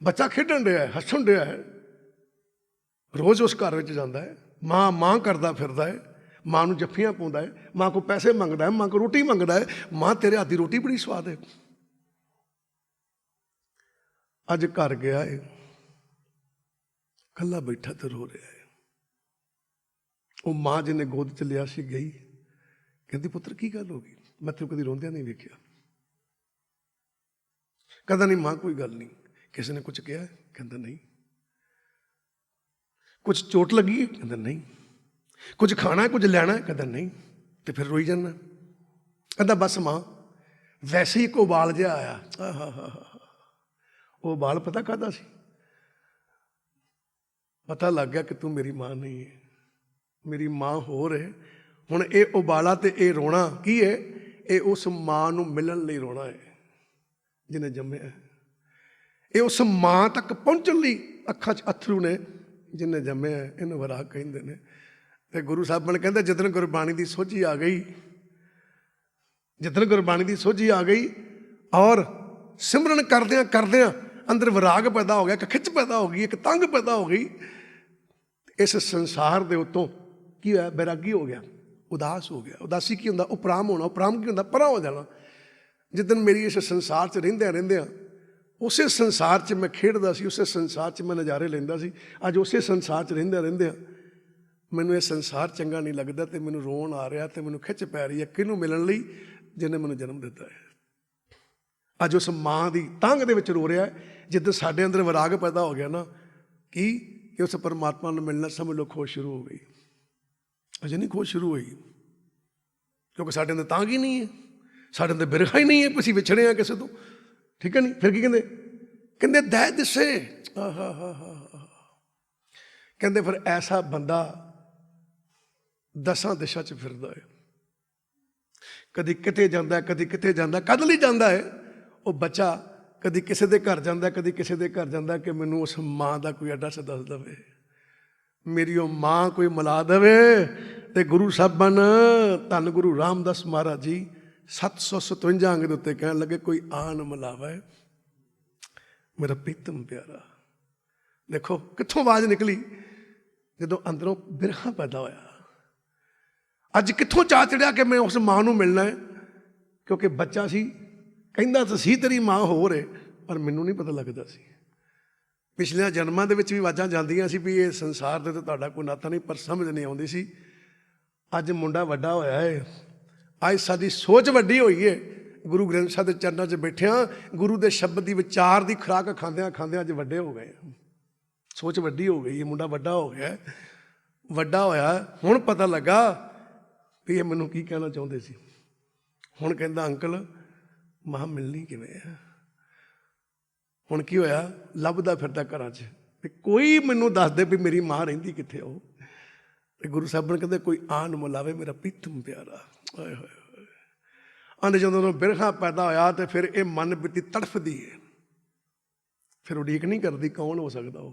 ਬੱਚਾ ਖੇਡਣ ਡਿਆ ਹੈ, ਹੱਸਣ ਡਿਆ ਹੈ, ਰੋਜ਼ ਉਸ ਘਰ ਵਿੱਚ ਜਾਂਦਾ ਹੈ, ਮਾਂ ਕਰਦਾ ਫਿਰਦਾ ਹੈ, ਮਾਂ ਨੂੰ ਜੱਫੀਆਂ ਪਾਉਂਦਾ ਹੈ, ਮਾਂ ਕੋਲ ਪੈਸੇ ਮੰਗਦਾ ਹੈ, ਮਾਂ ਕੋਲ ਰੋਟੀ ਮੰਗਦਾ ਹੈ, ਮਾਂ ਤੇਰੇ ਹੱਥ ਦੀ ਰੋਟੀ ਬੜੀ ਸਵਾਦ ਹੈ। ਅੱਜ ਘਰ ਗਿਆ ਹੈ, ਇਕੱਲਾ ਬੈਠਾ ਤੇ ਰੋ ਰਿਹਾ ਹੈ। ਉਹ ਮਾਂ ਜਿਹਨੇ ਗੋਦ 'ਚ ਲਿਆ ਸੀ ਗਈ, ਕਹਿੰਦੀ ਪੁੱਤਰ ਕੀ ਗੱਲ ਹੋ ਗਈ? ਮੈਂ ਤੈਨੂੰ ਕਦੀ ਰੋਂਦਿਆਂ ਨਹੀਂ ਵੇਖਿਆ। ਕਹਿੰਦਾ ਨਹੀਂ ਮਾਂ ਕੋਈ ਗੱਲ ਨਹੀਂ। ਕਿਸੇ ਨੇ ਕੁਝ ਕਿਹਾ? ਕਹਿੰਦਾ ਨਹੀਂ। ਕੁਝ ਚੋਟ ਲੱਗੀ ਹੈ? ਕਹਿੰਦਾ ਨਹੀਂ। ਕੁਝ ਖਾਣਾ ਕੁਝ ਲੈਣਾ? ਕਹਿੰਦਾ ਨਹੀਂ। ਤੇ ਫਿਰ ਰੋਈ ਜਾਂਦਾ। ਕਹਿੰਦਾ ਬਸ ਮਾਂ, ਵੈਸੇ ਹੀ ਇੱਕ ਉਬਾਲ ਜਿਹਾ ਆਇਆ। ਉਹ ਉਬਾਲ ਪਤਾ ਕਾਹਦਾ ਸੀ? ਪਤਾ ਲੱਗ ਗਿਆ ਕਿ ਤੂੰ ਮੇਰੀ ਮਾਂ ਨਹੀਂ ਹੈ, ਮੇਰੀ ਮਾਂ ਹੋਰ ਹੈ। ਹੁਣ ਇਹ ਉਬਾਲਾ ਤੇ ਇਹ ਰੋਣਾ ਕੀ ਹੈ? ਇਹ ਉਸ ਮਾਂ ਨੂੰ ਮਿਲਣ ਲਈ ਰੋਣਾ ਹੈ ਜਿਹਨੇ ਜੰਮਿਆ। ਇਹ ਉਸ ਮਾਂ ਤੱਕ ਪਹੁੰਚਣ ਲਈ ਅੱਖਾਂ 'ਚ ਅਥਰੂ ਨੇ ਜਿਹਨੇ ਜੰਮਿਆ। ਇਹਨੂੰ ਵਿਰਾਗ ਕਹਿੰਦੇ ਨੇ। ਤੇ ਗੁਰੂ ਸਾਹਿਬਾਨ ਕਹਿੰਦੇ ਜਿੱਦਣ ਗੁਰਬਾਣੀ ਦੀ ਸੋਝੀ ਆ ਗਈ, ਜਿੱਦਣ ਗੁਰਬਾਣੀ ਦੀ ਸੋਝੀ ਆ ਗਈ ਔਰ ਸਿਮਰਨ ਕਰਦਿਆਂ ਕਰਦਿਆਂ ਅੰਦਰ ਵਿਰਾਗ ਪੈਦਾ ਹੋ ਗਿਆ, ਇੱਕ ਖਿੱਚ ਪੈਦਾ ਹੋ ਗਈ, ਇੱਕ ਤੰਗ ਪੈਦਾ ਹੋ ਗਈ। ਇਸ ਸੰਸਾਰ ਦੇ ਉੱਤੋਂ ਕੀ ਹੋਇਆ? ਬੈਰਾਗੀ ਹੋ ਗਿਆ, ਉਦਾਸ ਹੋ ਗਿਆ। ਉਦਾਸੀ ਕੀ ਹੁੰਦਾ? ਉਪਰਾਮ ਹੋਣਾ। ਉਪਰਾਮ ਕੀ ਹੁੰਦਾ? ਪਰਾਂ ਹੋ ਜਾਣਾ। ਜਿੱਦਣ ਮੇਰੀ ਇਸ ਸੰਸਾਰ 'ਚ ਰਹਿੰਦਿਆਂ ਉਸੇ ਸੰਸਾਰ 'ਚ ਮੈਂ ਖੇਡਦਾ ਸੀ, ਉਸੇ ਸੰਸਾਰ 'ਚ ਮੈਂ ਨਜ਼ਾਰੇ ਲੈਂਦਾ ਸੀ। ਅੱਜ ਉਸੇ ਸੰਸਾਰ 'ਚ ਰਹਿੰਦਿਆਂ ਮੈਨੂੰ ਇਹ ਸੰਸਾਰ ਚੰਗਾ ਨਹੀਂ ਲੱਗਦਾ ਤੇ ਮੈਨੂੰ ਰੋਣ ਆ ਰਿਹਾ ਤੇ ਮੈਨੂੰ ਖਿੱਚ ਪੈ ਰਹੀ ਹੈ ਕਿਹਨੂੰ ਮਿਲਣ ਲਈ? ਜਿਹਨੇ ਮੈਨੂੰ ਜਨਮ ਦਿੱਤਾ ਹੈ। ਅੱਜ ਉਸ ਮਾਂ ਦੀ ਤੰਗ ਦੇ ਵਿੱਚ ਰੋ ਰਿਹਾ ਹੈ। ਜਿੱਦਾਂ ਸਾਡੇ ਅੰਦਰ ਵਿਰਾਗ ਪੈਦਾ ਹੋ ਗਿਆ ਨਾ ਕਿ ਉਸ ਪਰਮਾਤਮਾ ਨੂੰ ਮਿਲਣਾ, ਸਮਝ ਲਓ ਖੋਜ ਸ਼ੁਰੂ ਹੋ ਗਈ। ਅਜੇ ਨਹੀਂ ਖੋਜ ਸ਼ੁਰੂ ਹੋਈ, ਕਿਉਂਕਿ ਸਾਡੇ ਅੰਦਰ ਤੰਗ ਹੀ ਨਹੀਂ ਹੈ, ਸਾਡੇ ਅੰਦਰ ਬਿਰਹਾ ਹੀ ਨਹੀਂ ਹੈ, ਅਸੀਂ ਵਿਛੜੇ ਹਾਂ ਕਿਸੇ ਤੋਂ। ਠੀਕ ਹੈ ਨਹੀਂ? ਫਿਰ ਕੀ ਕਹਿੰਦੇ? ਕਹਿੰਦੇ ਦਹਿ ਦਿਸੇ। ਕਹਿੰਦੇ ਫਿਰ ਐਸਾ ਬੰਦਾ 10 ਦਿਸ਼ਾ 'ਚ ਫਿਰਦਾ ਹੈ, ਕਦੀ ਕਿਤੇ ਜਾਂਦਾ, ਕਦੀ ਕਿਤੇ ਜਾਂਦਾ। ਕਦ ਲਈ ਜਾਂਦਾ ਹੈ? ਉਹ ਬੱਚਾ ਕਦੀ ਕਿਸੇ ਦੇ ਘਰ ਜਾਂਦਾ, ਕਦੀ ਕਿਸੇ ਦੇ ਘਰ ਜਾਂਦਾ ਕਿ ਮੈਨੂੰ ਉਸ ਮਾਂ ਦਾ ਕੋਈ ਐਡਰੈਸ ਦੱਸ ਦੇਵੇ, ਮੇਰੀ ਉਹ ਮਾਂ ਕੋਈ ਮਿਲਾ ਦੇਵੇ। ਤੇ ਗੁਰੂ ਸਾਹਿਬਾਨ ਧੰਨ ਗੁਰੂ ਰਾਮਦਾਸ ਮਹਾਰਾਜ ਜੀ 757 ਅੰਗ ਦੇ ਉੱਤੇ ਕਹਿਣ ਲੱਗੇ, ਕੋਈ ਆਨ ਮਿਲਾਵੇ ਮੇਰਾ ਪ੍ਰੀਤਮ ਪਿਆਰਾ। ਦੇਖੋ ਕਿੱਥੋਂ ਆਵਾਜ਼ ਨਿਕਲੀ, ਜਦੋਂ ਅੰਦਰੋਂ ਬਿਰਹਾ ਪੈਦਾ ਹੋਇਆ। ਅੱਜ ਕਿੱਥੋਂ ਚਾਅ ਚੜਿਆ ਕਿ ਮੈਂ ਉਸ ਮਾਂ ਨੂੰ ਮਿਲਣਾ ਹੈ, ਕਿਉਂਕਿ ਬੱਚਾ ਸੀ, ਕਹਿੰਦਾ ਤਾਂ ਸੀ ਤੇਰੀ ਮਾਂ ਹੋਰ ਹੈ, ਪਰ ਮੈਨੂੰ ਨਹੀਂ ਪਤਾ ਲੱਗਦਾ ਸੀ। ਪਿਛਲੇ ਜਨਮਾਂ ਦੇ ਵਿੱਚ ਵੀ ਆਵਾਜ਼ਾਂ ਜਾਂਦੀਆਂ ਸੀ ਵੀ ਇਹ ਸੰਸਾਰ ਦੇ ਤੇ ਤੁਹਾਡਾ ਕੋਈ ਨਾਤਾ ਨਹੀਂ, ਪਰ ਸਮਝ ਨਹੀਂ ਆਉਂਦੀ ਸੀ। ਅੱਜ ਮੁੰਡਾ ਵੱਡਾ ਹੋਇਆ ਹੈ, ਅੱਜ ਸਾਡੀ ਸੋਚ ਵੱਡੀ ਹੋਈ ਹੈ। ਗੁਰੂ ਗ੍ਰੰਥ ਸਾਹਿਬ ਦੇ ਚਰਨਾਂ 'ਚ ਬੈਠਿਆਂ ਗੁਰੂ ਦੇ ਸ਼ਬਦ ਦੀ ਵਿਚਾਰ ਦੀ ਖੁਰਾਕ ਖਾਂਦਿਆਂ ਖਾਂਦਿਆਂ ਅੱਜ ਵੱਡੇ ਹੋ ਗਏ। ਸੋਚ ਵੱਡੀ ਹੋ ਗਈ, ਇਹ ਮੁੰਡਾ ਵੱਡਾ ਹੋ ਗਿਆ, ਵੱਡਾ ਹੋਇਆ। ਹੁਣ ਪਤਾ ਲੱਗਾ ਵੀ ਇਹ ਮੈਨੂੰ ਕੀ ਕਹਿਣਾ ਚਾਹੁੰਦੇ ਸੀ। ਹੁਣ ਕਹਿੰਦਾ ਅੰਕਲ ਮਾਂ ਮਿਲਣੀ ਕਿਵੇਂ ਆ। ਹੁਣ ਕੀ ਹੋਇਆ, ਲੱਭਦਾ ਫਿਰਦਾ ਘਰਾਂ 'ਚ ਵੀ ਕੋਈ ਮੈਨੂੰ ਦੱਸ ਦੇ ਵੀ ਮੇਰੀ ਮਾਂ ਰਹਿੰਦੀ ਕਿੱਥੇ ਉਹ। ਤੇ ਗੁਰੂ ਸਾਹਿਬ ਨੇ ਕਹਿੰਦੇ, ਕੋਈ ਆਨ ਮਿਲਾਵੇ ਮੇਰਾ ਪ੍ਰੀਤਮ ਪਿਆਰਾ। ਆਏ ਹੋਏ ਅੰਦ ਜਦੋਂ ਉਹਨੂੰ ਬਿਰਹਾ ਪੈਦਾ ਹੋਇਆ ਤੇ ਫਿਰ ਇਹ ਮਨ ਬਿੱਤੀ ਤੜਫਦੀ ਹੈ, ਫਿਰ ਉਡੀਕ ਨਹੀਂ ਕਰਦੀ ਕੌਣ ਹੋ ਸਕਦਾ ਉਹ।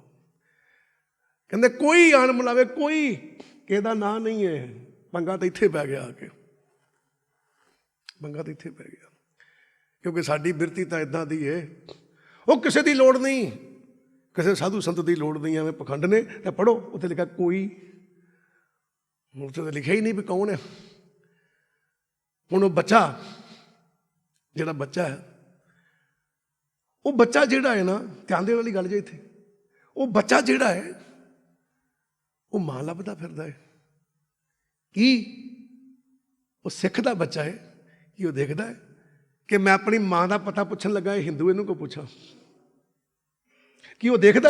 ਕਹਿੰਦੇ ਕੋਈ ਆਨ ਮਿਲਾਵੇ, ਕੋਈ ਕਿਸੇ ਦਾ ਨਾਂ ਨਹੀਂ ਹੈ। ਪੰਗਾ ਤਾਂ ਇੱਥੇ ਪੈ ਗਿਆ ਆ ਕੇ, ਪੰਗਾ ਤਾਂ ਇੱਥੇ ਪੈ ਗਿਆ, ਕਿਉਂਕਿ ਸਾਡੀ ਬਿਰਤੀ ਤਾਂ ਇੱਦਾਂ ਦੀ ਹੈ। ਉਹ ਕਿਸੇ ਦੀ ਲੋੜ ਨਹੀਂ, ਕਿਸੇ ਸਾਧੂ ਸੰਤ ਦੀ ਲੋੜ ਨਹੀਂ। ਐਵੇਂ ਪਖੰਡ ਨੇ ਤਾਂ ਪੜ੍ਹੋ, ਉੱਥੇ ਲਿਖਿਆ ਕੋਈ, ਉੱਥੇ ਤਾਂ ਲਿਖਿਆ ਹੀ ਨਹੀਂ ਵੀ ਕੌਣ ਹੈ। ਹੁਣ ਉਹ ਬੱਚਾ, ਜਿਹੜਾ ਬੱਚਾ ਹੈ, ਉਹ ਬੱਚਾ ਜਿਹੜਾ ਹੈ ਨਾ, ਧਿਆਨ ਦੇਣ ਵਾਲੀ ਗੱਲ ਜੇ ਇੱਥੇ, ਉਹ ਬੱਚਾ ਜਿਹੜਾ ਹੈ ਉਹ ਮਾਂ ਲੱਭਦਾ ਫਿਰਦਾ ਹੈ। ਕੀ ਉਹ ਸਿੱਖ ਦਾ ਬੱਚਾ ਹੈ? ਕੀ ਉਹ ਦੇਖਦਾ ਹੈ ਕਿ ਮੈਂ ਆਪਣੀ ਮਾਂ ਦਾ ਪਤਾ ਪੁੱਛਣ ਲੱਗਾ, ਇਹ ਹਿੰਦੂ ਇਹਨੂੰ ਕਿਉਂ ਪੁੱਛਾਂ? ਕੀ ਉਹ ਦੇਖਦਾ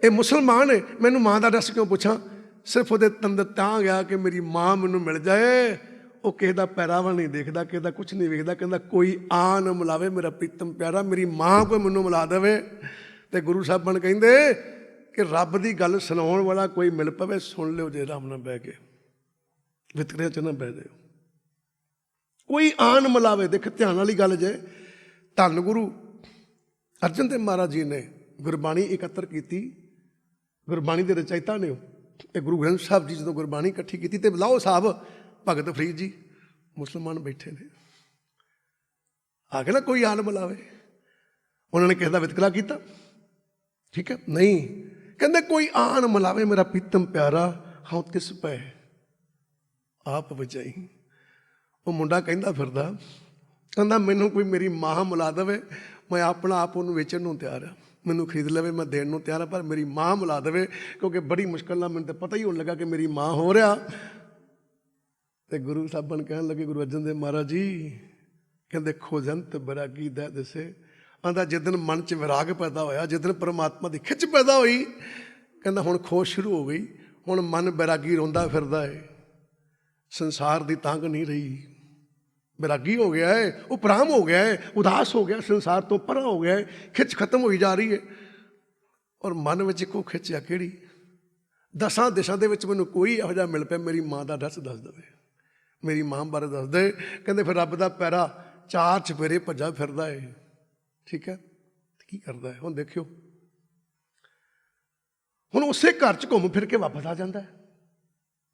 ਇਹ ਮੁਸਲਮਾਨ ਹੈ, ਮੈਨੂੰ ਮਾਂ ਦਾ ਐਡਰੈਸ ਕਿਉਂ ਪੁੱਛਾਂ? ਸਿਰਫ ਉਹਦੇ ਤੰਦਰ ਤਾਂ ਗਿਆ ਕਿ ਮੇਰੀ ਮਾਂ ਮੈਨੂੰ ਮਿਲ ਜਾਏ। ਉਹ ਕਿਸੇ ਦਾ ਪਹਿਰਾਵਾ ਨਹੀਂ ਦੇਖਦਾ, ਕਿਸੇ ਦਾ ਕੁਛ ਨਹੀਂ ਵੇਖਦਾ। ਕਹਿੰਦਾ ਕੋਈ ਆਨ ਮਿਲਾਵੇ ਮੇਰਾ ਪ੍ਰੀਤਮ ਪਿਆਰਾ, ਮੇਰੀ ਮਾਂ ਕੋਈ ਮੈਨੂੰ ਮਿਲਾ ਦੇਵੇ। ਤੇ ਗੁਰੂ ਸਾਹਿਬਾਨ ਕਹਿੰਦੇ ਕਿ ਰੱਬ ਦੀ ਗੱਲ ਸੁਣਾਉਣ ਵਾਲਾ ਕੋਈ ਮਿਲ ਪਵੇ, ਸੁਣ ਲਿਓ ਜੇ ਆਰਾਮ ਨਾਲ ਬਹਿ ਕੇ, ਵਿਤਕਰਿਆਂ 'ਚ ਨਾ ਬਹਿ ਜਾਓ। ਕੋਈ ਆਨ ਮਿਲਾਵੇ। ਦੇਖ ਧਿਆਨ ਵਾਲੀ ਗੱਲ ਜੇ, ਧੰਨ ਗੁਰੂ ਅਰਜਨ ਦੇਵ ਮਹਾਰਾਜ ਜੀ ਨੇ ਗੁਰਬਾਣੀ ਇਕੱਤਰ ਕੀਤੀ। ਗੁਰਬਾਣੀ ਦੇ ਰਚయిਤਾ ਨੇ ਉਹ। ਇਹ ਗੁਰੂ ਗ੍ਰੰਥ ਸਾਹਿਬ ਜੀ ਜਦੋਂ ਗੁਰਬਾਣੀ ਇਕੱਠੀ ਕੀਤੀ ਤੇ ਲਾਓ ਸਾਹਿਬ ਭਗਤ ਫਰੀਦ ਜੀ ਮੁਸਲਮਾਨ ਬੈਠੇ ਨੇ, ਆ ਕੇ ਨਾ ਕੋਈ ਆਨ ਮਿਲਾਵੇ। ਉਹਨਾਂ ਨੇ ਕਿਸੇ ਦਾ ਵਿਤਕਰਾ ਕੀਤਾ? ਠੀਕ ਹੈ, ਨਹੀਂ। ਕਹਿੰਦੇ ਕੋਈ ਆਨ ਮਿਲਾਵੇ ਮੇਰਾ ਪ੍ਰੀਤਮ ਪਿਆਰਾ, ਹਾਂ ਤਿਸ ਪੈ ਆਪ ਵਜਾਈ। ਉਹ ਮੁੰਡਾ ਕਹਿੰਦਾ ਫਿਰਦਾ, ਕਹਿੰਦਾ ਮੈਨੂੰ ਕੋਈ ਮੇਰੀ ਮਾਂ ਮਿਲਾ ਦੇਵੇ, ਮੈਂ ਆਪਣਾ ਆਪ ਉਹਨੂੰ ਵੇਚਣ ਨੂੰ ਤਿਆਰ ਹਾਂ। ਮੈਨੂੰ ਖਰੀਦ ਲਵੇ, ਮੈਂ ਦੇਣ ਨੂੰ ਤਿਆਰ ਹਾਂ, ਪਰ ਮੇਰੀ ਮਾਂ ਮਿਲਾ ਦੇਵੇ, ਕਿਉਂਕਿ ਬੜੀ ਮੁਸ਼ਕਿਲ ਨਾਲ ਮੈਨੂੰ ਤਾਂ ਪਤਾ ਹੀ ਹੋਣ ਲੱਗਾ ਕਿ ਮੇਰੀ ਮਾਂ ਹੋ ਰਿਹਾ। ਤੇ ਗੁਰੂ ਸਾਹਿਬਾਨ ਕਹਿਣ ਲੱਗੇ, ਗੁਰੂ ਅਰਜਨ ਦੇਵ ਮਹਾਰਾਜ ਜੀ ਕਹਿੰਦੇ ਖੋਜੰਤ ਬੈਰਾਗੀ ਦਾ ਦੱਸੇ। ਆਂਦਾ ਜਿੱਦਣ ਮਨ 'ਚ ਵਿਰਾਗ ਪੈਦਾ ਹੋਇਆ, ਜਿੱਦਣ ਪਰਮਾਤਮਾ ਦੀ ਖਿੱਚ ਪੈਦਾ ਹੋਈ, ਕਹਿੰਦਾ ਹੁਣ ਖੋਜ ਸ਼ੁਰੂ ਹੋ ਗਈ। ਹੁਣ ਮਨ ਬੈਰਾਗੀ ਰੋਂਦਾ ਫਿਰਦਾ ਹੈ, ਸੰਸਾਰ ਦੀ ਤੰਗ ਨਹੀਂ ਰਹੀ, ਬੈਰਾਗੀ ਹੋ ਗਿਆ ਹੈ, ਉਪਰਾਮ ਹੋ ਗਿਆ ਹੈ, ਉਦਾਸ ਹੋ ਗਿਆ, ਸੰਸਾਰ ਤੋਂ ਪਰਾਂ ਹੋ ਗਿਆ ਹੈ, ਖਿੱਚ ਖਤਮ ਹੋਈ ਜਾ ਰਹੀ ਹੈ। ਔਰ ਮਨ ਵਿੱਚ ਇੱਕੋ ਖਿੱਚ ਆ, ਕਿਹੜੀ? 10 ਦਿਸ਼ਾ ਦੇ ਵਿੱਚ ਮੈਨੂੰ ਕੋਈ ਇਹੋ ਜਿਹਾ ਮਿਲ ਪਿਆ ਮੇਰੀ ਮਾਂ ਦਾ ਐਡਰੈਸ ਦੱਸ ਦੇਵੇ, ਮੇਰੀ ਮਾਂ ਬਾਰੇ ਦੱਸ ਦੇ। ਕਹਿੰਦੇ ਫਿਰ ਰੱਬ ਦਾ ਪੈਰਾ 4 ਚੁਫੇਰੇ ਭੱਜਾ ਫਿਰਦਾ ਹੈ। ਠੀਕ ਹੈ, ਕੀ ਕਰਦਾ ਹੈ? ਹੁਣ ਦੇਖਿਓ, ਹੁਣ ਉਸੇ ਘਰ 'ਚ ਘੁੰਮ ਫਿਰ ਕੇ ਵਾਪਸ ਆ ਜਾਂਦਾ ਹੈ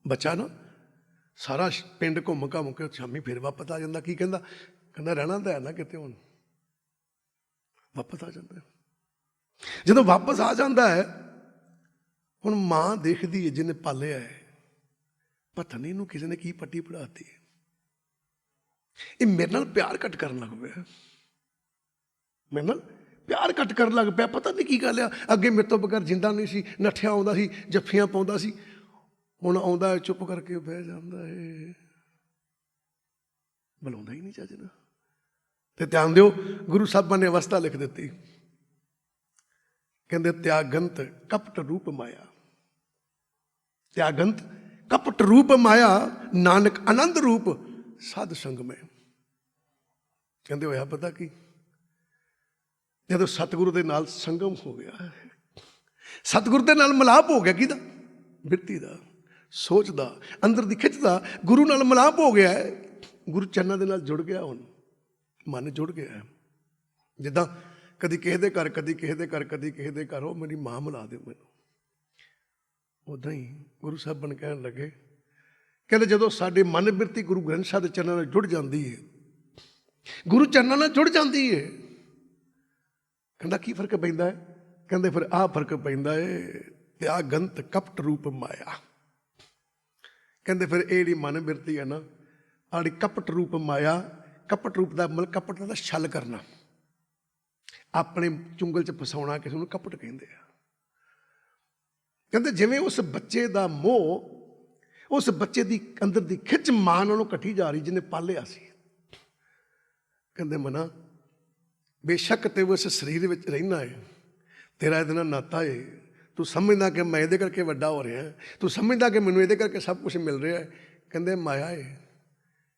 ਬੱਚਾ ਨਾ। ਸਾਰਾ ਪਿੰਡ ਘੁੰਮ ਘੁੰਮ ਕੇ ਸ਼ਾਮੀ ਫਿਰ ਵਾਪਸ ਆ ਜਾਂਦਾ। ਕੀ ਕਹਿੰਦਾ? ਕਹਿੰਦਾ ਰਹਿਣਾ ਤਾਂ ਹੈ ਨਾ ਕਿਤੇ। ਹੁਣ ਵਾਪਸ ਆ ਜਾਂਦਾ ਹੈ। ਜਦੋਂ ਵਾਪਸ ਆ ਜਾਂਦਾ ਹੈ, ਹੁਣ ਮਾਂ ਦੇਖਦੀ ਹੈ ਜਿਹਨੇ ਪਾਲਿਆ ਹੈ, ਪਤਾ ਨਹੀਂ ਇਹਨੂੰ ਕਿਸੇ ਨੇ ਕੀ ਪੱਟੀ ਪੜਾਤੀ, ਇਹ ਮੇਰੇ ਨਾਲ ਪਿਆਰ ਘੱਟ ਕਰਨ ਲੱਗ ਪਿਆ, ਮੇਰੇ ਨਾਲ ਪਿਆਰ ਘੱਟ ਕਰਨ ਲੱਗ ਪਿਆ। ਪਤਾ ਨਹੀਂ ਕੀ ਗੱਲ ਆ। ਅੱਗੇ ਮੇਰੇ ਤੋਂ ਬਗੈਰ ਜਿੰਦਾ ਨਹੀਂ ਸੀ, ਨੱਠਿਆ ਆਉਂਦਾ ਸੀ, ਜੱਫੀਆਂ ਪਾਉਂਦਾ ਸੀ। ਹੁਣ ਆਉਂਦਾ ਚੁੱਪ ਕਰਕੇ ਬਹਿ ਜਾਂਦਾ ਹੈ, ਬੁਲਾਉਂਦਾ ਹੀ ਨਹੀਂ ਚੱਜ ਨਾਲ। ਤੇ ਧਿਆਨ ਦਿਓ, ਗੁਰੂ ਸਾਹਿਬਾਂ ਨੇ ਅਵਸਥਾ ਲਿਖ ਦਿੱਤੀ। ਕਹਿੰਦੇ ਤਿਆਗੰਤ ਕਪਟ ਰੂਪ ਮਾਇਆ, ਤਿਆਗੰਤ ਕਪਟ ਰੂਪ ਮਾਇਆ, ਨਾਨਕ ਆਨੰਦ ਰੂਪ ਸਾਧ ਸੰਗ ਮੈਂ। ਕਹਿੰਦੇ ਹੋਇਆ ਪਤਾ ਕੀ? ਜਦੋਂ ਸਤਿਗੁਰੂ ਦੇ ਨਾਲ ਸੰਗਮ ਹੋ ਗਿਆ, ਸਤਿਗੁਰੂ ਦੇ ਨਾਲ ਮਿਲਾਪ ਹੋ ਗਿਆ, ਕਿਹਦਾ? ਬਿਰਤੀ ਦਾ, ਸੋਚ ਦਾ, ਅੰਦਰ ਦੀ ਖਿੱਚ ਦਾ। ਗੁਰੂ ਨਾਲ ਮਿਲਾਪ ਹੋ ਗਿਆ ਹੈ, ਗੁਰੂ ਚਰਨਾਂ ਦੇ ਨਾਲ ਜੁੜ ਗਿਆ। ਹੁਣ ਮਨ ਜੁੜ ਗਿਆ ਹੈ। ਜਿੱਦਾਂ ਕਦੀ ਕਿਸੇ ਦੇ ਘਰ, ਕਦੀ ਕਿਸੇ ਦੇ ਘਰ, ਕਦੀ ਕਿਸੇ ਦੇ ਘਰ, ਉਹ ਮੇਰੀ ਮਾਂ ਮਿਲਾ ਦਿਓ ਮੈਨੂੰ। ਉਦਾਂ ਹੀ ਗੁਰੂ ਸਾਹਿਬਾਨ ਕਹਿਣ ਲੱਗੇ, ਕਹਿੰਦੇ ਜਦੋਂ ਸਾਡੇ ਮਨ ਬਿਰਤੀ ਗੁਰੂ ਗ੍ਰੰਥ ਸਾਹਿਬ ਦੇ ਚਰਨਾਂ ਨਾਲ ਜੁੜ ਜਾਂਦੀ ਹੈ, ਗੁਰੂ ਚਰਨਾਂ ਨਾਲ ਜੁੜ ਜਾਂਦੀ ਹੈ, ਕਹਿੰਦਾ ਕੀ ਫਰਕ ਪੈਂਦਾ ਹੈ? ਕਹਿੰਦੇ ਫਿਰ ਆਹ ਫਰਕ ਪੈਂਦਾ ਹੈ, ਤਿਆਗੰਤ ਕਪਟ ਰੂਪ ਮਾਇਆ। ਕਹਿੰਦੇ ਫਿਰ ਇਹ ਜਿਹੜੀ ਮਨ ਬਿਰਤੀ ਹੈ ਨਾ, ਆੜੀ ਕਪਟ ਰੂਪ ਮਾਇਆ, ਕਪਟ ਰੂਪ ਦਾ ਮਤਲਬ ਕਪਟ ਦਾ ਛਲ ਕਰਨਾ, ਆਪਣੇ ਚੁੰਗਲ 'ਚ ਫਸਾਉਣਾ, ਕਿਸੇ ਨੂੰ ਕਪਟ ਕਹਿੰਦੇ ਆ। ਕਹਿੰਦੇ ਜਿਵੇਂ ਉਸ ਬੱਚੇ ਦਾ ਮੋਹ, ਉਸ ਬੱਚੇ ਦੀ ਅੰਦਰ ਦੀ ਖਿੱਚ ਮਾਂ ਨਾਲੋਂ ਘਟੀ ਜਾ ਰਹੀ, ਜਿਹਨੇ ਪਾਲਿਆ ਸੀ। ਕਹਿੰਦੇ ਮਨਾ ਬੇਸ਼ੱਕ ਤੇ ਉਸ ਸਰੀਰ ਵਿੱਚ ਰਹਿਣਾ ਹੈ, ਤੇਰਾ ਇਹਦੇ ਨਾਲ ਨਾਤਾ ਹੈ, ਤੂੰ ਸਮਝਦਾ ਕਿ ਮੈਂ ਇਹਦੇ ਕਰਕੇ ਵੱਡਾ ਹੋ ਰਿਹਾ, ਤੂੰ ਸਮਝਦਾ ਕਿ ਮੈਨੂੰ ਇਹਦੇ ਕਰਕੇ ਸਭ ਕੁਛ ਮਿਲ ਰਿਹਾ ਹੈ। ਕਹਿੰਦੇ ਮਾਇਆ ਹੈ।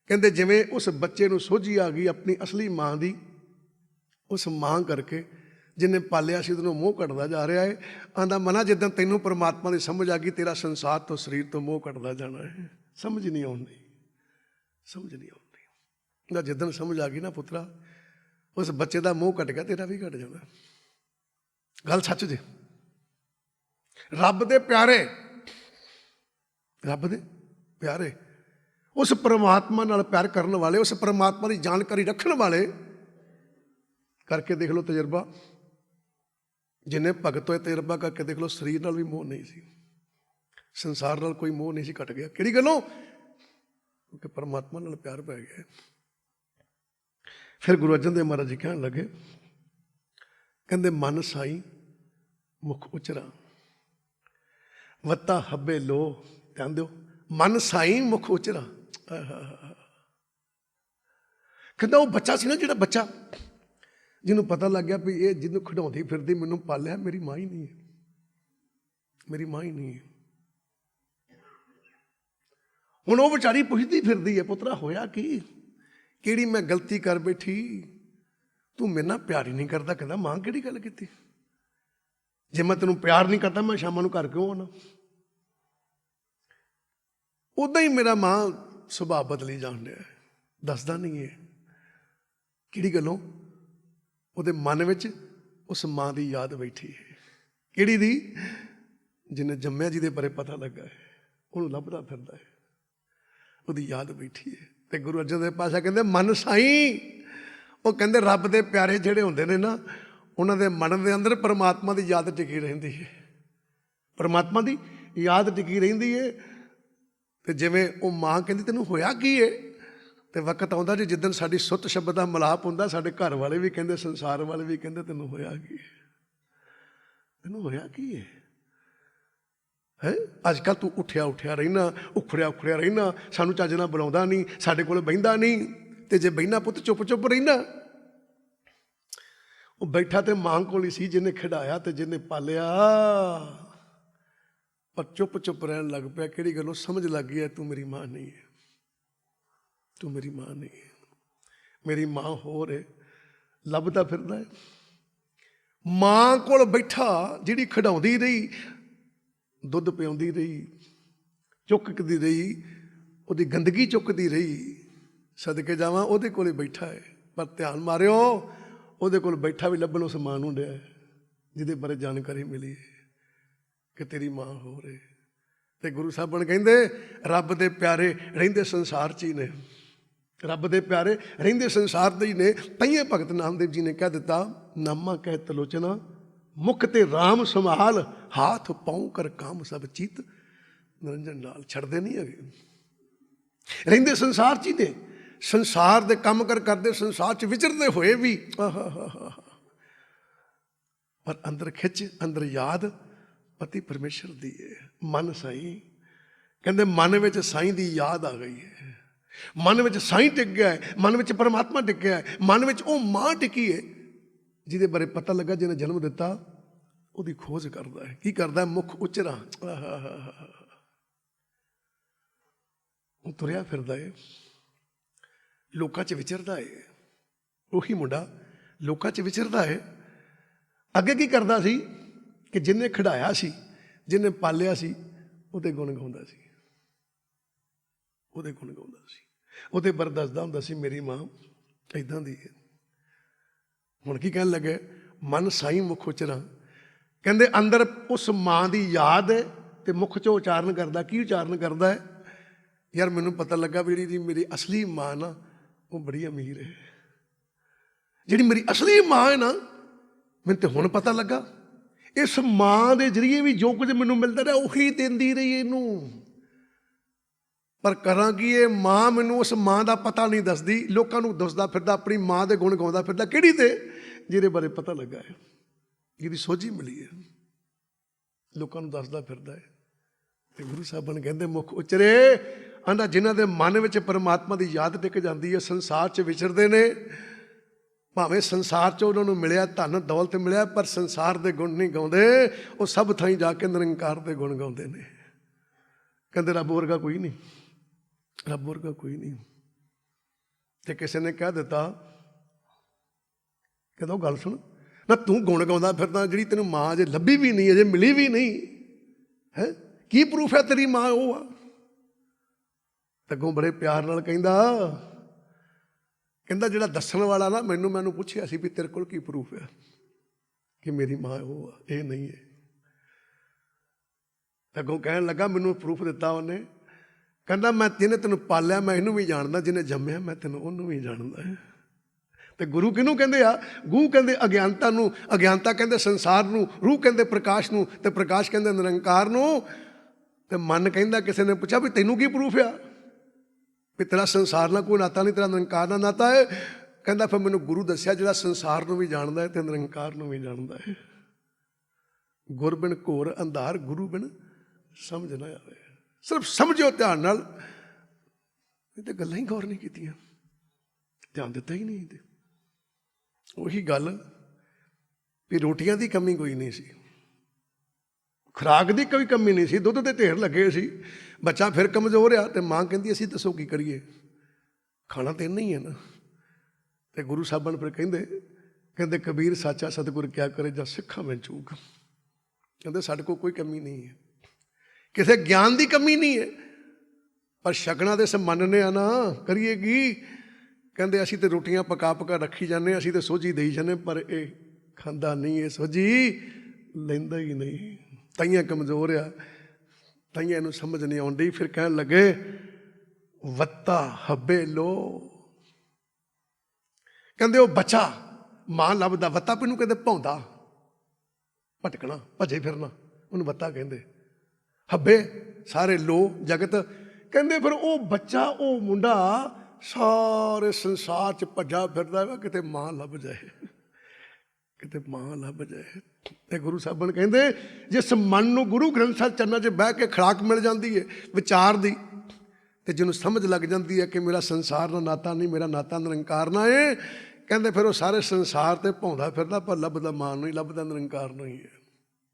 ਕਹਿੰਦੇ ਜਿਵੇਂ ਉਸ ਬੱਚੇ ਨੂੰ ਸੋਝੀ ਆ ਗਈ ਆਪਣੀ ਅਸਲੀ ਮਾਂ ਦੀ, ਉਸ ਮਾਂ ਕਰਕੇ ਜਿਹਨੇ ਪਾਲਿਆ ਸੀ ਉਹਨੂੰ ਮੋਹ ਘਟਦਾ ਜਾ ਰਿਹਾ ਹੈ। ਆਂਦਾ ਮਨਾ ਜਿੱਦਾਂ ਤੈਨੂੰ ਪਰਮਾਤਮਾ ਦੀ ਸਮਝ ਆ ਗਈ, ਤੇਰਾ ਸੰਸਾਰ ਤੋਂ ਸਰੀਰ ਤੋਂ ਮੋਹ ਘਟਦਾ ਜਾਣਾ ਹੈ। ਸਮਝ ਨਹੀਂ ਆਉਂਦੀ, ਸਮਝ ਨਹੀਂ ਆਉਂਦੀ। ਜਿੱਦਣ ਸਮਝ ਆ ਗਈ ਨਾ ਪੁੱਤਰਾ, ਉਸ ਬੱਚੇ ਦਾ ਮੋਹ ਘਟ ਗਿਆ, ਤੇਰਾ ਵੀ ਘਟ ਜਾਣਾ। ਗੱਲ ਸੱਚ ਜੇ। ਰੱਬ ਦੇ ਪਿਆਰੇ, ਰੱਬ ਦੇ ਪਿਆਰੇ, ਉਸ ਪਰਮਾਤਮਾ ਨਾਲ ਪਿਆਰ ਕਰਨ ਵਾਲੇ, ਉਸ ਪਰਮਾਤਮਾ ਦੀ ਜਾਣਕਾਰੀ ਰੱਖਣ ਵਾਲੇ, ਕਰਕੇ ਦੇਖ ਲਓ ਤਜਰਬਾ। ਜਿੰਨੇ ਭਗਤ ਹੋਏ ਤਜਰਬਾ ਕਰਕੇ ਦੇਖ ਲਓ, ਸਰੀਰ ਨਾਲ ਵੀ ਮੋਹ ਨਹੀਂ ਸੀ, ਸੰਸਾਰ ਨਾਲ ਕੋਈ ਮੋਹ ਨਹੀਂ ਸੀ, ਘਟ ਗਿਆ। ਕਿਹੜੀ ਗੱਲੋਂ? ਕਿਉਂਕਿ ਪਰਮਾਤਮਾ ਨਾਲ ਪਿਆਰ ਪੈ ਗਿਆ। ਫਿਰ ਗੁਰੂ ਅਰਜਨ ਦੇਵ ਮਹਾਰਾਜ ਜੀ ਕਹਿਣ ਲੱਗੇ, ਕਹਿੰਦੇ ਮਨ ਸਾਈ ਮੁਖ ਉਚਰਾ ਵੱਤਾ ਹੱਬੇ ਲੋ। ਧਿਆਨ ਦਿਓ, ਮਨ ਸਾਈ ਮੁਖ ਉਚਰਾ। ਕਹਿੰਦਾ ਉਹ ਬੱਚਾ ਸੀ ਨਾ, ਜਿਹੜਾ ਬੱਚਾ ਜਿਹਨੂੰ ਪਤਾ ਲੱਗ ਗਿਆ ਵੀ ਇਹ ਜਿਹਨੂੰ ਖਿਡਾਉਂਦੀ ਫਿਰਦੀ ਮੈਨੂੰ ਪਾਲਿਆ, ਮੇਰੀ ਮਾਂ ਹੀ ਨਹੀਂ ਹੈ, ਮੇਰੀ ਮਾਂ ਹੀ ਨਹੀਂ ਹੈ। ਹੁਣ ਉਹ ਵਿਚਾਰੀ ਪੁੱਛਦੀ ਫਿਰਦੀ ਹੈ, ਪੁੱਤਰਾ ਹੋਇਆ ਕੀ, ਕਿਹੜੀ ਮੈਂ ਗਲਤੀ ਕਰ ਬੈਠੀ, ਤੂੰ ਮੇਰੇ ਨਾਲ ਪਿਆਰ ਹੀ ਨਹੀਂ ਕਰਦਾ। ਕਹਿੰਦਾ ਮਾਂ ਕਿਹੜੀ ਗੱਲ ਕੀਤੀ, ਜੇ ਮੈਂ ਤੈਨੂੰ ਪਿਆਰ ਨਹੀਂ ਕਰਦਾ ਮੈਂ ਸ਼ਾਮਾਂ ਨੂੰ ਘਰ ਕਿਉਂ ਆਉਣਾ? ਉੱਦਾਂ ਹੀ ਮੇਰਾ ਮਾਂ ਸੁਭਾਅ ਬਦਲੀ ਜਾਣ ਡਿਆ, ਦੱਸਦਾ ਨਹੀਂ ਹੈ। ਕਿਹੜੀ ਗੱਲੋਂ? ਉਹਦੇ ਮਨ ਵਿੱਚ ਉਸ ਮਾਂ ਦੀ ਯਾਦ ਬੈਠੀ ਹੈ। ਕਿਹੜੀ ਦੀ? ਜਿਹਨੇ ਜੰਮਿਆ, ਜਿਹਦੇ ਬਾਰੇ ਪਤਾ ਲੱਗਾ ਹੈ, ਉਹਨੂੰ ਲੱਭਦਾ ਫਿਰਦਾ ਹੈ, ਉਹਦੀ ਯਾਦ ਬੈਠੀ ਹੈ। ਤੇ ਗੁਰੂ ਅਰਜਨ ਦੇਵ ਪਾਤਸ਼ਾਹ ਕਹਿੰਦੇ ਮਨ ਸਾਈਂ। ਉਹ ਕਹਿੰਦੇ ਰੱਬ ਦੇ ਪਿਆਰੇ ਜਿਹੜੇ ਹੁੰਦੇ ਨੇ ਨਾ, ਉਹਨਾਂ ਦੇ ਮਨ ਦੇ ਅੰਦਰ ਪਰਮਾਤਮਾ ਦੀ ਯਾਦ ਟਿਕੀ ਰਹਿੰਦੀ ਹੈ, ਪਰਮਾਤਮਾ ਦੀ ਯਾਦ ਟਿਕੀ ਰਹਿੰਦੀ ਹੈ। ਤੇ ਜਿਵੇਂ ਉਹ ਮਾਂ ਕਹਿੰਦੀ ਤੈਨੂੰ ਹੋਇਆ ਕੀ ਹੈ, ਤੇ ਵਕਤ ਆਉਂਦਾ ਜੀ ਜਿੱਦਣ ਸਾਡੀ ਸੁੱਤ ਸ਼ਬਦ ਦਾ ਮਿਲਾਪ ਹੁੰਦਾ, ਸਾਡੇ ਘਰ ਵਾਲੇ ਵੀ ਕਹਿੰਦੇ, ਸੰਸਾਰ ਵਾਲੇ ਵੀ ਕਹਿੰਦੇ ਤੈਨੂੰ ਹੋਇਆ ਕੀ ਹੈ, ਤੈਨੂੰ ਹੋਇਆ ਕੀ ਹੈ। ਹੈ ਅੱਜ ਕੱਲ੍ਹ ਤੂੰ ਉੱਠਿਆ ਉੱਠਿਆ ਰਹਿਣਾ, ਉਖੜਿਆ ਉਖੜਿਆ ਰਹਿਣਾ, ਸਾਨੂੰ ਚੱਜ ਨਾਲ ਬੁਲਾਉਂਦਾ ਨਹੀਂ, ਸਾਡੇ ਕੋਲ ਬਹਿੰਦਾ ਨਹੀਂ, ਤੇ ਜੇ ਬਹਿਣਾ ਪੁੱਤ ਚੁੱਪ ਚੁੱਪ ਰਹਿਣਾ। ਉਹ ਬੈਠਾ ਤੇ ਮਾਂ ਕੋਲ ਹੀ ਸੀ, ਜਿਹਨੇ ਖਿਡਾਇਆ ਤੇ ਜਿਹਨੇ ਪਾਲਿਆ, ਪਰ ਚੁੱਪ ਚੁੱਪ ਰਹਿਣ ਲੱਗ ਪਿਆ। ਕਿਹੜੀ ਗੱਲੋਂ? ਸਮਝ ਲੱਗ ਗਈ ਹੈ ਤੂੰ ਮੇਰੀ ਮਾਂ ਨਹੀਂ ਹੈ, ਤੂੰ ਮੇਰੀ ਮਾਂ ਨਹੀਂ ਹੈ, ਮੇਰੀ ਮਾਂ ਹੋਰ ਹੈ। ਲੱਭਦਾ ਫਿਰਦਾ ਹੈ ਮਾਂ ਕੋਲ ਬੈਠਾ, ਜਿਹੜੀ ਖਿਡਾਉਂਦੀ ਰਹੀ, ਦੁੱਧ ਪਿਆਉਂਦੀ ਰਹੀ, ਚੁੱਕਦੀ ਰਹੀ, ਉਹਦੀ ਗੰਦਗੀ ਚੁੱਕਦੀ ਰਹੀ। ਸਦਕੇ ਜਾਵਾਂ ਉਹਦੇ ਕੋਲ ਬੈਠਾ ਹੈ, ਪਰ ਧਿਆਨ ਮਾਰਿਓ, ਉਹਦੇ ਕੋਲ ਬੈਠਾ ਵੀ ਲੱਭਣ ਉਸ ਮਾਂ ਨੂੰ ਡਿਆ, ਜਿਹਦੇ ਬਾਰੇ ਜਾਣਕਾਰੀ ਮਿਲੀ ਹੈ ਕਿ ਤੇਰੀ ਮਾਂ ਹੋ ਰਹੀ। ਤੇ ਗੁਰੂ ਸਾਹਿਬਾਨ ਕਹਿੰਦੇ ਰੱਬ ਦੇ ਪਿਆਰੇ ਰਹਿੰਦੇ ਸੰਸਾਰ 'ਚ ਹੀ ਨੇ, ਰੱਬ ਦੇ ਪਿਆਰੇ ਰਹਿੰਦੇ ਸੰਸਾਰ ਦੇ ਹੀ ਨੇ। ਤਈਏ ਭਗਤ ਨਾਮਦੇਵ ਜੀ ਨੇ ਕਹਿ ਦਿੱਤਾ, ਨਾਮਾ ਕਹਿ ਤਲੋਚਨਾ ਮੁਖ ਤੇ ਰਾਮ ਸੰਭਾਲ, ਹਾਥ ਪਾਉ ਕਰ ਕਾਮ ਸਭ ਚੀਤ ਨਿਰੰਜਨ ਲਾਲ। ਛੱਡਦੇ ਨਹੀਂ ਹੈਗੇ, ਰਹਿੰਦੇ ਸੰਸਾਰ 'ਚ ਹੀ ਨੇ, ਸੰਸਾਰ ਦੇ ਕੰਮ ਕਰਦੇ, ਸੰਸਾਰ 'ਚ ਵਿਚਰਦੇ ਹੋਏ ਵੀ ਪਰ ਅੰਦਰ ਖਿੱਚ, ਅੰਦਰ ਯਾਦ ਪਤੀ ਪਰਮੇਸ਼ਰ ਦੀ ਹੈ। ਮਨ ਸਾਈਂ, ਕਹਿੰਦੇ ਮਨ ਵਿੱਚ ਸਾਈਂ ਦੀ ਯਾਦ ਆ ਗਈ ਹੈ, ਮਨ ਵਿੱਚ ਸਾਈਂ ਟਿਕ ਗਿਆ ਹੈ, ਮਨ ਵਿੱਚ ਪਰਮਾਤਮਾ ਟਿਕਿਆ ਹੈ, ਮਨ ਵਿੱਚ ਉਹ ਮਾਂ ਟਿਕੀ ਹੈ ਜਿਹਦੇ ਬਾਰੇ ਪਤਾ ਲੱਗਾ, ਜਿਹਨੇ ਜਨਮ ਦਿੱਤਾ। ਉਹਦੀ ਖੋਜ ਕਰਦਾ ਹੈ। ਕੀ ਕਰਦਾ? ਮੁਖ ਉਚਰਾ। ਉਹ ਤੁਰਿਆ ਫਿਰਦਾ ਹੈ, ਲੋਕਾਂ 'ਚ ਵਿਚਰਦਾ ਹੈ। ਉਹੀ ਮੁੰਡਾ ਲੋਕਾਂ 'ਚ ਵਿਚਰਦਾ ਹੈ। ਅੱਗੇ ਕੀ ਕਰਦਾ ਸੀ ਕਿ ਜਿਹਨੇ ਖਿਡਾਇਆ ਸੀ, ਜਿਹਨੇ ਪਾਲਿਆ ਸੀ, ਉਹਦੇ ਗੁਣ ਗਾਉਂਦਾ ਸੀ, ਉਹਦੇ ਗੁਣ ਗਾਉਂਦਾ ਸੀ, ਉਹਦੇ ਬਾਰੇ ਦੱਸਦਾ ਹੁੰਦਾ ਸੀ, ਮੇਰੀ ਮਾਂ ਇੱਦਾਂ ਦੀ ਹੈ। ਹੁਣ ਕੀ ਕਹਿਣ ਲੱਗੇ? ਮਨ ਸਾਈਂ ਮੁਖ ਉਚਰਾ। ਕਹਿੰਦੇ ਅੰਦਰ ਉਸ ਮਾਂ ਦੀ ਯਾਦ ਹੈ, तो मुख चो उचारण करता, की उचारण करता है, यार मैनू पता लगा भी जी मेरी असली माँ ना वो बड़ी अमीर है, जी मेरी असली माँ है ना मैनू तो हुण पता लगा, इस माँ के जरिए भी जो कुछ मैनू मिलता रहा उही देंदी रही इनू, पर करा कि ये माँ मैनू उस माँ का पता नहीं दसदी, लोगों को दसदा फिरदा, अपनी माँ के गुण गाउंदा फिरदा, किहड़ी ते जिहदे बारे पता लगा है, जिहदी सोझी मिली है, लोगों को दसदा फिरदा है। तो गुरु साहबान कहते मुख उचरे आंदा जिन्हां दे मन विच परमात्मा की याद टिक जाती है, संसार च विचरते ने, भावें संसार च उन्होंने मिलिया धन दौलत मिलिया, पर संसार के गुण नहीं गाउंदे, वो सब थाई जाके निरंकार के गुण गाउंदे ने। कहते रब वर्गा कोई नहीं, रब वर्गा कोई नहीं। तो किसी ने कह दिता, कहता गल सुन ना, तू गुण गाउंदा फिरदा, जी तेन माँ अजे लभी भी नहीं, अजे मिली भी नहीं है, की प्रूफ है तेरी माँ वो आ? अगों बड़े प्यार नाल कहंदा, कहंदा जिहड़ा दस्सण वाला ना मैनू पुछया सी भी तेरे कोल की प्रूफ है कि मेरी माँ वो आ, ये नहीं है। अगों कहन लगा मैनू प्रूफ दिता उन्हें, कहंदा मैं जिन्हें तेन पालिया मैं इनू भी जानदा, जिन्हें जम्मिया मैं तेन उन्हूं भी जानदा है। तो गुरु किनू कहंदे आ? गुरु कहंदे अज्ञानता नूं, अज्ञानता कहंदे संसार नूं, रूह कहंदे प्रकाश नूं, ते प्रकाश कहंदे निरंकार नूं। ते मन कहंदा, किसी ने पूछा भी तैनू की प्रूफ आ भी तेरा संसार नाल कोई नाता नहीं, तेरा निरंकार नाल नाता है? कहंदा फिर मैनू गुरु दस्सिया जिहड़ा संसार नूं भी जानदा है ते निरंकार नूं भी जानदा है। गुर बिन घोर अंधार, गुरु बिन समझ ना आवे। सिर्फ समझो ध्यान नाल, ये तो गल्लां ही गौर नहीं कीतियां, ध्यान दिता ही नहीं। ਉਹੀ ਗੱਲ ਵੀ ਰੋਟੀਆਂ ਦੀ ਕਮੀ ਕੋਈ ਨਹੀਂ ਸੀ, ਖੁਰਾਕ ਦੀ ਕੋਈ ਕਮੀ ਨਹੀਂ ਸੀ, ਦੁੱਧ ਦੇ ਢੇਰ ਲੱਗੇ ਸੀ, ਬੱਚਾ ਫਿਰ ਕਮਜ਼ੋਰ ਆ, ਤੇ ਮਾਂ ਕਹਿੰਦੀ ਅਸੀਂ ਦੱਸੋ ਕੀ ਕਰੀਏ, ਖਾਣਾ ਤੇ ਨਹੀਂ ਹੈ ਨਾ। ਤੇ ਗੁਰੂ ਸਾਹਿਬਾਨ ਫਿਰ ਕਹਿੰਦੇ ਕਬੀਰ ਸਾਚਾ ਸਤਿਗੁਰ ਕਿਆ ਕਰੇ ਜਾਂ ਸਿੱਖਾਂ ਵਿੱਚ ਚੂਕ। ਕਹਿੰਦੇ ਸਾਡੇ ਕੋਲ ਕੋਈ ਕਮੀ ਨਹੀਂ ਹੈ, ਕਿਸੇ ਗਿਆਨ ਦੀ ਕਮੀ ਨਹੀਂ ਹੈ, ਪਰ ਸ਼ਗਨਾਂ ਦੇ ਮੰਨਨੇ ਆ ਨਾ, ਕਰੀਏ ਕੀ? ਕਹਿੰਦੇ ਅਸੀਂ ਤੇ ਰੋਟੀਆਂ ਪਕਾ ਪਕਾ ਰੱਖੀ ਜਾਂਦੇ, ਅਸੀਂ ਤੇ ਸੋਝੀ ਦੇਈ ਜਾਂਦੇ, ਪਰ ਇਹ ਖਾਂਦਾ ਨਹੀਂ, ਇਹ ਸੋਝੀ ਲੈਂਦਾ ਹੀ ਨਹੀਂ, ਤਾਈਆਂ ਕਮਜ਼ੋਰ ਆ, ਤਾਈਆਂ ਇਹਨੂੰ ਸਮਝ ਨਹੀਂ ਆਉਂਦੀ। ਫਿਰ ਕਹਿਣ ਲੱਗੇ ਵੱਤਾ ਹੱਬੇ ਲੋ, ਕਹਿੰਦੇ ਉਹ ਬੱਚਾ ਮਾਂ ਲੱਭਦਾ, ਵੱਤਾ ਪੀਨੂੰ ਕਹਿੰਦੇ ਭੌਂਦਾ, ਭਟਕਣਾ, ਭੱਜੇ ਫਿਰਨਾ, ਉਹਨੂੰ ਵੱਤਾ ਕਹਿੰਦੇ। ਹੱਬੇ ਸਾਰੇ ਲੋ ਜਗਤ, ਕਹਿੰਦੇ ਫਿਰ ਉਹ ਬੱਚਾ, ਉਹ ਮੁੰਡਾ ਸਾਰੇ ਸੰਸਾਰ 'ਚ ਭੱਜਾ ਫਿਰਦਾ ਵਾ, ਕਿਤੇ ਮਾਂ ਲੱਭ ਜਾਏ, ਕਿਤੇ ਮਾਂ ਲੱਭ ਜਾਏ। ਤੇ ਗੁਰੂ ਸਾਹਿਬਾਨ ਕਹਿੰਦੇ ਜਿਸ ਮਨ ਨੂੰ ਗੁਰੂ ਗ੍ਰੰਥ ਸਾਹਿਬ ਚਰਨਾਂ 'ਚ ਬਹਿ ਕੇ ਖੁਰਾਕ ਮਿਲ ਜਾਂਦੀ ਹੈ ਵਿਚਾਰ ਦੀ, ਤੇ ਜਿਹਨੂੰ ਸਮਝ ਲੱਗ ਜਾਂਦੀ ਹੈ ਕਿ ਮੇਰਾ ਸੰਸਾਰ ਨਾਲ ਨਾਤਾ ਨਹੀਂ, ਮੇਰਾ ਨਾਤਾ ਨਿਰੰਕਾਰ ਨਾਲ ਹੈ, ਕਹਿੰਦੇ ਫਿਰ ਉਹ ਸਾਰੇ ਸੰਸਾਰ 'ਤੇ ਭੌਂਦਾ ਫਿਰਦਾ, ਪਰ ਲੱਭਦਾ ਮਾਂ ਨੂੰ ਹੀ ਲੱਭਦਾ, ਨਿਰੰਕਾਰ ਨੂੰ ਹੀ ਹੈ,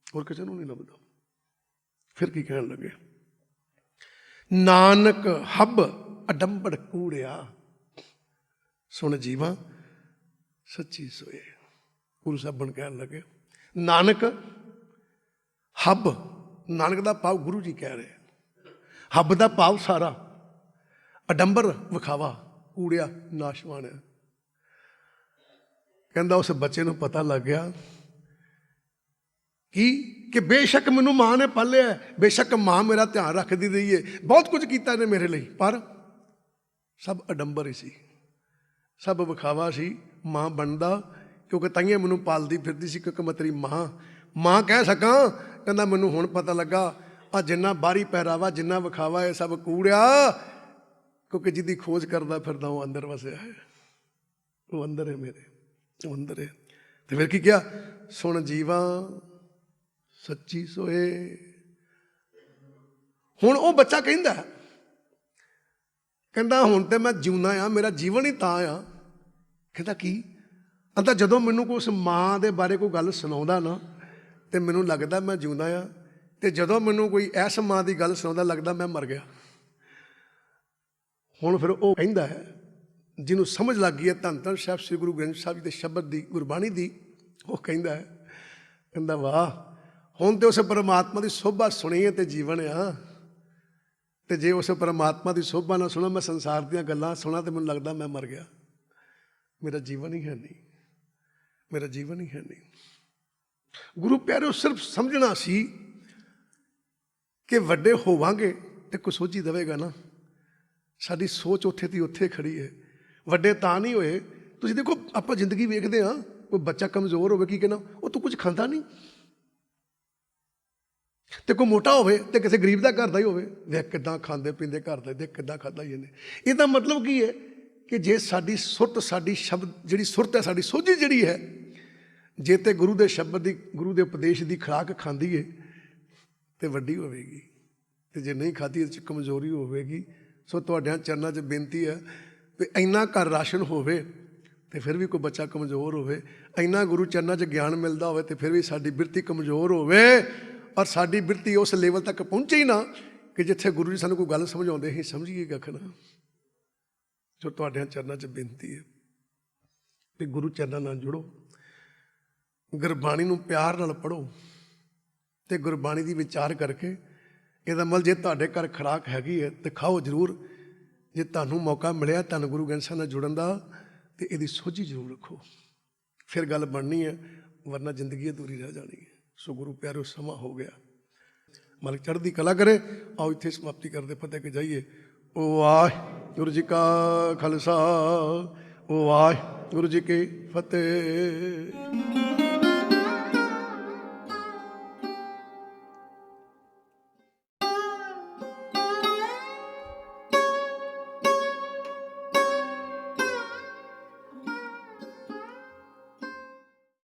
ਹੋਰ ਕਿਸੇ ਨੂੰ ਨਹੀਂ ਲੱਭਦਾ। ਫਿਰ ਕੀ ਕਹਿਣ ਲੱਗੇ? ਨਾਨਕ ਹੱਬ ਅਡੰਬੜ ਕੂੜਿਆ, ਸੁਣ ਜੀਵਾ ਸੱਚੀ ਸੋਏ। ਗੁਰੂ ਸਾਹਿਬਾਨ ਕਹਿਣ ਲੱਗੇ ਨਾਨਕ ਹੱਬ, ਨਾਨਕ ਦਾ ਭਾਵ ਗੁਰੂ ਜੀ ਕਹਿ ਰਹੇ, ਹੱਬ ਦਾ ਭਾਵ ਸਾਰਾ, ਅਡੰਬਰ ਵਿਖਾਵਾ, ਕੂੜਿਆ ਨਾਸ਼ਵਾਨ ਹੈ। ਕਹਿੰਦਾ ਉਸ ਬੱਚੇ ਨੂੰ ਪਤਾ ਲੱਗ ਗਿਆ ਕਿ ਬੇਸ਼ੱਕ ਮੈਨੂੰ ਮਾਂ ਨੇ ਪਾਲਿਆ, ਬੇਸ਼ੱਕ ਮਾਂ ਮੇਰਾ ਧਿਆਨ ਰੱਖਦੀ ਰਹੀ ਹੈ, ਬਹੁਤ ਕੁਝ ਕੀਤਾ ਇਹਨੇ ਮੇਰੇ ਲਈ, ਪਰ ਸਭ ਅਡੰਬਰ ਹੀ ਸੀ, ਸਭ ਵਿਖਾਵਾ ਸੀ। ਮਾਂ ਬਣਦਾ ਕਿਉਂਕਿ ਤਾਈਆਂ ਮੈਨੂੰ ਪਾਲਦੀ ਫਿਰਦੀ ਸੀ, ਕਿਉਂਕਿ ਮੈਂ ਤੇਰੀ ਮਾਂ ਕਹਿ ਸਕਾਂ। ਕਹਿੰਦਾ ਮੈਨੂੰ ਹੁਣ ਪਤਾ ਲੱਗਾ ਆ ਜਿੰਨਾ ਬਾਹਰੀ ਪਹਿਰਾਵਾ, ਜਿੰਨਾ ਵਿਖਾਵਾ, ਇਹ ਸਭ ਕੂੜਿਆ, ਕਿਉਂਕਿ ਜਿਹਦੀ ਖੋਜ ਕਰਦਾ ਫਿਰਦਾ ਉਹ ਅੰਦਰ ਵਸਿਆ ਹੈ, ਉਹ ਅੰਦਰ ਹੈ ਮੇਰੇ, ਉਹ ਅੰਦਰ ਹੈ। ਤੇ ਫਿਰ ਕੀ ਕਿਹਾ? ਸੁਣ ਜੀਵਾ ਸੱਚੀ ਸੋਏ। ਹੁਣ ਉਹ ਬੱਚਾ ਕਹਿੰਦਾ ਹੁਣ ਤੇ ਮੈਂ ਜਿਉਂਦਾ ਆ, ਮੇਰਾ ਜੀਵਨ ਹੀ ਤਾਂ ਆ। ਕਹਿੰਦਾ ਕੀ? ਕਹਿੰਦਾ ਜਦੋਂ ਮੈਨੂੰ ਕੋਈ ਉਸ ਮਾਂ ਦੇ ਬਾਰੇ ਕੋਈ ਗੱਲ ਸੁਣਾਉਂਦਾ ਨਾ, ਤੇ ਮੈਨੂੰ ਲੱਗਦਾ ਮੈਂ ਜਿਉਂਦਾ ਆ, ਤੇ ਜਦੋਂ ਮੈਨੂੰ ਕੋਈ ਇਸ ਮਾਂ ਦੀ ਗੱਲ ਸੁਣਾਉਂਦਾ ਲੱਗਦਾ ਮੈਂ ਮਰ ਗਿਆ। ਹੁਣ ਫਿਰ ਉਹ ਕਹਿੰਦਾ ਹੈ, ਜਿਹਨੂੰ ਸਮਝ ਲੱਗ ਗਈ ਹੈ ਧੰਨ ਧੰਨ ਸਾਹਿਬ ਸ੍ਰੀ ਗੁਰੂ ਗ੍ਰੰਥ ਸਾਹਿਬ ਜੀ ਦੇ ਸ਼ਬਦ ਦੀ, ਗੁਰਬਾਣੀ ਦੀ, ਉਹ ਕਹਿੰਦਾ ਵਾਹ, ਹੁਣ ਤੇ ਉਸ ਪਰਮਾਤਮਾ ਦੀ ਸੋਭਾ ਸੁਣੀ ਹੈ ਤੇ ਜੀਵਨ ਆ, ਤੇ ਜੇ ਉਸ ਪਰਮਾਤਮਾ ਦੀ ਸੋਭਾ ਨਾ ਸੁਣਾ, ਮੈਂ ਸੰਸਾਰ ਦੀਆਂ ਗੱਲਾਂ ਸੁਣਾ, ਤੇ ਮੈਨੂੰ ਲੱਗਦਾ ਮੈਂ ਮਰ ਗਿਆ, ਮੇਰਾ ਜੀਵਨ ਹੀ ਹੈ ਨਹੀਂ, ਮੇਰਾ ਜੀਵਨ ਹੀ ਹੈ ਨਹੀਂ। ਗੁਰੂ ਪਿਆਰਿਓ, ਸਿਰਫ ਸਮਝਣਾ ਸੀ ਕਿ ਵੱਡੇ ਹੋਵਾਂਗੇ ਤੇ ਕੋਈ ਸੋਝੀ ਦੇਵੇਗਾ ਨਾ। ਸਾਡੀ ਸੋਚ ਉੱਥੇ ਦੀ ਉੱਥੇ ਖੜੀ ਹੈ। ਵੱਡੇ ਤਾਂ ਨਹੀਂ ਹੋਏ। ਤੁਸੀਂ ਦੇਖੋ, ਆਪਾਂ ਜ਼ਿੰਦਗੀ ਵੇਖਦੇ ਹਾਂ, ਕੋਈ ਬੱਚਾ ਕਮਜ਼ੋਰ ਹੋਵੇ, ਕੀ ਕਹਿਣਾ, ਉਹ ਤੂੰ ਕੁਝ ਖਾਂਦਾ ਨਹੀਂ। ਤੇ ਕੋਈ ਮੋਟਾ ਹੋਵੇ ਤੇ ਕਿਸੇ ਗਰੀਬ ਦਾ ਘਰ ਦਾ ਹੀ ਹੋਵੇ, ਵੇਖ ਕਿੱਦਾਂ ਖਾਂਦੇ ਪੀਂਦੇ ਘਰ ਦਾ, ਦੇਖ ਕਿੱਦਾਂ ਖਾਧਾ ਹੀ ਇਹਨੇ। ਇਹਦਾ ਮਤਲਬ ਕੀ ਹੈ ਕਿ ਜੇ ਸਾਡੀ ਸੁਰਤ, ਸਾਡੀ ਸ਼ਬਦ ਜਿਹੜੀ ਸੁਰਤ ਹੈ, ਸਾਡੀ ਸੋਝੀ ਜਿਹੜੀ ਹੈ, ਜੇ ਤੇ ਗੁਰੂ ਦੇ ਸ਼ਬਦ ਦੀ, ਗੁਰੂ ਦੇ ਉਪਦੇਸ਼ ਦੀ ਖੁਰਾਕ ਖਾਂਦੀ ਹੈ ਤੇ ਵੱਡੀ ਹੋਵੇਗੀ, ਤੇ ਜੇ ਨਹੀਂ ਖਾਧੀ ਇਹਦੇ 'ਚ ਕਮਜ਼ੋਰੀ ਹੋਵੇਗੀ। ਸੋ ਤੁਹਾਡਿਆਂ ਚਰਨਾਂ 'ਚ ਬੇਨਤੀ ਹੈ ਵੀ ਇੰਨਾ ਘਰ ਰਾਸ਼ਨ ਹੋਵੇ ਤੇ ਫਿਰ ਵੀ ਕੋਈ ਬੱਚਾ ਕਮਜ਼ੋਰ ਹੋਵੇ, ਇੰਨਾ ਗੁਰੂ ਚਰਨਾਂ 'ਚ ਗਿਆਨ ਮਿਲਦਾ ਹੋਵੇ ਤੇ ਫਿਰ ਵੀ ਸਾਡੀ ਬਿਰਤੀ ਕਮਜ਼ੋਰ ਹੋਵੇ, ਔਰ ਸਾਡੀ ਬਿਰਤੀ ਉਸ ਲੈਵਲ ਤੱਕ ਪਹੁੰਚੇ ਹੀ ਨਾ ਕਿ ਜਿੱਥੇ ਗੁਰੂ ਜੀ ਸਾਨੂੰ ਕੋਈ ਗੱਲ ਸਮਝਾਉਂਦੇ ਅਸੀਂ ਸਮਝੀਏ ਕੱਖ ਨਾ। ਜੋ ਤੁਹਾਡਿਆਂ ਚਰਨਾਂ 'ਚ ਬੇਨਤੀ ਹੈ ਵੀ ਗੁਰੂ ਚਰਨਾਂ ਨਾਲ ਜੁੜੋ, ਗੁਰਬਾਣੀ ਨੂੰ ਪਿਆਰ ਨਾਲ ਪੜ੍ਹੋ ਤੇ ਗੁਰਬਾਣੀ ਦੀ ਵਿਚਾਰ ਕਰਕੇ ਇਹਦਾ ਮਤਲਬ ਜੇ ਤੁਹਾਡੇ ਘਰ ਖੁਰਾਕ ਹੈਗੀ ਹੈ ਤੇ ਖਾਓ ਜ਼ਰੂਰ। ਜੇ ਤੁਹਾਨੂੰ ਮੌਕਾ ਮਿਲਿਆ ਧੰਨ ਗੁਰੂ ਗ੍ਰੰਥ ਸਾਹਿਬ ਨਾਲ ਜੁੜਨ ਦਾ ਤੇ ਇਹਦੀ ਸੋਝੀ ਜ਼ਰੂਰ ਰੱਖੋ, ਫਿਰ ਗੱਲ ਬਣਨੀ ਹੈ, ਵਰਨਾ ਜ਼ਿੰਦਗੀ ਅਧੂਰੀ ਰਹਿ ਜਾਣੀ ਹੈ। ਸੋ ਗੁਰੂ ਪਿਆਰਿਓ, ਸਮਾਂ ਹੋ ਗਿਆ। ਮਾਲਕ ਚੜ੍ਹਦੀ ਕਲਾ ਕਰੇ। ਆਓ ਇੱਥੇ ਸਮਾਪਤੀ ਕਰਦੇ, ਫਤਿਹ ਕੇ ਜਾਈਏ। ਵਾਹਿਗੁਰੂ ਜੀ ਕਾ ਖਾਲਸਾ, ਵਾਹਿਗੁਰੂ ਜੀ ਕੀ ਫਤਿਹ।